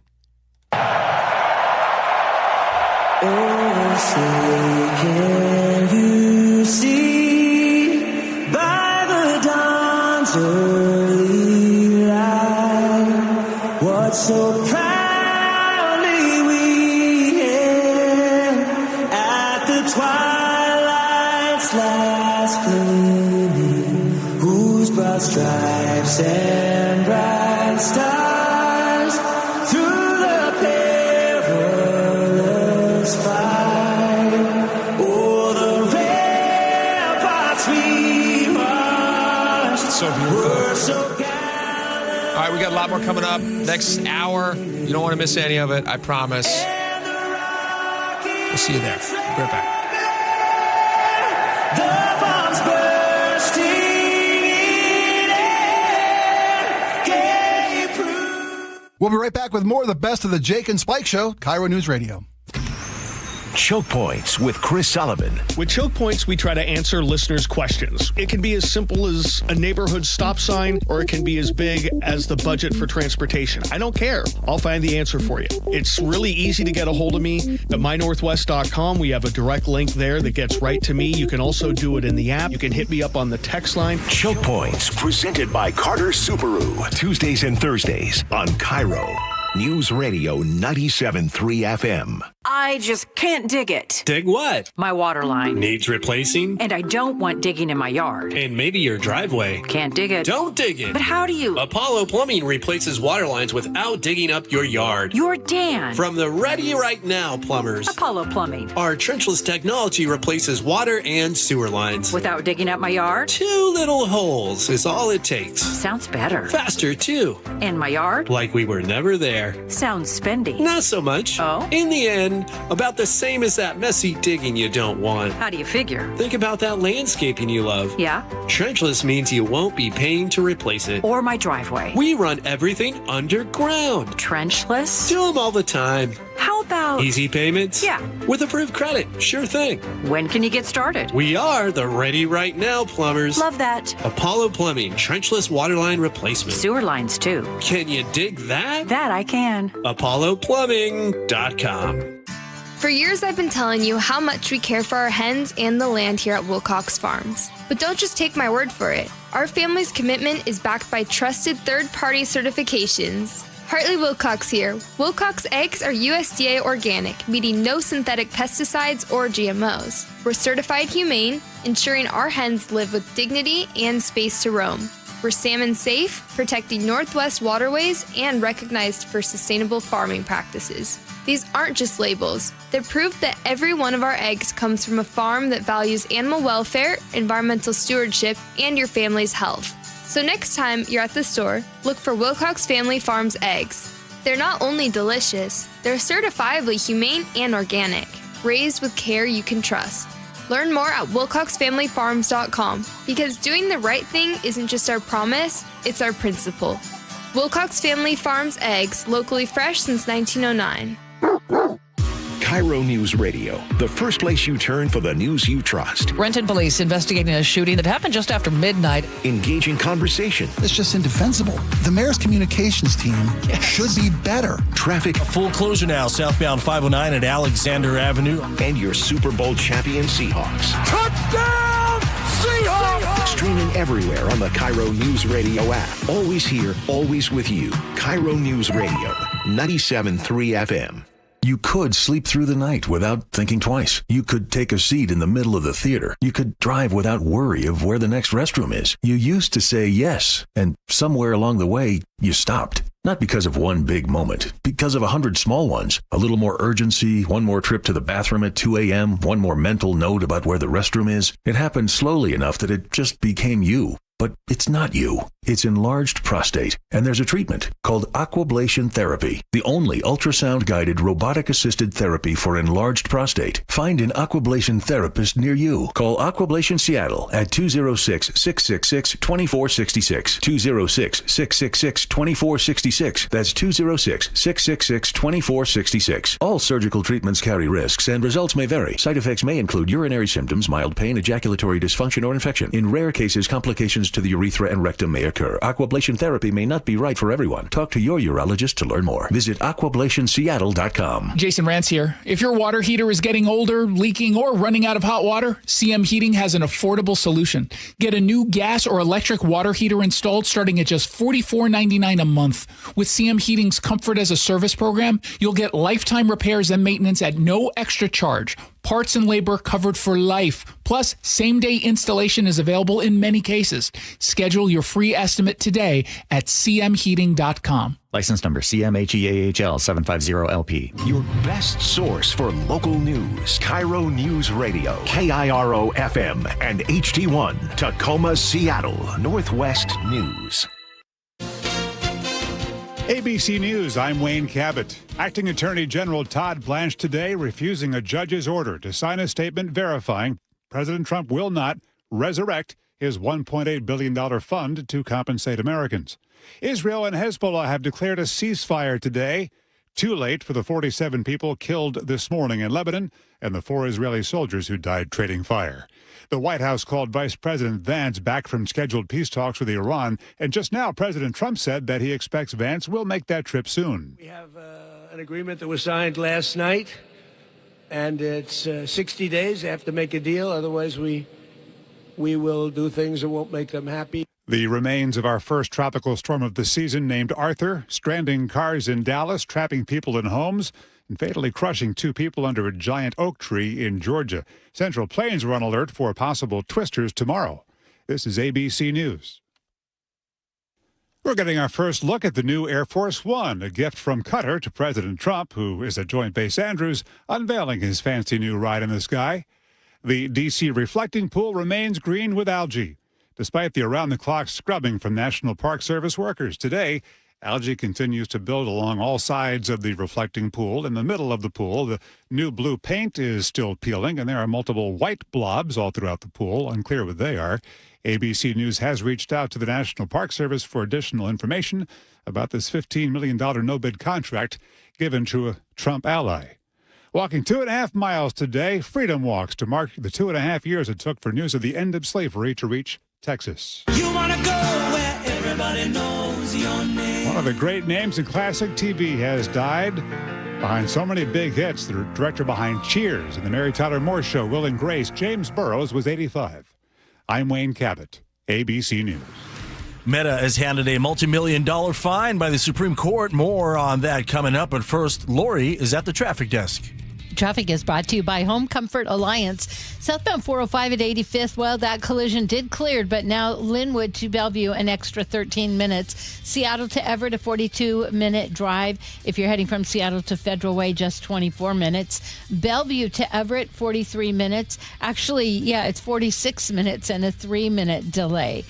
Oh, say can you see by the dawn's early light what so proudly we hailed at the twilight's last gleaming, whose broad stripes and bright stars through the perilous fight o'er the ramparts we marched. So beautiful. All right, we got a lot more coming up next hour. You don't want to miss any of it, I promise. We'll see you there. Be right back. The bombs bursting in air, gay proof. We'll be right back with more of the best of the Jake and Spike Show, KIRO News Radio. Choke Points with Chris Sullivan. With Choke Points, we try to answer listeners' questions. It can be as simple as a neighborhood stop sign, or it can be as big as the budget for transportation. I don't care. I'll find the answer for you. It's really easy to get a hold of me at mynorthwest.com. We have a direct link there that gets right to me. You can also do it in the app. You can hit me up on the text line. Choke Points, presented by Carter Subaru. Tuesdays and Thursdays on KIRO News Radio 97.3 FM. I just can't dig it. Dig what? My water line. Needs replacing? And I don't want digging in my yard. And maybe your driveway. Can't dig it. Don't dig it. But how do you? Apollo Plumbing replaces water lines without digging up your yard. You're Dan. From the Ready Right Now plumbers. Apollo Plumbing. Our trenchless technology replaces water and sewer lines. Without digging up my yard? 2 little holes is all it takes. Sounds better. Faster, too. And my yard? Like we were never there. Sounds spendy. Not so much. Oh? In the end, about the same as that messy digging you don't want. How do you figure? Think about that landscaping you love. Yeah? Trenchless means you won't be paying to replace it. Or my driveway. We run everything underground. Trenchless? Do them all the time. How about... Easy payments? Yeah. With approved credit. Sure thing. When can you get started? We are the Ready Right Now plumbers. Love that. Apollo Plumbing, trenchless waterline replacement. Sewer lines, too. Can you dig that? That I can. ApolloPlumbing.com. For years, I've been telling you how much we care for our hens and the land here at Wilcox Farms. But don't just take my word for it. Our family's commitment is backed by trusted third-party certifications. Hartley Wilcox here. Wilcox eggs are USDA organic, meaning no synthetic pesticides or GMOs. We're certified humane, ensuring our hens live with dignity and space to roam. We're salmon safe, protecting Northwest waterways, and recognized for sustainable farming practices. These aren't just labels. They're proof that every one of our eggs comes from a farm that values animal welfare, environmental stewardship, and your family's health. So next time you're at the store, look for Wilcox Family Farms eggs. They're not only delicious, they're certifiably humane and organic, raised with care you can trust. Learn more at WilcoxFamilyFarms.com, because doing the right thing isn't just our promise, it's our principle. Wilcox Family Farms eggs, locally fresh since 1909. KIRO News Radio, the first place you turn for the news you trust. Renton police investigating a shooting that happened just after midnight. Engaging conversation. It's just indefensible. The mayor's communications team should be better. Traffic. A full closure now, southbound 509 at Alexander Avenue. And your Super Bowl champion Seahawks. Touchdown, Seahawks! Streaming everywhere on the KIRO News Radio app. Always here, always with you. KIRO News Radio, 97.3 FM. You could sleep through the night without thinking twice. You could take a seat in the middle of the theater. You could drive without worry of where the next restroom is. You used to say yes, and somewhere along the way, you stopped. Not because of one big moment, because of 100 small ones. A little more urgency, one more trip to the bathroom at 2 a.m., one more mental note about where the restroom is. It happened slowly enough that it just became you. But it's not you. It's enlarged prostate, and there's a treatment called aquablation therapy, the only ultrasound-guided robotic-assisted therapy for enlarged prostate. Find an aquablation therapist near you. Call Aquablation Seattle at 206-666-2466, 206-666-2466. That's 206-666-2466. All surgical treatments carry risks, and results may vary. Side effects may include urinary symptoms, mild pain, ejaculatory dysfunction, or infection. In rare cases, complications to the urethra and rectum may occur. Aquablation therapy may not be right for everyone. Talk to your urologist to learn more. Visit aquablationseattle.com. Jason Rance here. If your water heater is getting older, leaking, or running out of hot water, CM Heating has an affordable solution. Get a new gas or electric water heater installed starting at just $44.99 a month. With CM Heating's Comfort as a Service program, you'll get lifetime repairs and maintenance at no extra charge. Parts and labor covered for life. Plus, same-day installation is available in many cases. Schedule your free estimate today at cmheating.com. License number CMHEAHL 750LP. Your best source for local news. KIRO News Radio. KIRO FM and HD1. Tacoma, Seattle. Northwest News. ABC News, I'm Wayne Cabot. Acting Attorney General Todd Blanche today refusing a judge's order to sign a statement verifying President Trump will not resurrect his $1.8 billion fund to compensate Americans. Israel and Hezbollah have declared a ceasefire today. Too late for the 47 people killed this morning in Lebanon and the 4 Israeli soldiers who died trading fire. The White House called Vice President Vance back from scheduled peace talks with Iran, and just now President Trump said that he expects Vance will make that trip soon. We have an agreement that was signed last night, and it's 60 days. They have to make a deal, otherwise we will do things that won't make them happy. The remains of our first tropical storm of the season, named Arthur, stranding cars in Dallas, trapping people in homes, and fatally crushing 2 people under a giant oak tree in Georgia. Central Plains are on alert for possible twisters tomorrow. This is ABC News. We're getting our first look at the new Air Force One, a gift from Qatar to President Trump, who is at Joint Base Andrews, unveiling his fancy new ride in the sky. The D.C. reflecting pool remains green with algae, despite the around-the-clock scrubbing from National Park Service workers. Today, algae continues to build along all sides of the reflecting pool. In the middle of the pool, the new blue paint is still peeling, and there are multiple white blobs all throughout the pool. Unclear what they are. ABC News has reached out to the National Park Service for additional information about this $15 million no-bid contract given to a Trump ally. Walking 2.5 miles today, freedom walks to mark the 2.5 years it took for news of the end of slavery to reach Texas. You wanna go where everybody knows your name. One of the great names in classic TV has died. Behind so many big hits, the director behind Cheers and the Mary Tyler Moore Show, Will and Grace, James Burrows, was 85. I'm Wayne Cabot, ABC News. Meta has handed a multi-million-dollar fine by the Supreme Court. More on that coming up. But first, Lori is at the traffic desk. Traffic is brought to you by Home Comfort Alliance. Southbound 405 at 85th. Well, that collision did clear, but now Linwood to Bellevue, an extra 13 minutes. Seattle to Everett, a 42-minute drive. If you're heading from Seattle to Federal Way, just 24 minutes. Bellevue to Everett, 43 minutes. Actually, yeah, it's 46 minutes and a 3-minute delay.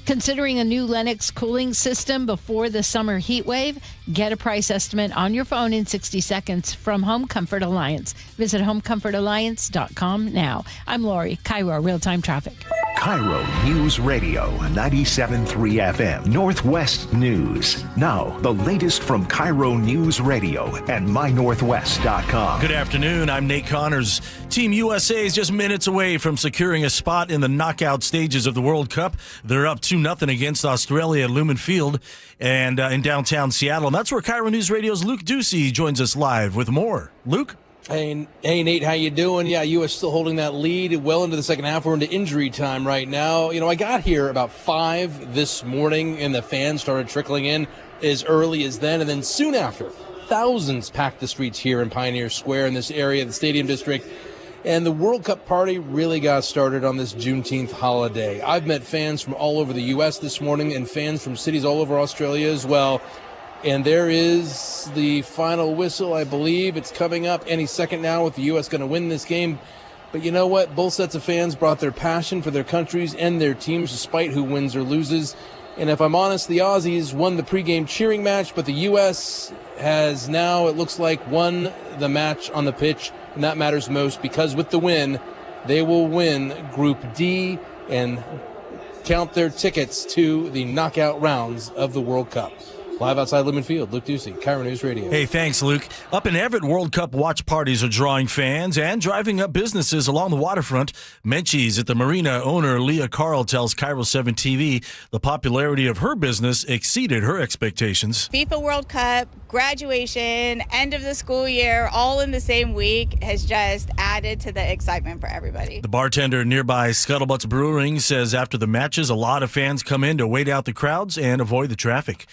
Considering a new Lennox cooling system before the summer heat wave? Get a price estimate on your phone in 60 seconds from Home Comfort Alliance. Visit homecomfortalliance.com now. I'm Lori, KIRO Real-Time Traffic. KIRO News Radio 97.3 FM Northwest News. Now, the latest from KIRO News Radio and mynorthwest.com. Good afternoon. I'm Nate Connors. Team USA is just minutes away from securing a spot in the knockout stages of the World Cup. They're up 2-0 against Australia at Lumen Field and in downtown Seattle. And that's where KIRO News Radio's Luke Ducey joins us live with more. Luke? Hey, Nate, how you doing? Yeah, U.S. still holding that lead well into the second half. We're into injury time right now. You know, I got here about 5 this morning, and the fans started trickling in as early as then. And then soon after, thousands packed the streets here in Pioneer Square in this area, the Stadium District. And the World Cup party really got started on this Juneteenth holiday. I've met fans from all over the U.S. this morning and fans from cities all over Australia as well. And there is the final whistle, I believe. It's coming up any second now with the U.S. going to win this game. But you know what? Both sets of fans brought their passion for their countries and their teams, despite who wins or loses. And if I'm honest, the Aussies won the pregame cheering match, but the U.S. has now, it looks like, won the match on the pitch. And that matters most because with the win, they will win Group D and count their tickets to the knockout rounds of the World Cup. Live outside Lumen Field, Luke Ducey, KIRO News Radio. Hey, thanks, Luke. Up in Everett, World Cup watch parties are drawing fans and driving up businesses along the waterfront. Menchie's at the marina owner Leah Carl tells KIRO 7 TV the popularity of her business exceeded her expectations. FIFA World Cup, graduation, end of the school year, all in the same week has just added to the excitement for everybody. The bartender nearby Scuttlebutts Brewing says after the matches, a lot of fans come in to wait out the crowds and avoid the traffic.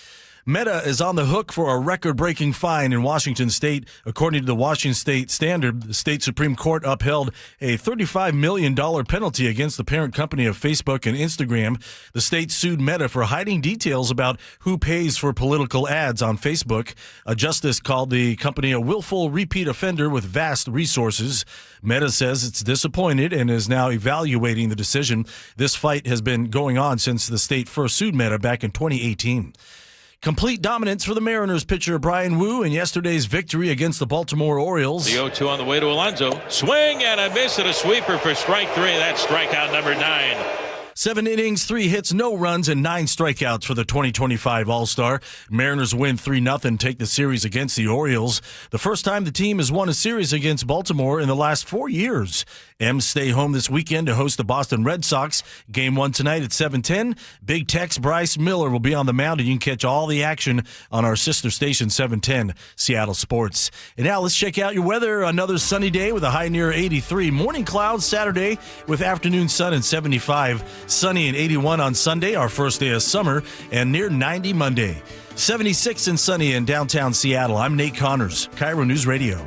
Meta is on the hook for a record-breaking fine in Washington State. According to the Washington State Standard, the state Supreme Court upheld a $35 million penalty against the parent company of Facebook and Instagram. The state sued Meta for hiding details about who pays for political ads on Facebook. A justice called the company a willful repeat offender with vast resources. Meta says it's disappointed and is now evaluating the decision. This fight has been going on since the state first sued Meta back in 2018. Complete dominance for the Mariners pitcher Brian Wu in yesterday's victory against the Baltimore Orioles. The 0-2 on the way to Alonso. Swing and a miss and a sweeper for strike 3. That's strikeout number 9. 7 innings, 3 hits, no runs, and 9 strikeouts for the 2025 All-Star. Mariners win 3-0, take the series against the Orioles. The first time the team has won a series against Baltimore in the last 4 years. M's stay home this weekend to host the Boston Red Sox. Game 1 tonight at 7:10. Big Tex Bryce Miller will be on the mound, and you can catch all the action on our sister station, 710 Seattle Sports. And now let's check out your weather. Another sunny day with a high near 83. Morning clouds Saturday with afternoon sun and 75. Sunny and 81 on Sunday, our first day of summer, and near 90 Monday. 76 and sunny in downtown Seattle. I'm Nate Connors, KIRO News Radio.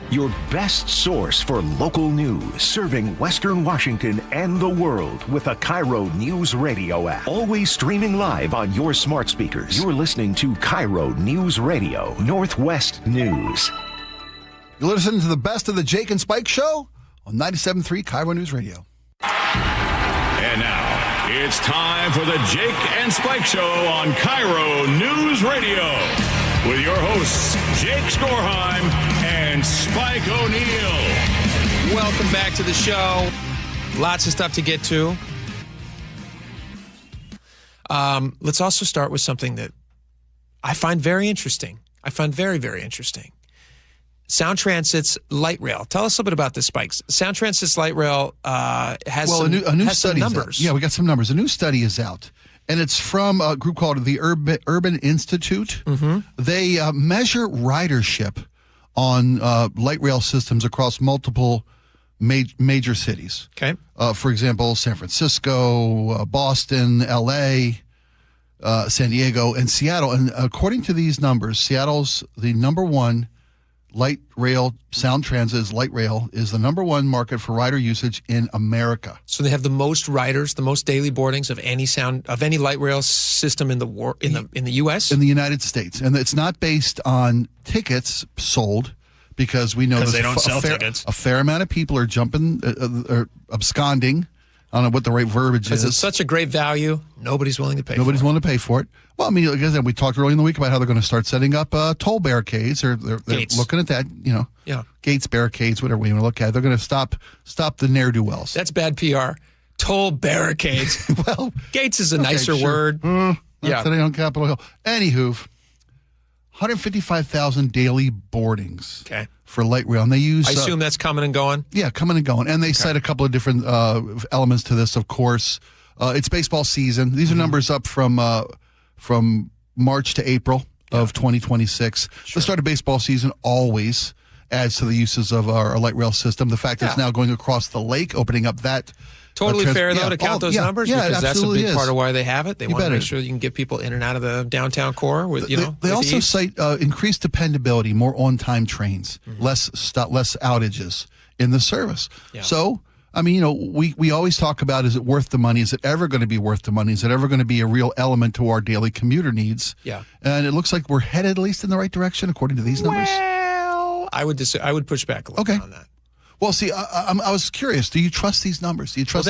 Your best source for local news, serving Western Washington and the world with a KIRO News Radio app. Always streaming live on your smart speakers. You're listening to KIRO News Radio, Northwest News. You're listening to the best of the Jake and Spike Show on 97.3 KIRO News Radio. And now, it's time for the Jake and Spike Show on KIRO News Radio with your hosts, Jake Skorheim and Spike O'Neill. Welcome back to the show. Lots of stuff to get to. Let's also start with something that I find very interesting. I find very, very interesting. Sound Transit's light rail. Tell us a bit about this, Spikes. Sound Transit's light rail has some numbers. Yeah, we got some numbers. A new study is out, and it's from a group called the Urban Institute. Mm-hmm. They measure ridership on light rail systems across multiple major cities. Okay. For example, San Francisco, Boston, L.A., San Diego, and Seattle. And according to these numbers, Seattle's the number one light rail. Sound Transit's light rail is the number one market for rider usage in America. So they have the most riders, the most daily boardings of any light rail system in the U.S. In the United States, and it's not based on tickets sold, because we know they don't sell tickets. A fair amount of people are jumping, or absconding. I don't know what the right verbiage is. Because it's such a great value, nobody's willing to pay for it. Nobody's willing to pay for it. Well, I mean, like I said, we talked earlier in the week about how they're going to start setting up toll barricades. They're looking at that, Yeah. gates, barricades, whatever we want to look at. They're going to stop the ne'er-do-wells. That's bad PR. Toll barricades. Well, gates is a nicer word. Yeah. Today on Capitol Hill. Anywho, 155,000 daily boardings. Okay. For light rail, and they use. I assume that's coming and going. Yeah, coming and going, and they cite a couple of different elements to this. Of course, it's baseball season. These are numbers up from March to April of 2026. The start of baseball season always adds to the uses of our light rail system. The fact that it's now going across the lake, opening up that. Totally fair, though, to count those numbers, because that's a big part of why they have it. They want to make sure you can get people in and out of the downtown core. With They also cite increased dependability, more on-time trains, less outages in the service. Yeah. So, I mean, we always talk about, is it worth the money? Is it ever going to be worth the money? Is it ever going to be a real element to our daily commuter needs? Yeah. And it looks like we're headed at least in the right direction, according to these numbers. Well, I would push back a little bit on that. Well, see, I was curious. Do you trust these numbers? Do you trust?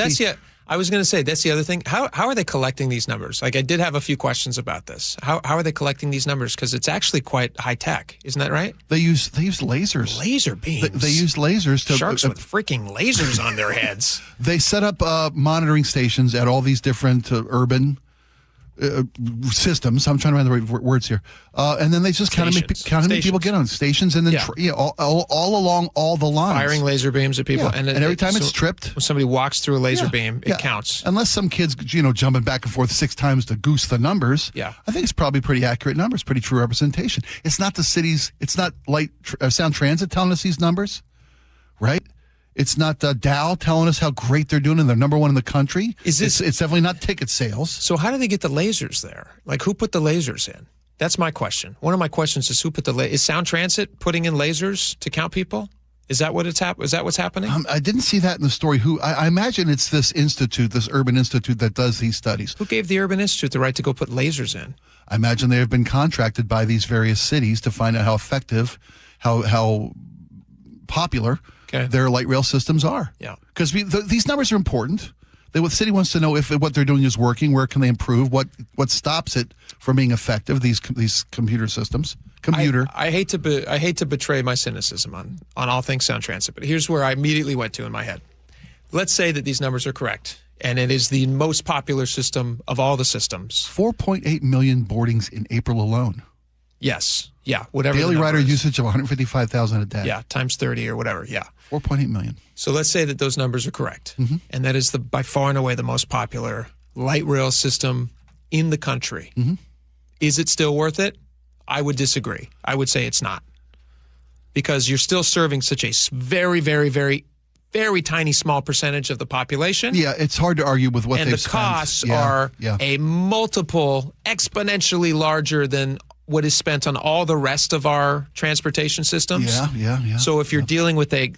I was going to say, that's the other thing. How are they collecting these numbers? Like, I did have a few questions about this. How are they collecting these numbers? Because it's actually quite high tech, isn't that right? They use lasers. Laser beams. They use lasers to sharks with freaking lasers on their heads. They set up monitoring stations at all these different urban systems. I'm trying to find the right words here. And then they just count how many people get on stations, and then all along all the lines. Firing laser beams at people. Yeah. And every time it's tripped. When somebody walks through a laser beam, it counts. Unless some kid's, jumping back and forth 6 times to goose the numbers. Yeah. I think it's probably pretty accurate numbers, pretty true representation. It's not the cities, it's not Sound Transit telling us these numbers, right? It's not Dow telling us how great they're doing and they're number one in the country. It's definitely not ticket sales. So how do they get the lasers there? Like, who put the lasers in? That's my question. One of my questions is, who put is Sound Transit putting in lasers to count people? Is that what is that what's happening? I didn't see that in the story. I imagine it's this institute, this urban institute that does these studies. Who gave the urban institute the right to go put lasers in? I imagine they have been contracted by these various cities to find out how effective, how popular their light rail systems are. Yeah. Because these numbers are important. The city wants to know if what they're doing is working, where can they improve, what stops it from being effective, these computer systems. I hate to betray my cynicism on all things Sound Transit, but here's where I immediately went to in my head. Let's say that these numbers are correct, and it is the most popular system of all the systems. 4.8 million boardings in April alone. Yes. Yeah. Whatever. Daily rider usage of 155,000 a day. Yeah. Times 30 or whatever. Yeah. 4.8 million. So let's say that those numbers are correct. And that is by far and away the most popular light rail system in the country. Is it still worth it? I would disagree. I would say it's not. Because you're still serving such a very, very, very, very tiny small percentage of the population. Yeah, it's hard to argue with what they've spent. And the costs are a multiple exponentially larger than what is spent on all the rest of our transportation systems. Yeah. So if you're dealing with a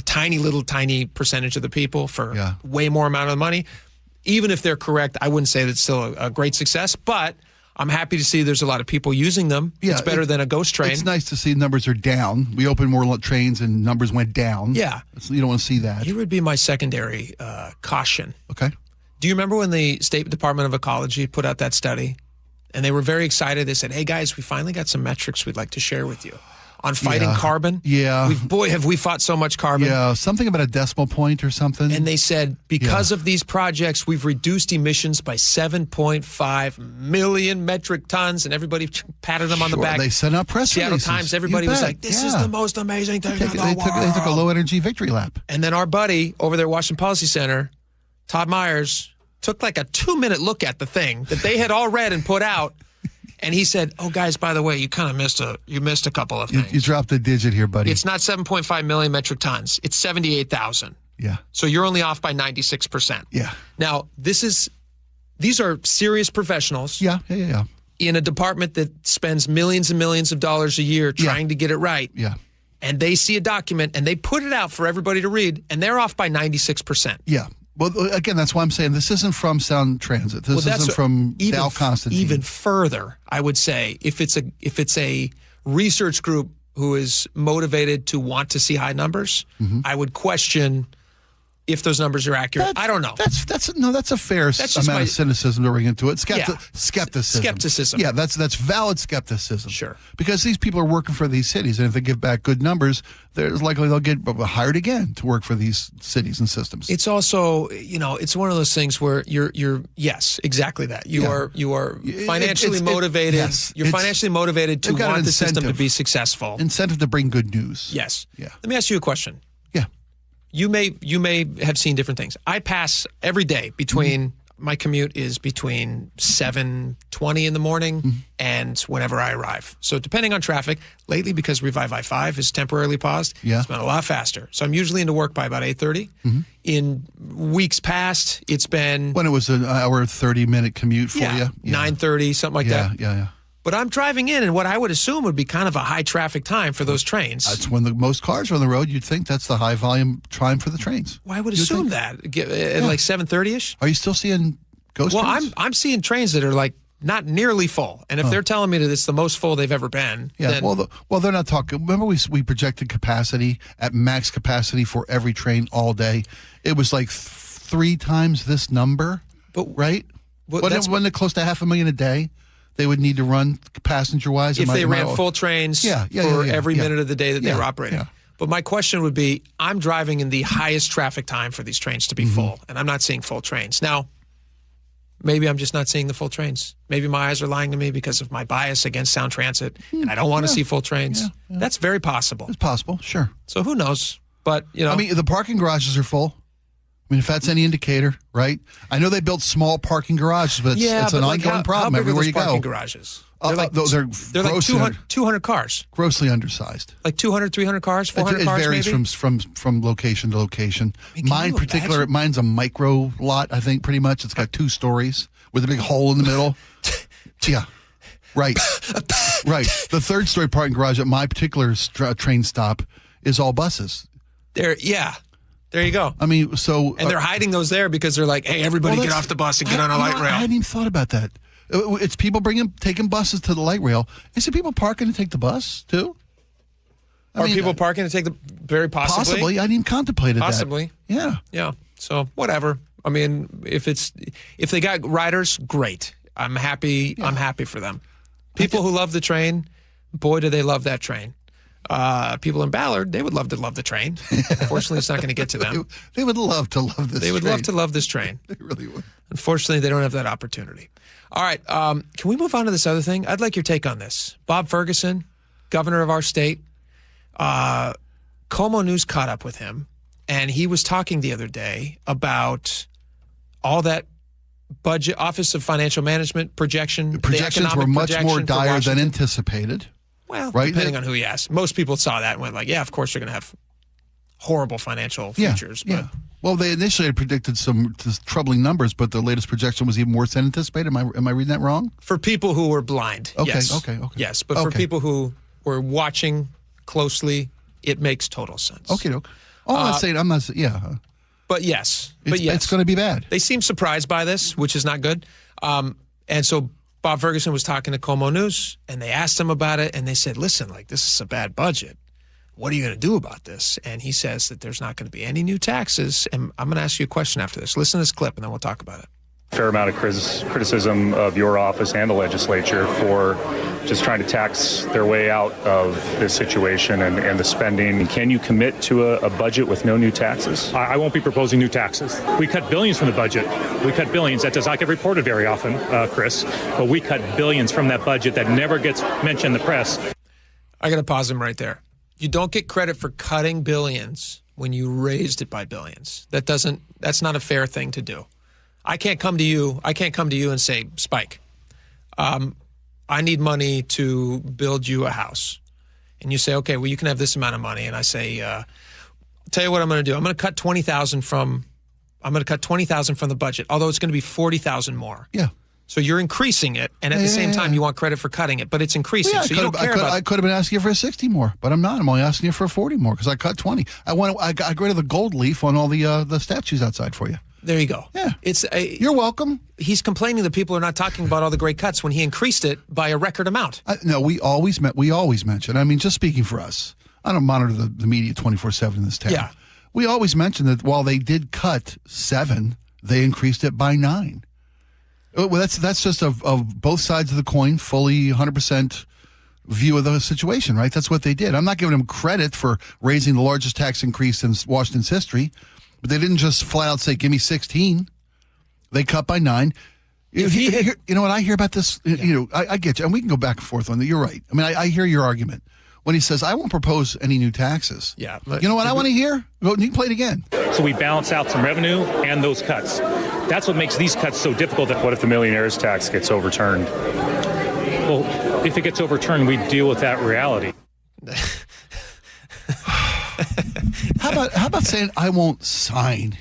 tiny percentage of the people for way more amount of money, even if they're correct, I wouldn't say that's still a great success, but I'm happy to see there's a lot of people using them. Yeah, it's better than a ghost train. It's nice to see numbers are down. We opened more trains and numbers went down. Yeah. You don't want to see that. Here would be my secondary caution. Okay. Do you remember when the State Department of Ecology put out that study? And they were very excited. They said, hey, guys, we finally got some metrics we'd like to share with you on fighting carbon. Yeah. Have we fought so much carbon. Yeah, something about a decimal point or something. And they said, because of these projects, we've reduced emissions by 7.5 million metric tons. And everybody patted them on the back. They sent out press releases. Seattle Times, everybody was like, this is the most amazing thing in the world. They took a low-energy victory lap. And then our buddy over there at Washington Policy Center, Todd Myers, took like a 2-minute look at the thing that they had all read and put out, and he said, "Oh, guys, by the way, you kind of missed a couple of things. You dropped a digit here, buddy. It's not 7.5 million metric tons. It's 78,000. Yeah. So you're only off by 96%. Yeah. Now these are serious professionals. Yeah. In a department that spends millions and millions of dollars a year trying to get it right. Yeah. And they see a document and they put it out for everybody to read, and they're off by 96%. Yeah. Well, again, that's why I'm saying this isn't from Sound Transit. This isn't from Dow Constantine. Even further, I would say, if it's a research group who is motivated to want to see high numbers, I would question if those numbers are accurate. I don't know. That's a fair amount of cynicism to bring into it. Skepticism. Yeah, that's valid skepticism. Sure. Because these people are working for these cities, and if they give back good numbers, there's likely they'll get hired again to work for these cities and systems. It's also, it's one of those things where you're yes, exactly that. You are financially motivated. You're financially motivated to want the system to be successful. Incentive to bring good news. Yes. Yeah. Let me ask you a question. Yeah. You may have seen different things. I pass every day between my commute is between 7:20 in the morning and whenever I arrive. So depending on traffic, lately because Revive I-5 is temporarily paused, it's been a lot faster. So I'm usually into work by about 8:30. In weeks past, it's been when it was an hour 30-minute commute for you. 9:30, something like that. Yeah. But I'm driving in, and what I would assume would be kind of a high traffic time for those trains. That's when the most cars are on the road. You'd think that's the high volume time for the trains. Well, I would assume that at like 7:30ish. Are you still seeing ghost trains? Well, I'm seeing trains that are like not nearly full, and if they're telling me that it's the most full they've ever been, yeah. Then, well, they're not talking. Remember, we projected capacity at max capacity for every train all day. It was like 3 times this number, right? Wasn't it close to 500,000 a day? They would need to run passenger-wise. If they ran full trains for every minute of the day that they were operating. Yeah. But my question would be, I'm driving in the highest traffic time for these trains to be full, and I'm not seeing full trains. Now, maybe I'm just not seeing the full trains. Maybe my eyes are lying to me because of my bias against Sound Transit, and I don't want to see full trains. Yeah. That's very possible. It's possible, sure. So who knows? But, I mean, the parking garages are full. I mean, if that's any indicator, right? I know they built small parking garages, but it's an ongoing problem everywhere you go. Parking garages? They're like 200 cars. Grossly undersized. Like 200, 300 cars, 400 cars, It varies maybe? from location to location. Mine's a micro lot, I think, pretty much. It's got 2 stories with a big hole in the middle. Yeah. Right. Right. The 3rd-story parking garage at my particular train stop is all buses. There you go. I mean, so... And they're hiding those there because they're like, hey, everybody get off the bus and get on a light rail. I hadn't even thought about that. It's people taking buses to the light rail. Is it people parking to take the bus, too? Are people parking to take the... Very possibly. Possibly. I hadn't even contemplated possibly. that. Yeah. So, whatever. I mean, if they got riders, great. I'm happy. Yeah. I'm happy for them. People who love the train, boy, do they love that train. People in Ballard, they would love the train. Unfortunately, it's not going to get to them. They would love to love this train. They would love to love this train. They really would. Unfortunately, they don't have that opportunity. All right. Can we move on to this other thing? I'd like your take on this. Bob Ferguson, governor of our state, Como News caught up with him, and he was talking the other day about all that budget, Office of Financial Management projection. The projections were much more dire than anticipated. Well, depending on who you ask. Most people saw that and went like, yeah, of course you're going to have horrible financial futures. Yeah. Well, they initially had predicted some troubling numbers, but the latest projection was even worse than anticipated. Am I reading that wrong? For people who were blind, yes. Okay. Yes, but for people who were watching closely, it makes total sense. Okay. I'm not saying, But yes. It's going to be bad. They seem surprised by this, which is not good. And so Bob Ferguson was talking to Como News, and they asked him about it, and they said, listen, like, this is a bad budget. What are you going to do about this? And he says that there's not going to be any new taxes. And I'm going to ask you a question after this. Listen to this clip, and then we'll talk about it. Fair amount of criticism of your office and the legislature for just trying to tax their way out of this situation and the spending. Can you commit to a budget with no new taxes? I won't be proposing new taxes. We cut billions from the budget. We cut billions. That does not get reported very often, Chris, but we cut billions from that budget that never gets mentioned in the press. I got to pause him right there. You don't get credit for cutting billions when you raised it by billions. That's not a fair thing to do. I can't come to you and say, Spike, I need money to build you a house. And you say, okay, well, you can have this amount of money. And I say, I'll tell you what I'm going to do. I'm going to cut $20,000 from the budget, although it's going to be $40,000 more. Yeah. So you're increasing it, and at the same time, you want credit for cutting it, but it's increasing. Well, so you don't care about. I could have been asking you for 60 more, but I'm not. I'm only asking you for 40 more because I cut 20. I got rid of the gold leaf on all the statues outside for you. There you go. Yeah. You're welcome. He's complaining that people are not talking about all the great cuts when he increased it by a record amount. No, we always mention. I mean, just speaking for us, I don't monitor the media 24/7 in this town. Yeah. We always mention that while they did cut 7, they increased it by 9. Well, that's just of both sides of the coin, fully 100% view of the situation, right? That's what they did. I'm not giving them credit for raising the largest tax increase in Washington's history, but they didn't just flat out say, give me 16. They cut by 9. You know what I hear about this? I get you, and we can go back and forth on that. You're right. I mean, I hear your argument when he says, I won't propose any new taxes. Yeah. You know what I want to hear? Go, you can play it again. So we balance out some revenue and those cuts. That's what makes these cuts so difficult. What if the millionaire's tax gets overturned? Well, if it gets overturned, we deal with that reality. How about saying I won't sign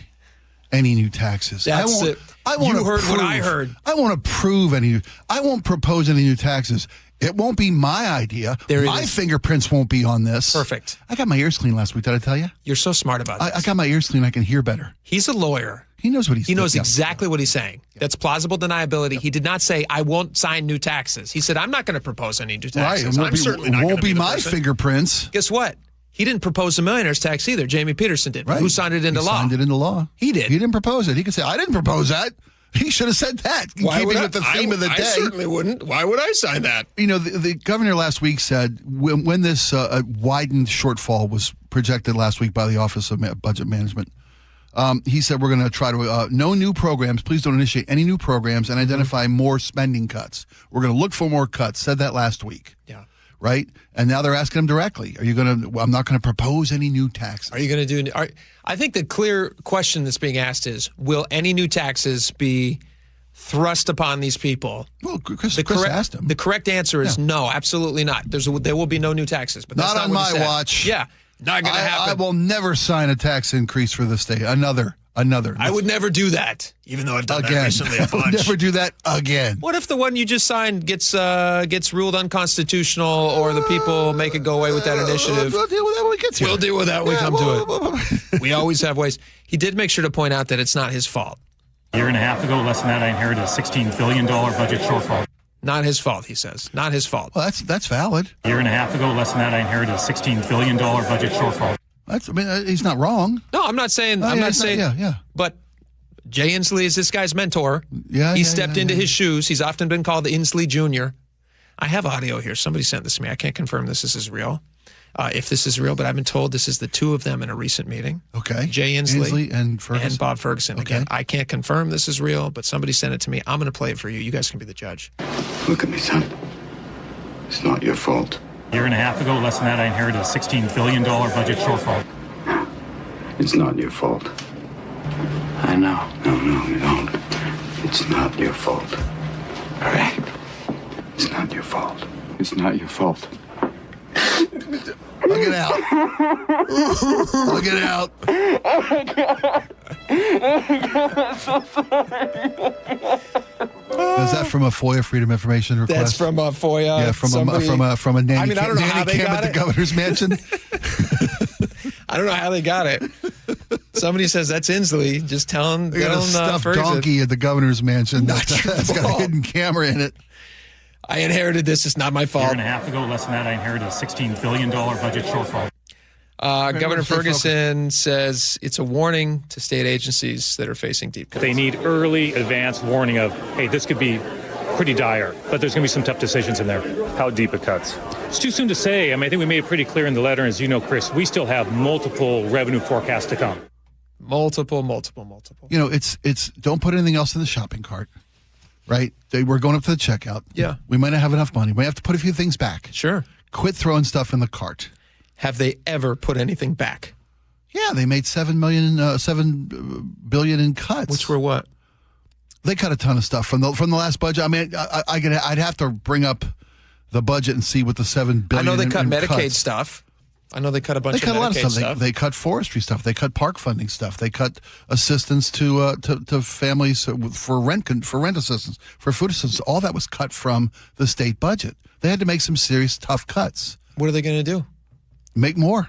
any new taxes? I won't heard what I heard. I won't approve any. I won't propose any new taxes. It won't be my idea. My fingerprints won't be on this. Perfect. I got my ears cleaned last week. Did I tell you? You're so smart about this. I got my ears cleaned. I can hear better. He's a lawyer. He knows what he's saying. He knows exactly what he's saying. That's plausible deniability. Yeah. He did not say, I won't sign new taxes. He said, I'm not going to propose any new taxes. Right. I'm certainly not going to be my fingerprints. Guess what? He didn't propose the millionaire's tax either. Jamie Peterson did. Right. Who signed it into law? Signed it into law. He did. He didn't propose it. He could say, I didn't propose that. He should have said that. Keeping with the theme of the day. I certainly wouldn't. Why would I sign that? You know, the governor last week said when this widened shortfall was projected last week by the Office of Budget Management, he said we're going to try to no new programs. Please don't initiate any new programs and identify more spending cuts. We're going to look for more cuts. Said that last week. Yeah. Right? And now they're asking him directly, are you going to, I'm not going to propose any new taxes. Are you going to do, I think the clear question that's being asked is, will any new taxes be thrust upon these people? Well, Chris asked him. The correct answer is no, absolutely not. There will be no new taxes. But that's not on my watch. Yeah, not going to happen. I will never sign a tax increase for the state. Another. I would never do that, even though I've done that recently a bunch. I would never do that again. What if the one you just signed gets ruled unconstitutional, or the people make it go away with that initiative? We'll deal with that when we get to it. We'll deal with that when we come to it. We always have ways. He did make sure to point out that it's not his fault. A year and a half ago, less than that, I inherited a $16 billion budget shortfall. Not his fault, he says. Not his fault. Well, that's valid. A year and a half ago, less than that, I inherited a $16 billion budget shortfall. He's not wrong. No, I'm not saying. Yeah. But Jay Inslee is this guy's mentor. He stepped into his shoes. He's often been called the Inslee Jr. I have audio here. Somebody sent this to me. I can't confirm this is real. If this is real, but I've been told this is the two of them in a recent meeting. Okay. Jay Inslee and Ferguson. And Bob Ferguson. Okay. Again, I can't confirm this is real, but somebody sent it to me. I'm going to play it for you. You guys can be the judge. Look at me, son. It's not your fault. A year and a half ago, less than that, I inherited a $16 billion budget shortfall. It's not your fault. I know. No, you don't. It's not your fault. All right? It's not your fault. It's not your fault. Look it out. Look it out. Oh, my God. Oh, my God. I'm so sorry. Is that from a FOIA Freedom of Information request? That's from a FOIA. Yeah, from a nanny, I mean, I don't know how they cam got at the governor's mansion. I don't know how they got it. Somebody says that's Inslee. Just tell him. They got a stuffed donkey at the governor's mansion. That's got a hidden camera in it. I inherited this. It's not my fault. A year and a half ago, less than that, I inherited a $16 billion budget shortfall. Governor Ferguson says it's a warning to state agencies that are facing deep cuts. They need early advance warning of, hey, this could be pretty dire, but there's going to be some tough decisions in there. How deep it cuts? It's too soon to say. I mean, I think we made it pretty clear in the letter. As you know, Chris, we still have multiple revenue forecasts to come. Multiple. You know, it's don't put anything else in the shopping cart, right? We're going up to the checkout. Yeah. We might not have enough money. We might have to put a few things back. Sure. Quit throwing stuff in the cart. Have they ever put anything back? Yeah, they made $7 billion in cuts. Which were what? They cut a ton of stuff from the last budget. I mean, I'd have to bring up the budget and see what the $7 billion. I know they cut Medicaid cuts. stuff. I know they cut a bunch of Medicaid a lot of stuff. They cut forestry stuff. They cut park funding stuff. They cut assistance to families for rent assistance, for food assistance. All that was cut from the state budget. They had to make some serious tough cuts. What are they going to do? Make more.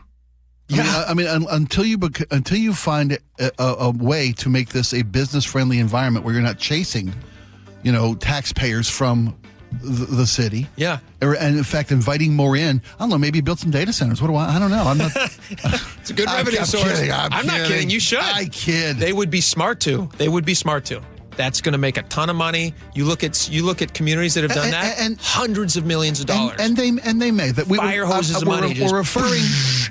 Yeah. I mean, until you find a way to make this a business friendly environment where you're not chasing, taxpayers from the city. Yeah. And in fact, inviting more in. I don't know, maybe build some data centers. What do I don't know. I'm not. It's a good revenue source. I'm not kidding. You should. I kid. They would be smart to. That's going to make a ton of money. You look at communities that have done that, and hundreds of millions of dollars. And they may. That we fire hoses of money. We're referring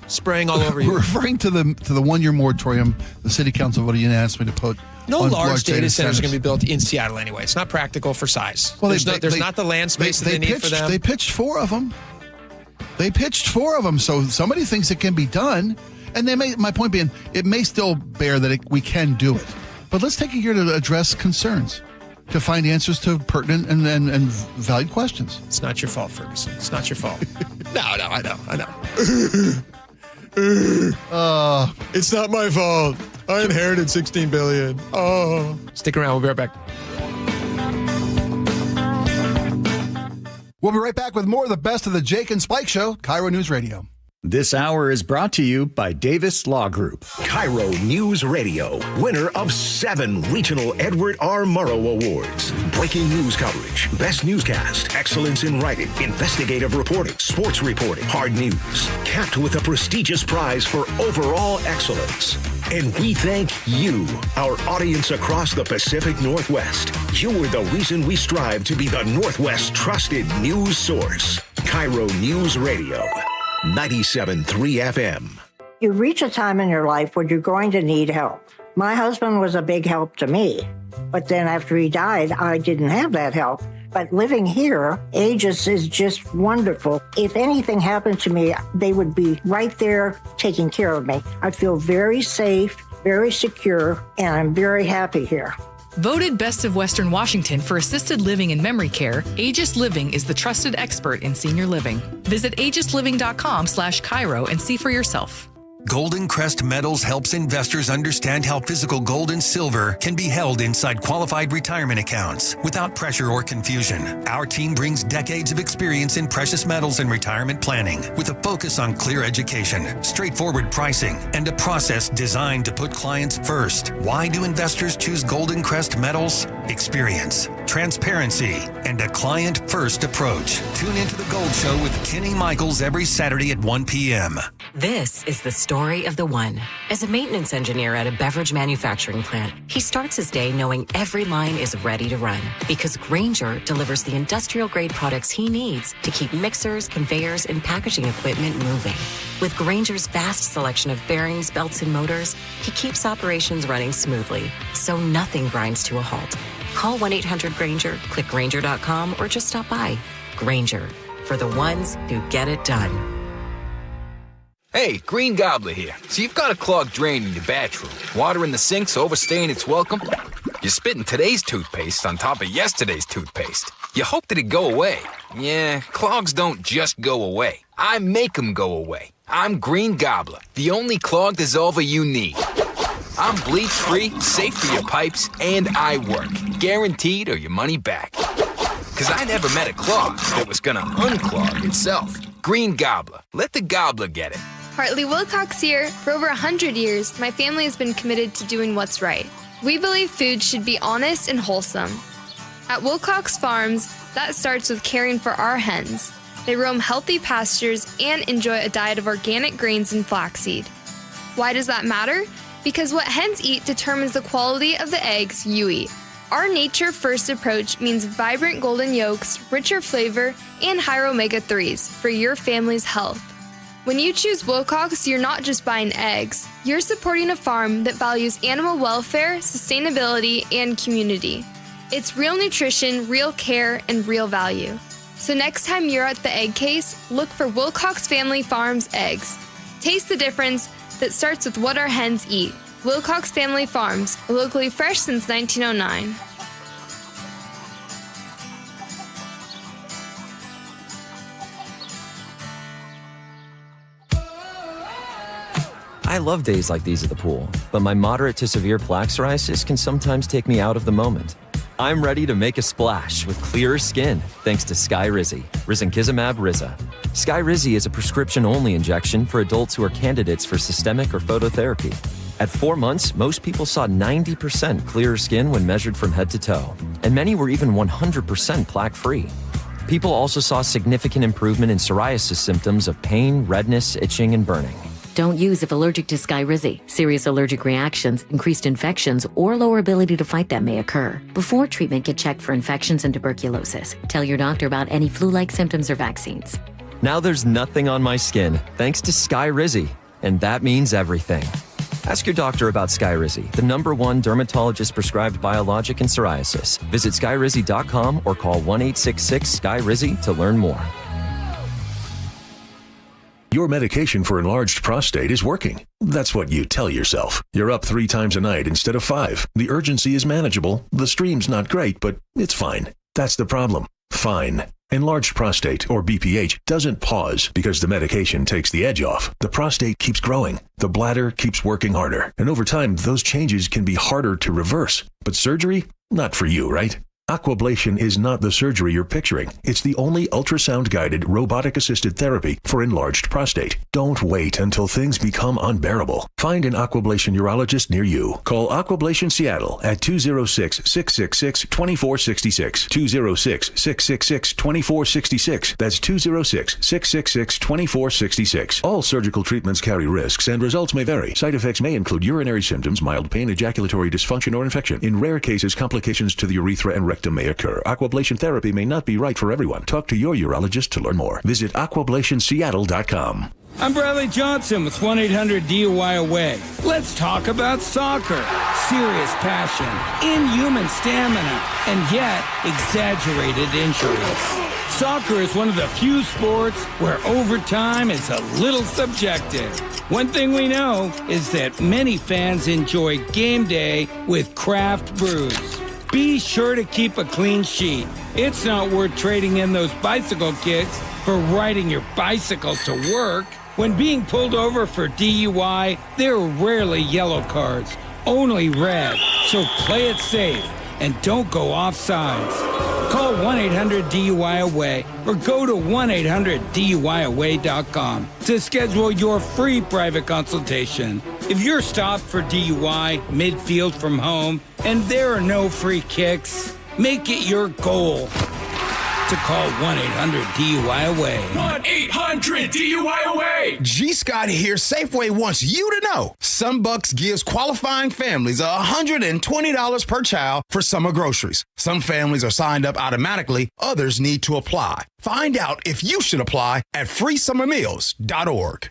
spraying all over you. We're referring to the 1 year moratorium the city council voted unanimously to put. No large data centers are going to be built in Seattle anyway. It's not practical for size. Well, there's not the land space that they need for them. They pitched 4 of them. So somebody thinks it can be done, and my point being, it may still bear that we can do it. But let's take a year to address concerns, to find answers to pertinent and valid questions. It's not your fault, Ferguson. It's not your fault. No, I know. It's not my fault. I inherited $16 billion. Oh. Stick around. We'll be right back. We'll be right back with more of the best of the Jake and Spike Show, KIRO News Radio. This hour is brought to you by Davis Law Group. KIRO News Radio, winner of 7 regional Edward R. Murrow Awards. Breaking news coverage, best newscast, excellence in writing, investigative reporting, sports reporting, hard news. Capped with a prestigious prize for overall excellence. And we thank you, our audience across the Pacific Northwest. You are the reason we strive to be the Northwest's trusted news source. KIRO News Radio. 97.3 FM. You reach a time in your life where you're going to need help. My husband was a big help to me, but then after he died, I didn't have that help. But living here, Aegis is just wonderful. If anything happened to me, they would be right there taking care of me. I feel very safe, very secure, and I'm very happy here. Voted Best of Western Washington for assisted living and memory care, Aegis Living is the trusted expert in senior living. Visit aegisliving.com/KIRO and see for yourself. Golden Crest Metals helps investors understand how physical gold and silver can be held inside qualified retirement accounts without pressure or confusion. Our team brings decades of experience in precious metals and retirement planning with a focus on clear education, straightforward pricing, and a process designed to put clients first. Why do investors choose Golden Crest Metals? Experience, transparency, and a client-first approach. Tune into The Gold Show with Kenny Michaels every Saturday at 1 p.m. This is the story of the one. As a maintenance engineer at a beverage manufacturing plant, he starts his day knowing every line is ready to run because Grainger delivers the industrial-grade products he needs to keep mixers, conveyors, and packaging equipment moving. With Grainger's vast selection of bearings, belts, and motors, he keeps operations running smoothly, so nothing grinds to a halt. Call 1-800-GRAINGER, click Grainger.com, or just stop by. Grainger, for the ones who get it done. Hey, Green Gobbler here. So you've got a clogged drain in your bathroom. Water in the sink's overstaying its welcome. You're spitting today's toothpaste on top of yesterday's toothpaste. You hope that it'd go away. Yeah, clogs don't just go away. I make them go away. I'm Green Gobbler, the only clog dissolver you need. I'm bleach-free, safe for your pipes, and I work. Guaranteed or your money back. Because I never met a clog that was gonna unclog itself. Green Gobbler. Let the gobbler get it. Hartley Wilcox here. For over 100 years, my family has been committed to doing what's right. We believe food should be honest and wholesome. At Wilcox Farms, that starts with caring for our hens. They roam healthy pastures and enjoy a diet of organic grains and flaxseed. Why does that matter? Because what hens eat determines the quality of the eggs you eat. Our nature-first approach means vibrant golden yolks, richer flavor, and higher omega-3s for your family's health. When you choose Wilcox, you're not just buying eggs. You're supporting a farm that values animal welfare, sustainability, and community. It's real nutrition, real care, and real value. So next time you're at the egg case, look for Wilcox Family Farms eggs. Taste the difference that starts with what our hens eat. Wilcox Family Farms, locally fresh since 1909. I love days like these at the pool, but my moderate to severe plaque psoriasis can sometimes take me out of the moment. I'm ready to make a splash with clearer skin thanks to Skyrizi, risankizumab Riza. Skyrizi is a prescription-only injection for adults who are candidates for systemic or phototherapy. At 4 months, most people saw 90% clearer skin when measured from head to toe, and many were even 100% plaque-free. People also saw significant improvement in psoriasis symptoms of pain, redness, itching, and burning. Don't use if allergic to Skyrizi. Serious allergic reactions, increased infections, or lower ability to fight them may occur. Before treatment, get checked for infections and tuberculosis. Tell your doctor about any flu-like symptoms or vaccines. Now there's nothing on my skin, thanks to Skyrizi. And that means everything. Ask your doctor about Skyrizi, the #1 dermatologist-prescribed biologic in psoriasis. Visit Skyrizi.com or call 1-866-SKYRIZI to learn more. Your medication for enlarged prostate is working. That's what you tell yourself. You're up 3 times a night instead of 5. The urgency is manageable. The stream's not great, but it's fine. That's the problem. Fine. Enlarged prostate, or BPH, doesn't pause because the medication takes the edge off. The prostate keeps growing. The bladder keeps working harder. And over time, those changes can be harder to reverse. But surgery? Not for you, right? Aquablation is not the surgery you're picturing. It's the only ultrasound-guided, robotic-assisted therapy for enlarged prostate. Don't wait until things become unbearable. Find an Aquablation urologist near you. Call Aquablation Seattle at 206-666-2466. 206-666-2466. That's 206-666-2466. All surgical treatments carry risks and results may vary. Side effects may include urinary symptoms, mild pain, ejaculatory dysfunction, or infection. In rare cases, complications to the urethra and rectum may occur. Aquablation therapy may not be right for everyone. Talk to your urologist to learn more. Visit aquablationseattle.com. I'm Bradley Johnson with 1-800-DUI-AWAY. Let's talk about soccer. Serious passion, inhuman stamina, and yet exaggerated injuries. Soccer is one of the few sports where overtime is a little subjective. One thing we know is that many fans enjoy game day with craft brews. Be sure to keep a clean sheet. It's not worth trading in those bicycle kicks for riding your bicycle to work. When being pulled over for DUI, there are rarely yellow cards, only red. So play it safe and don't go off sides. Call 1-800-DUI-AWAY or go to 1-800-DUI-AWAY.com to schedule your free private consultation. If you're stopped for DUI midfield from home and there are no free kicks, make it your goal to call 1-800-DUI-AWAY. 1-800-DUI-AWAY. G. Scott here. Safeway wants you to know SunBucks gives qualifying families $120 per child for summer groceries. Some families are signed up automatically. Others need to apply. Find out if you should apply at freesummermeals.org.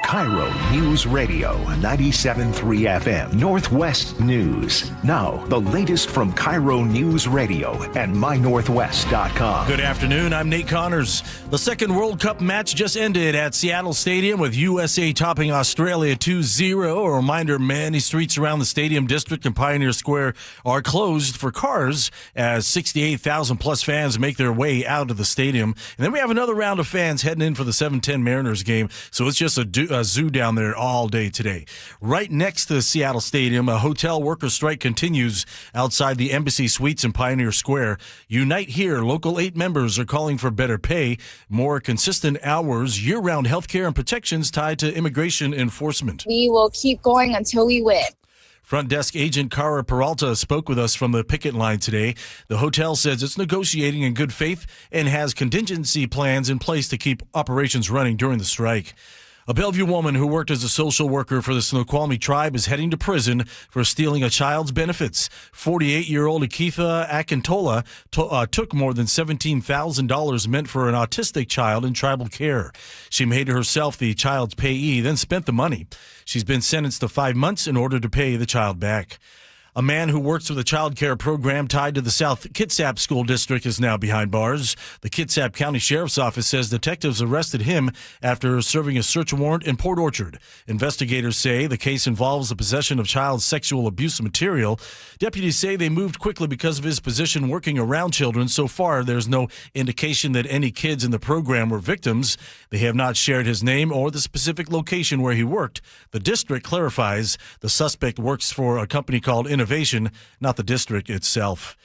KIRO News Radio 97.3 FM Northwest News. Now, the latest from KIRO News Radio and mynorthwest.com. Good afternoon. I'm Nate Connors. The second World Cup match just ended at Seattle Stadium with USA topping Australia 2-0. A reminder, many streets around the stadium district and Pioneer Square are closed for cars as 68,000 plus fans make their way out of the stadium. And then we have another round of fans heading in for the 7:10 Mariners game. So it's just a zoo down there all day today. Right next to the Seattle Stadium, a hotel workers' strike continues outside the Embassy Suites in Pioneer Square. Unite Here, Local 8 members are calling for better pay, more consistent hours, year-round health care, and protections tied to immigration enforcement. We will keep going until we win. Front desk agent Cara Peralta spoke with us from the picket line today. The hotel says it's negotiating in good faith and has contingency plans in place to keep operations running during the strike. A Bellevue woman who worked as a social worker for the Snoqualmie tribe is heading to prison for stealing a child's benefits. 48-year-old Akitha Akintola took more than $17,000 meant for an autistic child in tribal care. She made herself the child's payee, then spent the money. She's been sentenced to 5 months in order to pay the child back. A man who works with a child care program tied to the South Kitsap School District is now behind bars. The Kitsap County Sheriff's Office says detectives arrested him after serving a search warrant in Port Orchard. Investigators say the case involves the possession of child sexual abuse material. Deputies say they moved quickly because of his position working around children. So far, there's no indication that any kids in the program were victims. They have not shared his name or the specific location where he worked. The district clarifies the suspect works for a company called Innovation, not the district itself.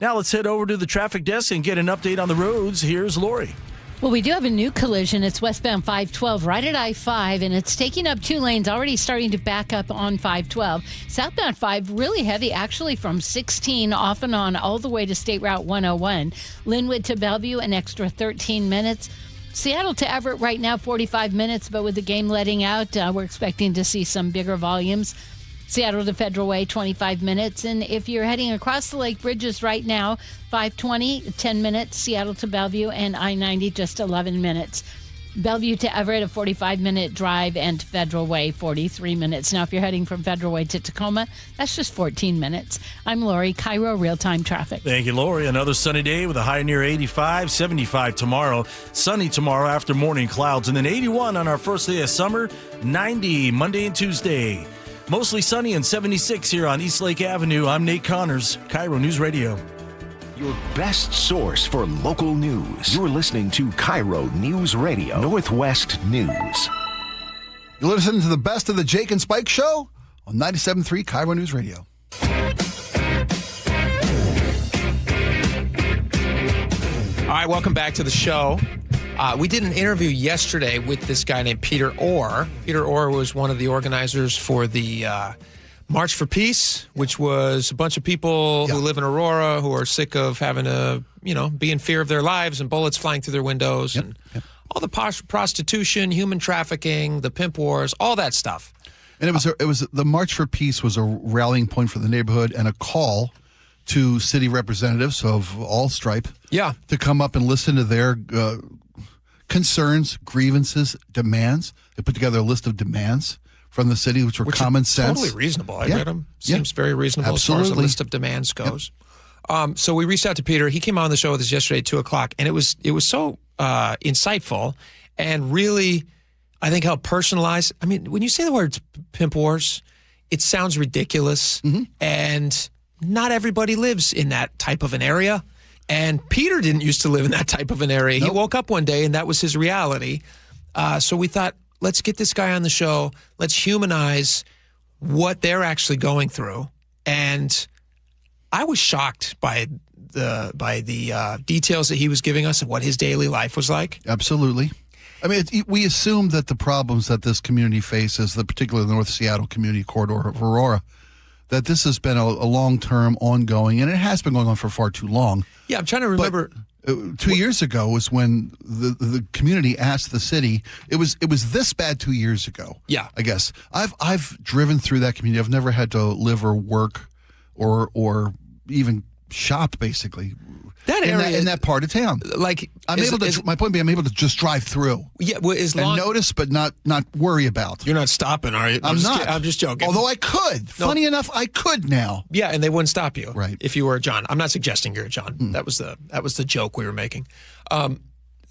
Now let's head over to the traffic desk and get an update on the roads. Here's Lori. Well, we do have a new collision. It's westbound 512 right at I-5, and it's taking up 2 lanes, already starting to back up on 512. Southbound 5, really heavy, actually from 16 off and on all the way to State Route 101. Linwood to Bellevue, an extra 13 minutes. Seattle to Everett right now, 45 minutes, but with the game letting out, we're expecting to see some bigger volumes. Seattle to Federal Way, 25 minutes. And if you're heading across the lake bridges right now, 520, 10 minutes. Seattle to Bellevue, and I-90, just 11 minutes. Bellevue to Everett, a 45-minute drive, and Federal Way, 43 minutes. Now, if you're heading from Federal Way to Tacoma, that's just 14 minutes. I'm Lori, KIRO Real-Time Traffic. Thank you, Lori. Another sunny day with a high near 85, 75 tomorrow. Sunny tomorrow after morning clouds, and then 81 on our first day of summer, 90 Monday and Tuesday. Mostly sunny and 76 here on East Lake Avenue. I'm Nate Connors, KIRO News Radio. Your best source for local news. You're listening to KIRO News Radio, Northwest News. You're listening to the best of the Jake and Spike Show on 97.3 KIRO News Radio. All right, welcome back to the show. We did an interview yesterday with this guy named Peter Orr. Peter Orr was one of the organizers for the March for Peace, which was a bunch of people who live in Aurora who are sick of having to, be in fear of their lives and bullets flying through their windows and all the prostitution, human trafficking, the pimp wars, all that stuff. And it was the March for Peace was a rallying point for the neighborhood and a call to city representatives of all stripe to come up and listen to their concerns, grievances, demands. They put together a list of demands from the city, which were common sense. Totally reasonable. I read them. Seems very reasonable as far as the list of demands goes. So we reached out to Peter. He came on the show with us yesterday at 2:00, and it was so insightful and really, I think, helped personalize. I mean, when you say the words pimp wars, it sounds ridiculous, and not everybody lives in that type of an area. And Peter didn't used to live in that type of an area. He woke up one day, and that was his reality. So we thought, let's get this guy on the show. Let's humanize what they're actually going through. And I was shocked by the details that he was giving us of what his daily life was like. Absolutely. I mean, we assume that the problems that this community faces, particularly the North Seattle community corridor of Aurora, that this has been a long-term, ongoing, and it has been going on for far too long. Yeah, I'm trying to remember. But 2 years ago was when the community asked the city. It was this bad 2 years ago. Yeah, I guess I've driven through that community. I've never had to live or work or even shop basically. That area in that part of town, like my point being, I'm able to just drive through. Yeah, well, and notice, but not worry about. You're not stopping, are you? I'm not. I'm just joking. Although I could. No. Funny enough, I could now. Yeah, and they wouldn't stop you, right? If you were a John. I'm not suggesting you're a John. That was the joke we were making.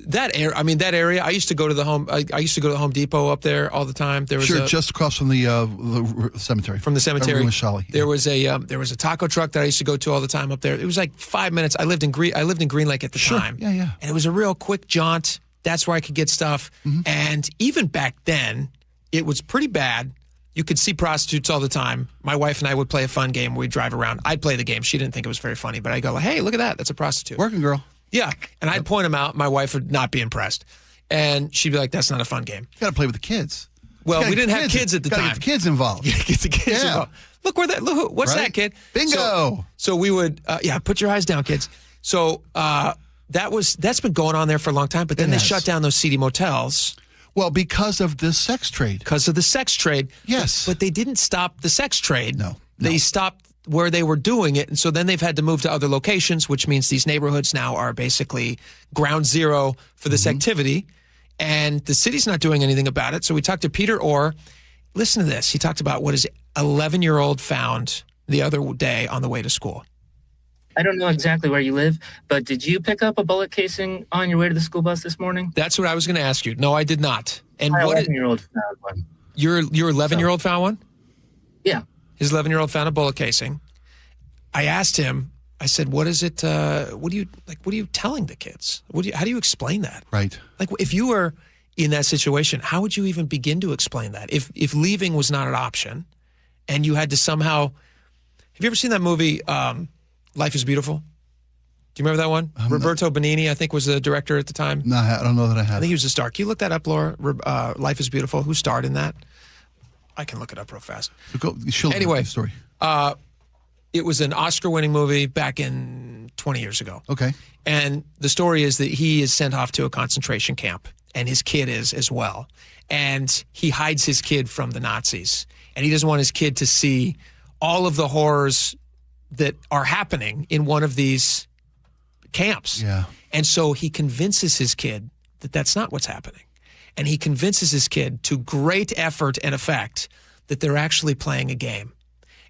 That area. I used to go to the Home Depot up there all the time. There was just across from the cemetery. From the cemetery, there was a taco truck that I used to go to all the time up there. It was like 5 minutes. I lived in Green Lake at the time. Yeah. And it was a real quick jaunt. That's where I could get stuff. And even back then, it was pretty bad. You could see prostitutes all the time. My wife and I would play a fun game. We'd drive around. I'd play the game. She didn't think it was very funny, but I'd go, hey, look at that. That's a prostitute. Working girl. Yeah, and I'd point them out. My wife would not be impressed. And she'd be like, that's not a fun game. You got to play with the kids. Well, we didn't have kids at the time. Get the kids involved. Get the kids involved. Look, what's that, kid? Bingo. So we would, put your eyes down, kids. So that's been going on there for a long time, but then they shut down those seedy motels. Well, because of this sex trade. Because of the sex trade. Yes. But they didn't stop the sex trade. No. They stopped where they were doing it, and so then they've had to move to other locations, which means these neighborhoods now are basically ground zero for this activity, and the city's not doing anything about it. So we talked to Peter Orr. Listen to this. He talked about what his 11-year-old found the other day on the way to school. I don't know exactly where you live, but did you pick up a bullet casing on your way to the school bus this morning? That's what I was going to ask you. No, I did not. And my 11-year-old found one. Your 11-year-old found one? Yeah. His 11-year-old found a bullet casing. I asked him, I said, what is it, what are you telling the kids? How do you explain that? Right. Like, if you were in that situation, how would you even begin to explain that? If leaving was not an option and you had to somehow, have you ever seen that movie, Life is Beautiful? Do you remember that one? Roberto Benigni, I think, was the director at the time. No, I don't know that I have. I think he was a star. Can you look that up, Laura? Life is Beautiful. Who starred in that? I can look it up real fast. Anyway, story. It was an Oscar-winning movie back in 20 years ago. Okay. And the story is that he is sent off to a concentration camp, and his kid is as well. And he hides his kid from the Nazis. And he doesn't want his kid to see all of the horrors that are happening in one of these camps. Yeah. And so he convinces his kid that that's not what's happening. And he convinces his kid to great effort and effect that they're actually playing a game.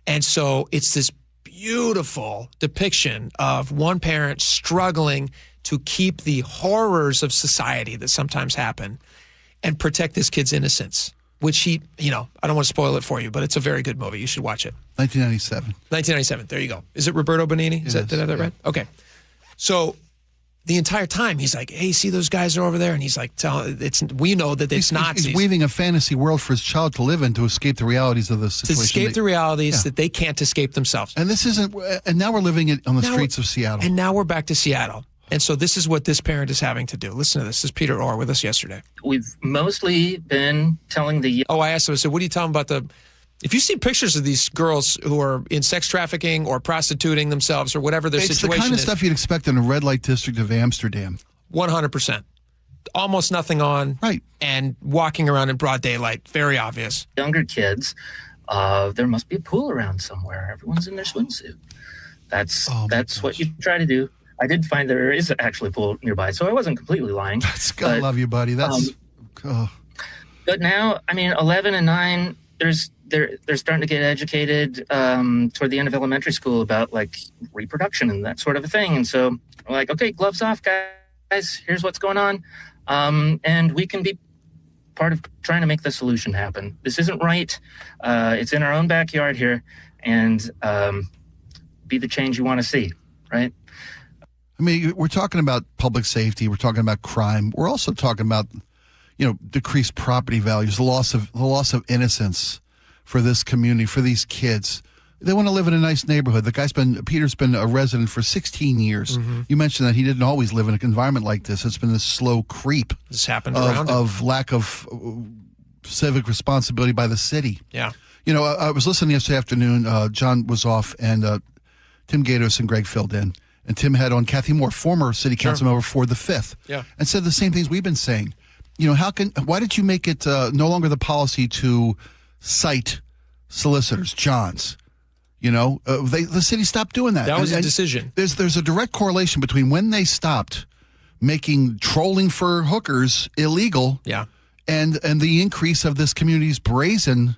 And so it's this beautiful depiction of one parent struggling to keep the horrors of society that sometimes happen and protect this kid's innocence, which he, I don't want to spoil it for you, but it's a very good movie. You should watch it. 1997. 1997. There you go. Is it Roberto Benigni? Did I have that right? Okay. So the entire time he's like, hey, see those guys are over there? And he's like, we know that it's Nazis. He's weaving a fantasy world for his child to live in to escape the realities of the situation. To escape the realities that they can't escape themselves. And this isn't, and now we're living it on the streets of Seattle. And now we're back to Seattle. And so this is what this parent is having to do. Listen to this. This is Peter Orr with us yesterday. We've mostly been telling the... Oh, I asked him, I said, what do you tell them about if you see pictures of these girls who are in sex trafficking or prostituting themselves or whatever their situation is... It's the kind of stuff you'd expect in a red light district of Amsterdam. 100%. Almost nothing on. Right. And walking around in broad daylight. Very obvious. Younger kids, there must be a pool around somewhere. Everyone's in their swimsuit. That's what you try to do. I did find there is actually a pool nearby, so I wasn't completely lying. I love you, buddy. That's... But now, 11 and 9, they're starting to get educated toward the end of elementary school about like reproduction and that sort of a thing. And so we're like, okay, gloves off, guys. Here's what's going on, and we can be part of trying to make the solution happen. This isn't right. It's in our own backyard here, and be the change you want to see. Right. We're talking about public safety. We're talking about crime. We're also talking about, decreased property values, the loss of innocence for this community, for these kids. They want to live in a nice neighborhood. Peter's been a resident for 16 years. Mm-hmm. You mentioned that he didn't always live in an environment like this. It's been this slow creep. This happened around of lack of civic responsibility by the city. Yeah. I was listening yesterday afternoon. John was off, and Tim Gatos and Greg filled in. And Tim had on Kathy Moore, former city council member for the 5th, and said the same things we've been saying. Why did you make it no longer the policy to cite solicitors, Johns? The city stopped doing that. That was a decision. There's a direct correlation between when they stopped making trolling for hookers illegal, and the increase of this community's brazen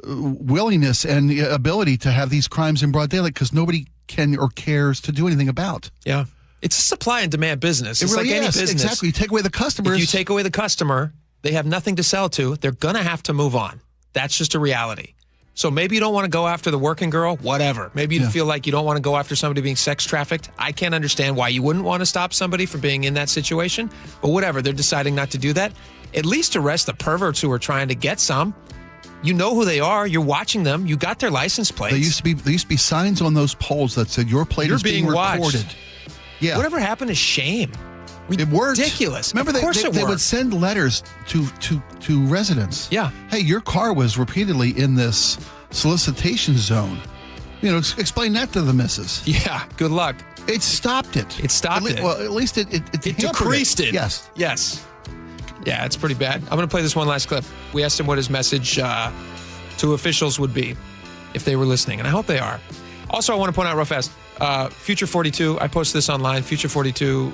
willingness and ability to have these crimes in broad daylight because nobody can or cares to do anything about. Yeah. It's a supply and demand business. It's really like any is. business. Exactly. You take away the customers. If you take away the customer, they have nothing to sell to. They're going to have to move on. That's just a reality. So maybe you don't want to go after the working girl, whatever. Maybe you feel like you don't want to go after somebody being sex trafficked. I can't understand why you wouldn't want to stop somebody from being in that situation. But whatever, they're deciding not to do that. At least arrest the perverts who are trying to get some. You know who they are. You're watching them. You got their license plates. There used to be signs on those poles that said your plate is being recorded. Watched. Yeah. Whatever happened to shame? It worked. Ridiculous. Remember, they would send letters to residents. Yeah. Hey, your car was repeatedly in this solicitation zone. Explain that to the missus. Yeah. Good luck. It stopped it. It stopped it. Well, at least it decreased it. Yes. Yes. Yeah, it's pretty bad. I'm going to play this one last clip. We asked him what his message to officials would be if they were listening, and I hope they are. Also, I want to point out real fast, Future 42, I posted this online. Future 42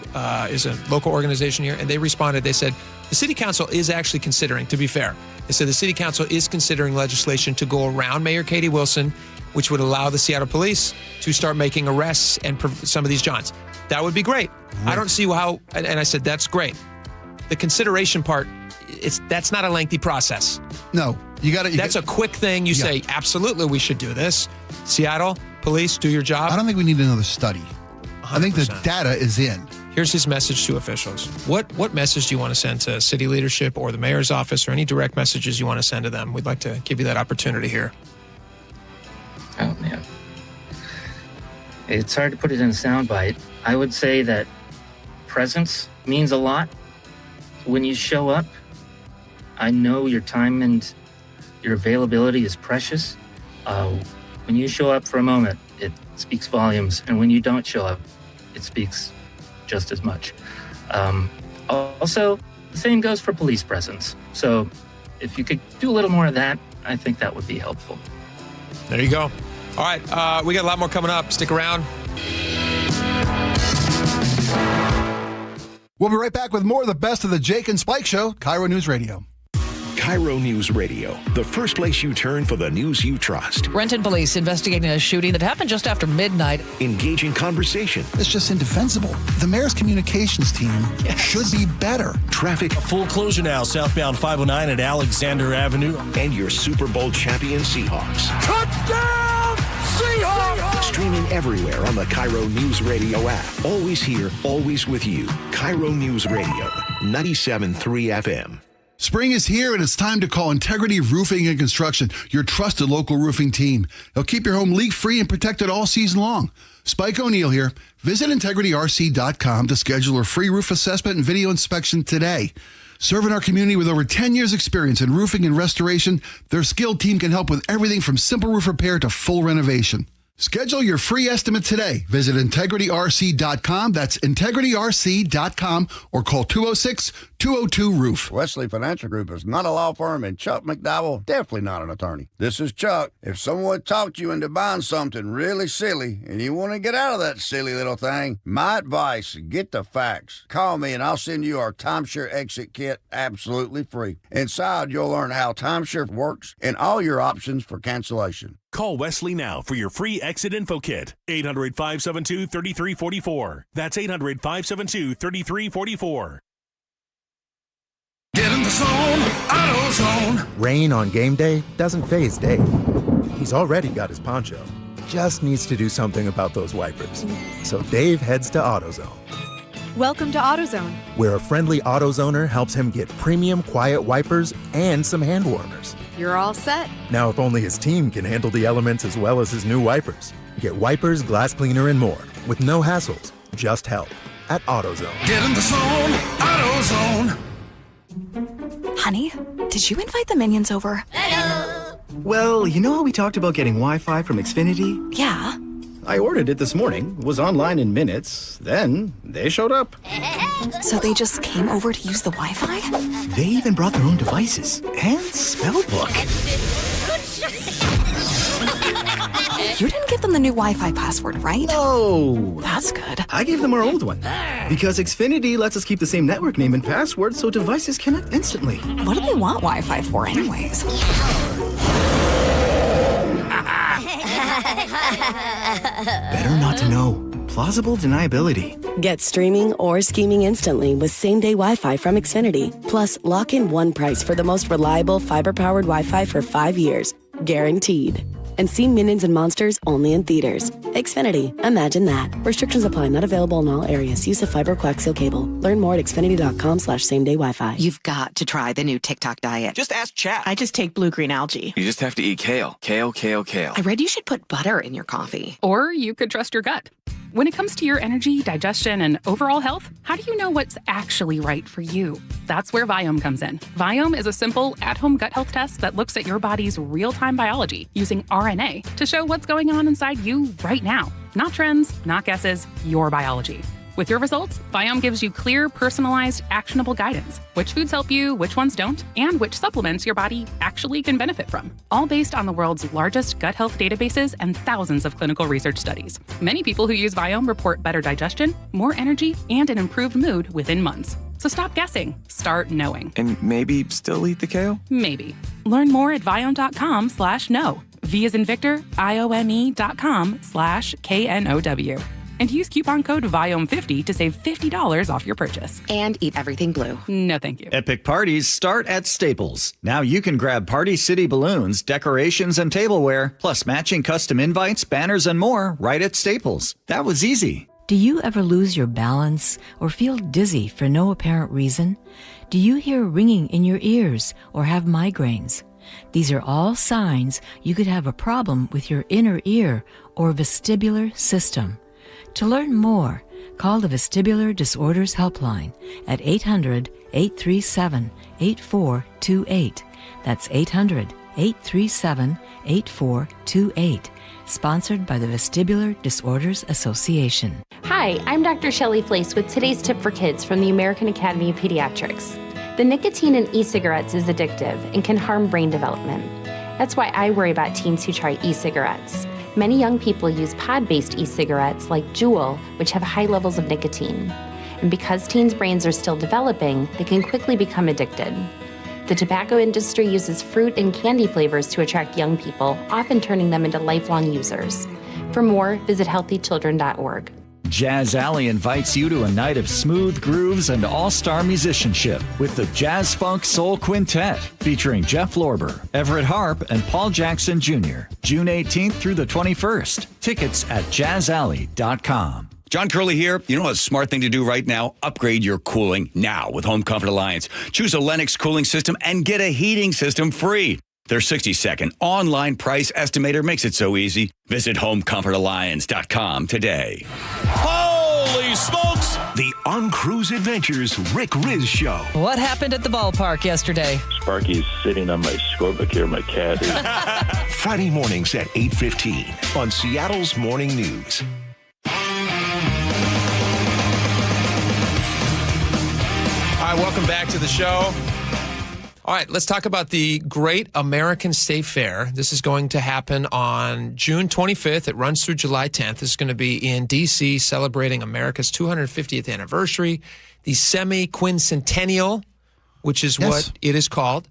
is a local organization here, and they responded. They said, the city council is actually considering, to be fair, they said the city council is considering legislation to go around Mayor Katie Wilson, which would allow the Seattle police to start making arrests and some of these Johns. That would be great. I don't see how, and I said, that's great. The consideration part, that's not a lengthy process. No, that's a quick thing. You say, absolutely, we should do this. Seattle police, do your job. I don't think we need another study. 100%. I think the data is in. Here's his message to officials. What message do you want to send to city leadership or the mayor's office or any direct messages you want to send to them? We'd like to give you that opportunity here. Oh, man. It's hard to put it in a soundbite. I would say that presence means a lot. When you show up, I know your time and your availability is precious. When you show up for a moment, it speaks volumes. And when you don't show up, it speaks just as much. Also, the same goes for police presence. So if you could do a little more of that, I think that would be helpful. There you go. All right, we got a lot more coming up. Stick around. We'll be right back with more of the best of the Jake and Spike Show, KIRO News Radio. KIRO News Radio, the first place you turn for the news you trust. Renton police investigating a shooting that happened just after midnight. Engaging conversation. It's just indefensible. The mayor's communications team should be better. Traffic. A full closure now, southbound 509 at Alexander Avenue. And your Super Bowl champion Seahawks. Touchdown, Seahawks! Streaming everywhere on the KIRO News Radio app. Always here, always with you. KIRO News Radio, 97.3 FM. Spring is here, and it's time to call Integrity Roofing and Construction, your trusted local roofing team. They'll keep your home leak-free and protected all season long. Spike O'Neill here. Visit integrityrc.com to schedule a free roof assessment and video inspection today. Serving our community with over 10 years experience in roofing and restoration, their skilled team can help with everything from simple roof repair to full renovation. Schedule your free estimate today. Visit integrityrc.com. That's integrityrc.com or call 206-202-ROOF. Wesley Financial Group is not a law firm, and Chuck McDowell definitely not an attorney. This is Chuck. If someone talked you into buying something really silly and you want to get out of that silly little thing, my advice, get the facts. Call me and I'll send you our timeshare exit kit absolutely free. Inside, you'll learn how timeshare works and all your options for cancellation. Call Wesley now for your free exit info kit. 800-572-3344. That's 800-572-3344. Get in the zone, AutoZone. Rain on game day doesn't faze Dave. He's already got his poncho. Just needs to do something about those wipers. So Dave heads to AutoZone. Welcome to AutoZone, where a friendly AutoZoner helps him get premium quiet wipers and some hand warmers. You're all set. Now, if only his team can handle the elements as well as his new wipers. Get wipers, glass cleaner, and more with no hassles, just help at AutoZone. Get in the zone, AutoZone. Honey, did you invite the minions over? Hello. Well, you know how we talked about getting Wi-Fi from Xfinity? Yeah. I ordered it this morning, was online in minutes, then they showed up. So they just came over to use the Wi-Fi? They even brought their own devices and spell book. You didn't give them the new Wi-Fi password, right? No. That's good. I gave them our old one. Because Xfinity lets us keep the same network name and password so devices connect instantly. What do they want Wi-Fi for anyways? Better not to know. Plausible deniability. Get streaming or scheming instantly with same-day Wi-Fi from Xfinity. Plus, lock in one price for the most reliable fiber-powered Wi-Fi for 5 years. Guaranteed. And see Minions and Monsters only in theaters. Xfinity. Imagine that. Restrictions apply. Not available in all areas. Use of fiber coaxial cable. Learn more at xfinity.com/same-day Wi-Fi. You've got to try the new TikTok diet. Just ask chat. I just take blue-green algae. You just have to eat kale. Kale. I read you should put butter in your coffee. Or you could trust your gut. When it comes to your energy, digestion, and overall health, how do you know what's actually right for you? That's where Viome comes in. Viome is a simple, at-home gut health test that looks at your body's real-time biology using RNA to show what's going on inside you right now. Not trends, not guesses, your biology. With your results, Viome gives you clear, personalized, actionable guidance. Which foods help you, which ones don't, and which supplements your body actually can benefit from. All based on the world's largest gut health databases and thousands of clinical research studies. Many people who use Viome report better digestion, more energy, and an improved mood within months. So stop guessing. Start knowing. And maybe still eat the kale? Maybe. Learn more at viome.com/know. V as in Victor, IOME.com/KNOW. And use coupon code VIOME50 to save $50 off your purchase. And eat everything blue. No, thank you. Epic parties start at Staples. Now you can grab Party City balloons, decorations, and tableware, plus matching custom invites, banners, and more right at Staples. That was easy. Do you ever lose your balance or feel dizzy for no apparent reason? Do you hear ringing in your ears or have migraines? These are all signs you could have a problem with your inner ear or vestibular system. To learn more, call the Vestibular Disorders Helpline at 800-837-8428. That's 800-837-8428. Sponsored by the Vestibular Disorders Association. Hi, I'm Dr. Shelley Flace with today's tip for kids from the American Academy of Pediatrics. The nicotine in e-cigarettes is addictive and can harm brain development. That's why I worry about teens who try e-cigarettes. Many young people use pod-based e-cigarettes like Juul, which have high levels of nicotine. And because teens' brains are still developing, they can quickly become addicted. The tobacco industry uses fruit and candy flavors to attract young people, often turning them into lifelong users. For more, visit healthychildren.org. Jazz Alley invites you to a night of smooth grooves and all-star musicianship with the Jazz Funk Soul Quintet, featuring Jeff Lorber, Everett Harp, and Paul Jackson Jr., June 18th through the 21st. Tickets at jazzalley.com. John Curley here. You know a smart thing to do right now? Upgrade your cooling now with Home Comfort Alliance. Choose a Lennox cooling system and get a heating system free. Their 60-second online price estimator makes it so easy. Visit homecomfortalliance.com today. Holy smokes! The On Cruise Adventures Rick Riz Show. What happened at the ballpark yesterday? Sparky's sitting on my scorebook here, my cat is. Friday mornings at 8:15 on Seattle's Morning News. All right, welcome back to the show. All right, let's talk about the Great American State Fair. This is going to happen on June 25th. It runs through July 10th. This is going to be in D.C., celebrating America's 250th anniversary, the semi-quincentennial, which is what it is called.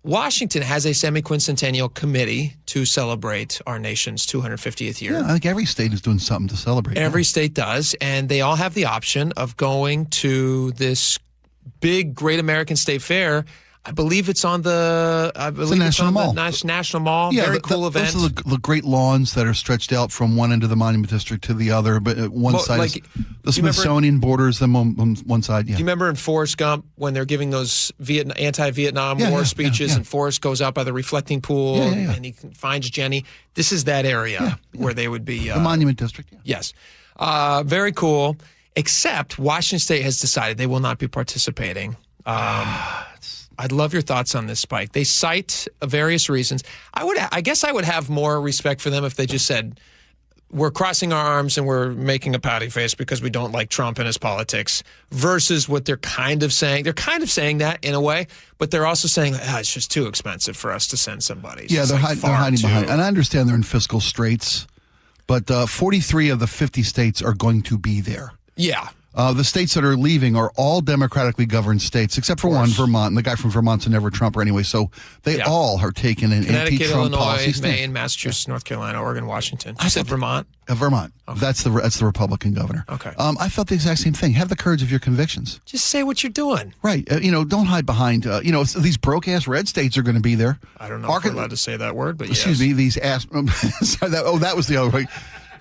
Washington has a semi-quincentennial committee to celebrate our nation's 250th year. Yeah, I think every state is doing something to celebrate. Every state does, and they all have the option of going to this big Great American State Fair. I believe it's on the National Mall. National Mall. Yeah, Very cool event. Those are the great lawns that are stretched out from one end of the Monument District to the other. But one side is the Smithsonian borders them on one side. Yeah. Do you remember in Forrest Gump when they're giving those anti-Vietnam War speeches and Forrest goes out by the reflecting pool and he finds Jenny? This is that area where they would be. The Monument District. Yeah. Yes. Very cool. Except Washington State has decided they will not be participating. I'd love your thoughts on this, Spike. They cite various reasons. I guess I would have more respect for them if they just said, we're crossing our arms and we're making a pouty face because we don't like Trump and his politics, versus what they're kind of saying. They're kind of saying that in a way, but they're also saying, it's just too expensive for us to send somebody. Yeah, they're hiding behind. And I understand they're in fiscal straits, but 43 of the 50 states are going to be there. Yeah. The states that are leaving are all democratically governed states, except for one, Vermont. And the guy from Vermont's a never Trumper anyway. So they all are taking an Connecticut, anti-Trump policy. Illinois, Maine, Massachusetts, North Carolina, Oregon, Washington. I said Vermont. Vermont. Okay. That's the Republican governor. Okay. I felt the exact same thing. Have the courage of your convictions. Just say what you're doing. Right. Don't hide behind. These broke-ass red states are going to be there. I don't know if we're allowed to say that word, but excuse me. These ass. Sorry, that was the other way.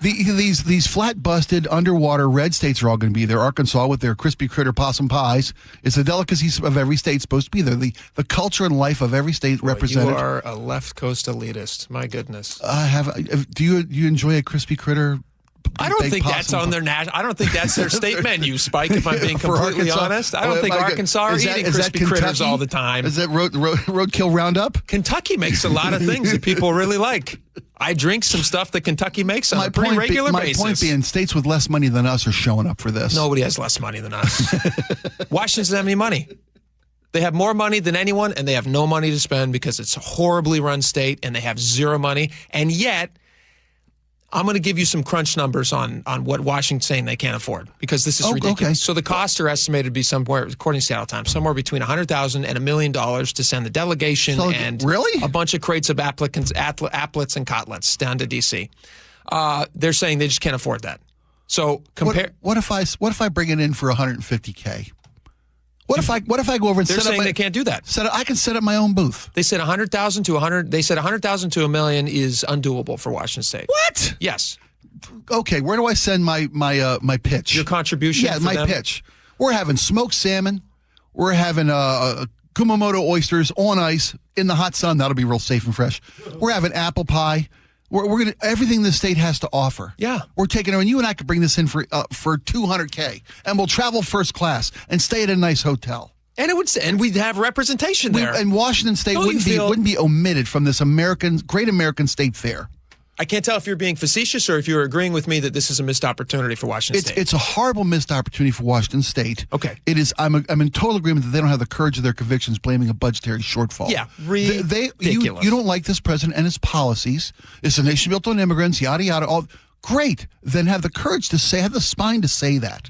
These flat-busted underwater red states are all going to be there. Arkansas with their crispy critter possum pies. It's the delicacies of every state supposed to be there. The culture and life of every state represented. You are a left coast elitist. My goodness. Do you enjoy a crispy critter? I don't think that's on their I don't think that's their state menu, Spike. If I'm being completely honest, I don't think Arkansas are eating crispy critters all the time. Is that roadkill roundup? Kentucky makes a lot of things that people really like. I drink some stuff that Kentucky makes on a pretty regular basis. My point being, states with less money than us are showing up for this. Nobody has less money than us. Washington doesn't have any money. They have more money than anyone, and they have no money to spend because it's a horribly run state, and they have zero money. And yet, I'm going to give you some crunch numbers on what Washington's saying they can't afford, because this is ridiculous. Okay. So the costs are estimated to be somewhere, according to Seattle Times, somewhere between $100,000 and $1 million to send the delegation and a bunch of crates of applets and cotlets down to D.C. They're saying they just can't afford that. So compare. What if I bring it in for $150K? What if I go over and they're saying they can't do that. I can set up my own booth. They said $100,000 to $100,000. They said $100,000 to $1 million is undoable for Washington State. What? Yes. Okay, where do I send my pitch? Your contribution? Yeah, my pitch. We're having smoked salmon. We're having Kumamoto oysters on ice in the hot sun. That'll be real safe and fresh. We're having apple pie. We're gonna everything the state has to offer. Yeah, we're taking it, and you and I could bring this in for $200K, and we'll travel first class and stay at a nice hotel. And we'd have representation there. And Washington State wouldn't be omitted from this great American state fair. I can't tell if you're being facetious or if you're agreeing with me that this is a missed opportunity for Washington State. It's a horrible missed opportunity for Washington State. Okay. It is. I'm in total agreement that they don't have the courage of their convictions, blaming a budgetary shortfall. Yeah, ridiculous. You don't like this president and his policies. It's a nation built on immigrants, yada, yada. All great. Then have the courage to say, have the spine to say that.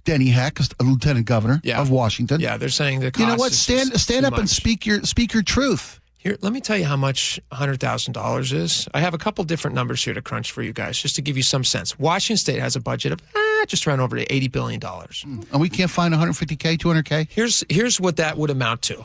Denny Heck, a lieutenant governor of Washington. Yeah, they're saying the cost You know what? is Stand up much. and speak your truth. Here, let me tell you how much $100,000 is. I have a couple different numbers here to crunch for you guys, just to give you some sense. Washington State has a budget of just around over $80 billion. And we can't find $150K, $200K? Here's what that would amount to.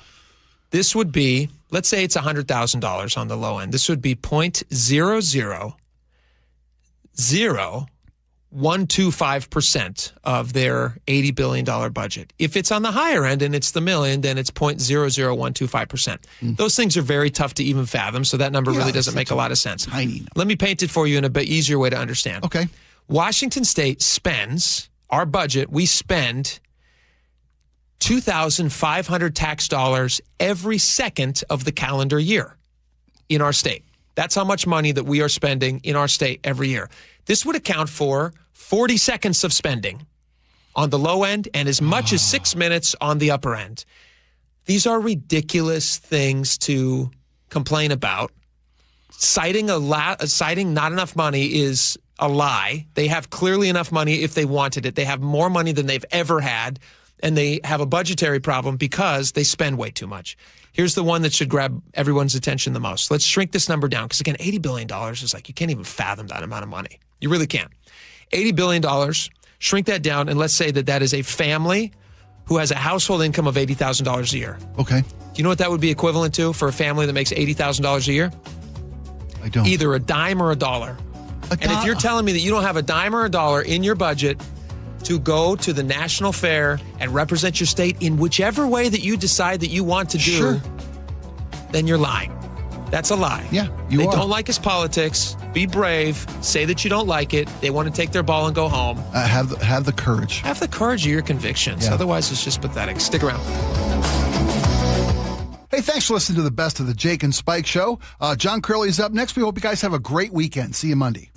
This would be, let's say it's $100,000 on the low end. This would be 0.0000125% of their $80 billion budget. If it's on the higher end and it's the million, then it's 0.00125%. Those things are very tough to even fathom, so that number really doesn't make a lot of sense. Tiny number. Let me paint it for you in a bit easier way to understand. Okay. Washington State spends, our budget, we spend $2,500 tax dollars every second of the calendar year in our state. That's how much money that we are spending in our state every year. This would account for 40 seconds of spending on the low end and as much as 6 minutes on the upper end. These are ridiculous things to complain about. Citing not enough money is a lie. They have clearly enough money if they wanted it. They have more money than they've ever had, and they have a budgetary problem because they spend way too much. Here's the one that should grab everyone's attention the most. Let's shrink this number down because, again, $80 billion is like you can't even fathom that amount of money. You really can't. $80 billion, shrink that down, and let's say that is a family who has a household income of $80,000 a year. Okay. Do you know what that would be equivalent to for a family that makes $80,000 a year? I don't. Either a dime or a dollar. And if you're telling me that you don't have a dime or a dollar in your budget to go to the national fair and represent your state in whichever way that you decide that you want to do, then you're lying. That's a lie. Yeah, They don't like his politics. Be brave. Say that you don't like it. They want to take their ball and go home. Have the courage. Have the courage of your convictions. Yeah. Otherwise, it's just pathetic. Stick around. Hey, thanks for listening to the best of the Jake and Spike Show. John Curley's up next. We hope you guys have a great weekend. See you Monday.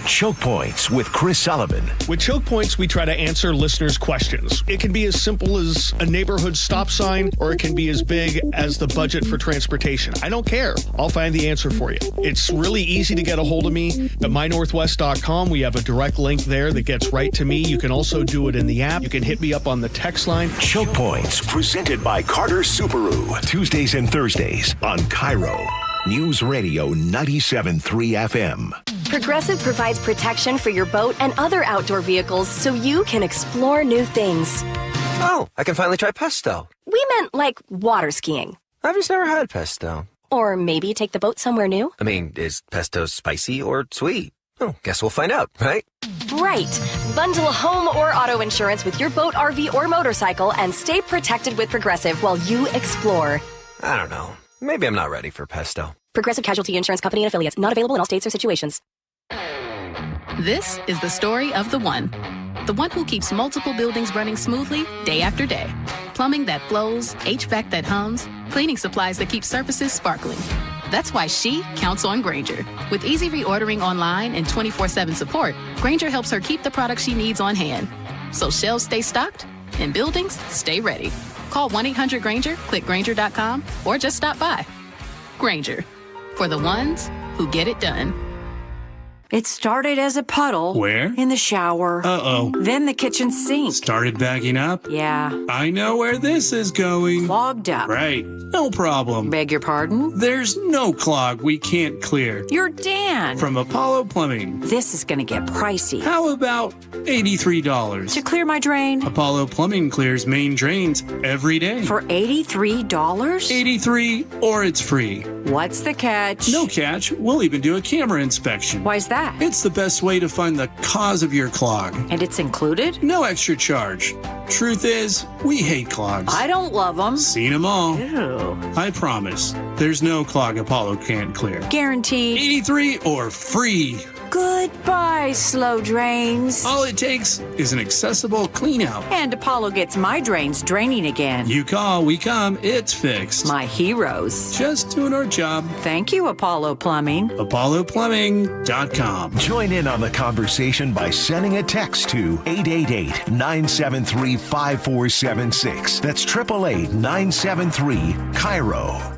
Choke Points with Chris Sullivan. With Choke Points, we try to answer listeners' questions. It can be as simple as a neighborhood stop sign, or it can be as big as the budget for transportation. I don't care. I'll find the answer for you. It's really easy to get a hold of me at mynorthwest.com. We have a direct link there that gets right to me. You can also do it in the app. You can hit me up on the text line. Choke Points, presented by Carter Subaru. Tuesdays and Thursdays on KIRO Newsradio 97.3 FM. Progressive provides protection for your boat and other outdoor vehicles so you can explore new things. Oh, I can finally try pesto. We meant like water skiing. I've just never had pesto. Or maybe take the boat somewhere new. I mean, is pesto spicy or sweet? Oh, guess we'll find out, right? Right. Bundle home or auto insurance with your boat, RV, or motorcycle and stay protected with Progressive while you explore. I don't know. Maybe I'm not ready for pesto. Progressive Casualty Insurance Company and Affiliates. Not available in all states or situations. This is the story of the one who keeps multiple buildings running smoothly day after day. Plumbing that flows, HVAC that hums, cleaning supplies that keep surfaces sparkling. That's why she counts on Grainger. With easy reordering online and 24/7 support, Grainger helps her keep the products she needs on hand. So shelves stay stocked and buildings stay ready. Call 1-800-GRAINGER, click Grainger.com, or just stop by. Grainger, for the ones who get it done. It started as a puddle. Where? In the shower. Uh-oh. Then the kitchen sink. Started backing up? Yeah. I know where this is going. Clogged up. Right. No problem. Beg your pardon? There's no clog we can't clear. You're Dan. From Apollo Plumbing. This is going to get pricey. How about $83? To clear my drain? Apollo Plumbing clears main drains every day. For $83? 83 or it's free. What's the catch? No catch. We'll even do a camera inspection. Why's that? that? It's the best way to find the cause of your clog. And it's included? No extra charge. Truth is, we hate clogs. I don't love them. Seen them all. Ew. I promise, there's no clog Apollo can't clear. Guaranteed. 83 or free. Goodbye, slow drains. All it takes is an accessible clean out. And Apollo gets my drains draining again. You call, we come, it's fixed. My heroes. Just doing our job. Thank you, Apollo Plumbing. ApolloPlumbing.com. Join in on the conversation by sending a text to 888-973-5476. That's 888-973-KIRO.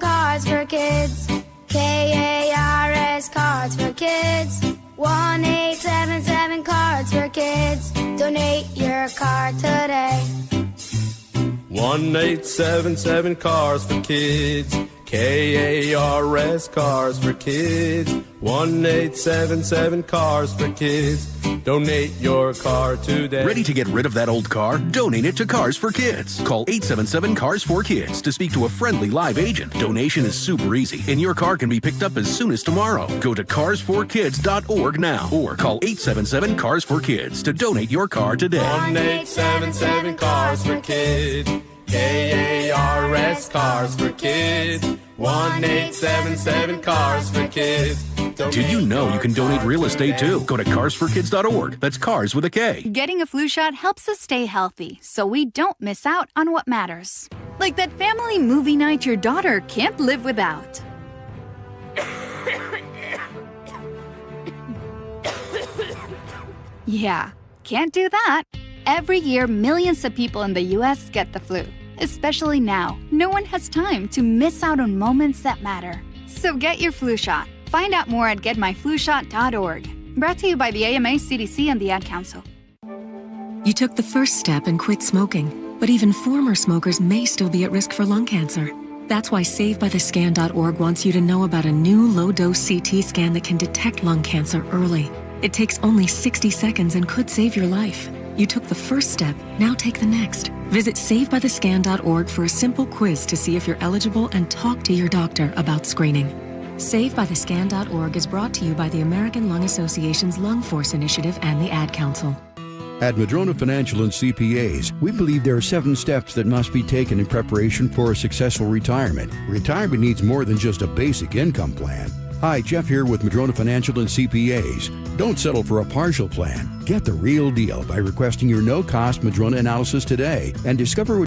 Cards for Kids. KARS Cards for Kids. 1-877 Cards for Kids. Donate your card today. 1-877 Cars for Kids. KARS Cars for Kids. 1-877 Cars for Kids. Donate your car today. Ready to get rid of that old car? Donate it to Cars for Kids. Call 877 Cars for Kids to speak to a friendly live agent. Donation is super easy, and your car can be picked up as soon as tomorrow. Go to carsforkids.org now or call 877 Cars for Kids to donate your car today. 1-877 Cars for Kids. KARS Cars for Kids. 1-877 Cars for Kids. Did you know you can donate real estate too? Go to carsforkids.org. That's cars with a K. Getting a flu shot helps us stay healthy, so we don't miss out on what matters. Like that family movie night your daughter can't live without. Yeah, can't do that. Every year, millions of people in the U.S. get the flu. Especially now, no one has time to miss out on moments that matter. So get your flu shot. Find out more at getmyflushot.org. Brought to you by the AMA, CDC, and the Ad Council. You took the first step and quit smoking, but even former smokers may still be at risk for lung cancer. That's why SaveByTheScan.org wants you to know about a new low-dose CT scan that can detect lung cancer early. It takes only 60 seconds and could save your life. You took the first step, now take the next. Visit SaveByTheScan.org for a simple quiz to see if you're eligible and talk to your doctor about screening. SaveByTheScan.org is brought to you by the American Lung Association's Lung Force Initiative and the Ad Council. At Madrona Financial and CPAs, we believe there are 7 steps that must be taken in preparation for a successful retirement. Retirement needs more than just a basic income plan. Hi, Jeff here with Madrona Financial and CPAs. Don't settle for a partial plan. Get the real deal by requesting your no-cost Madrona analysis today and discover what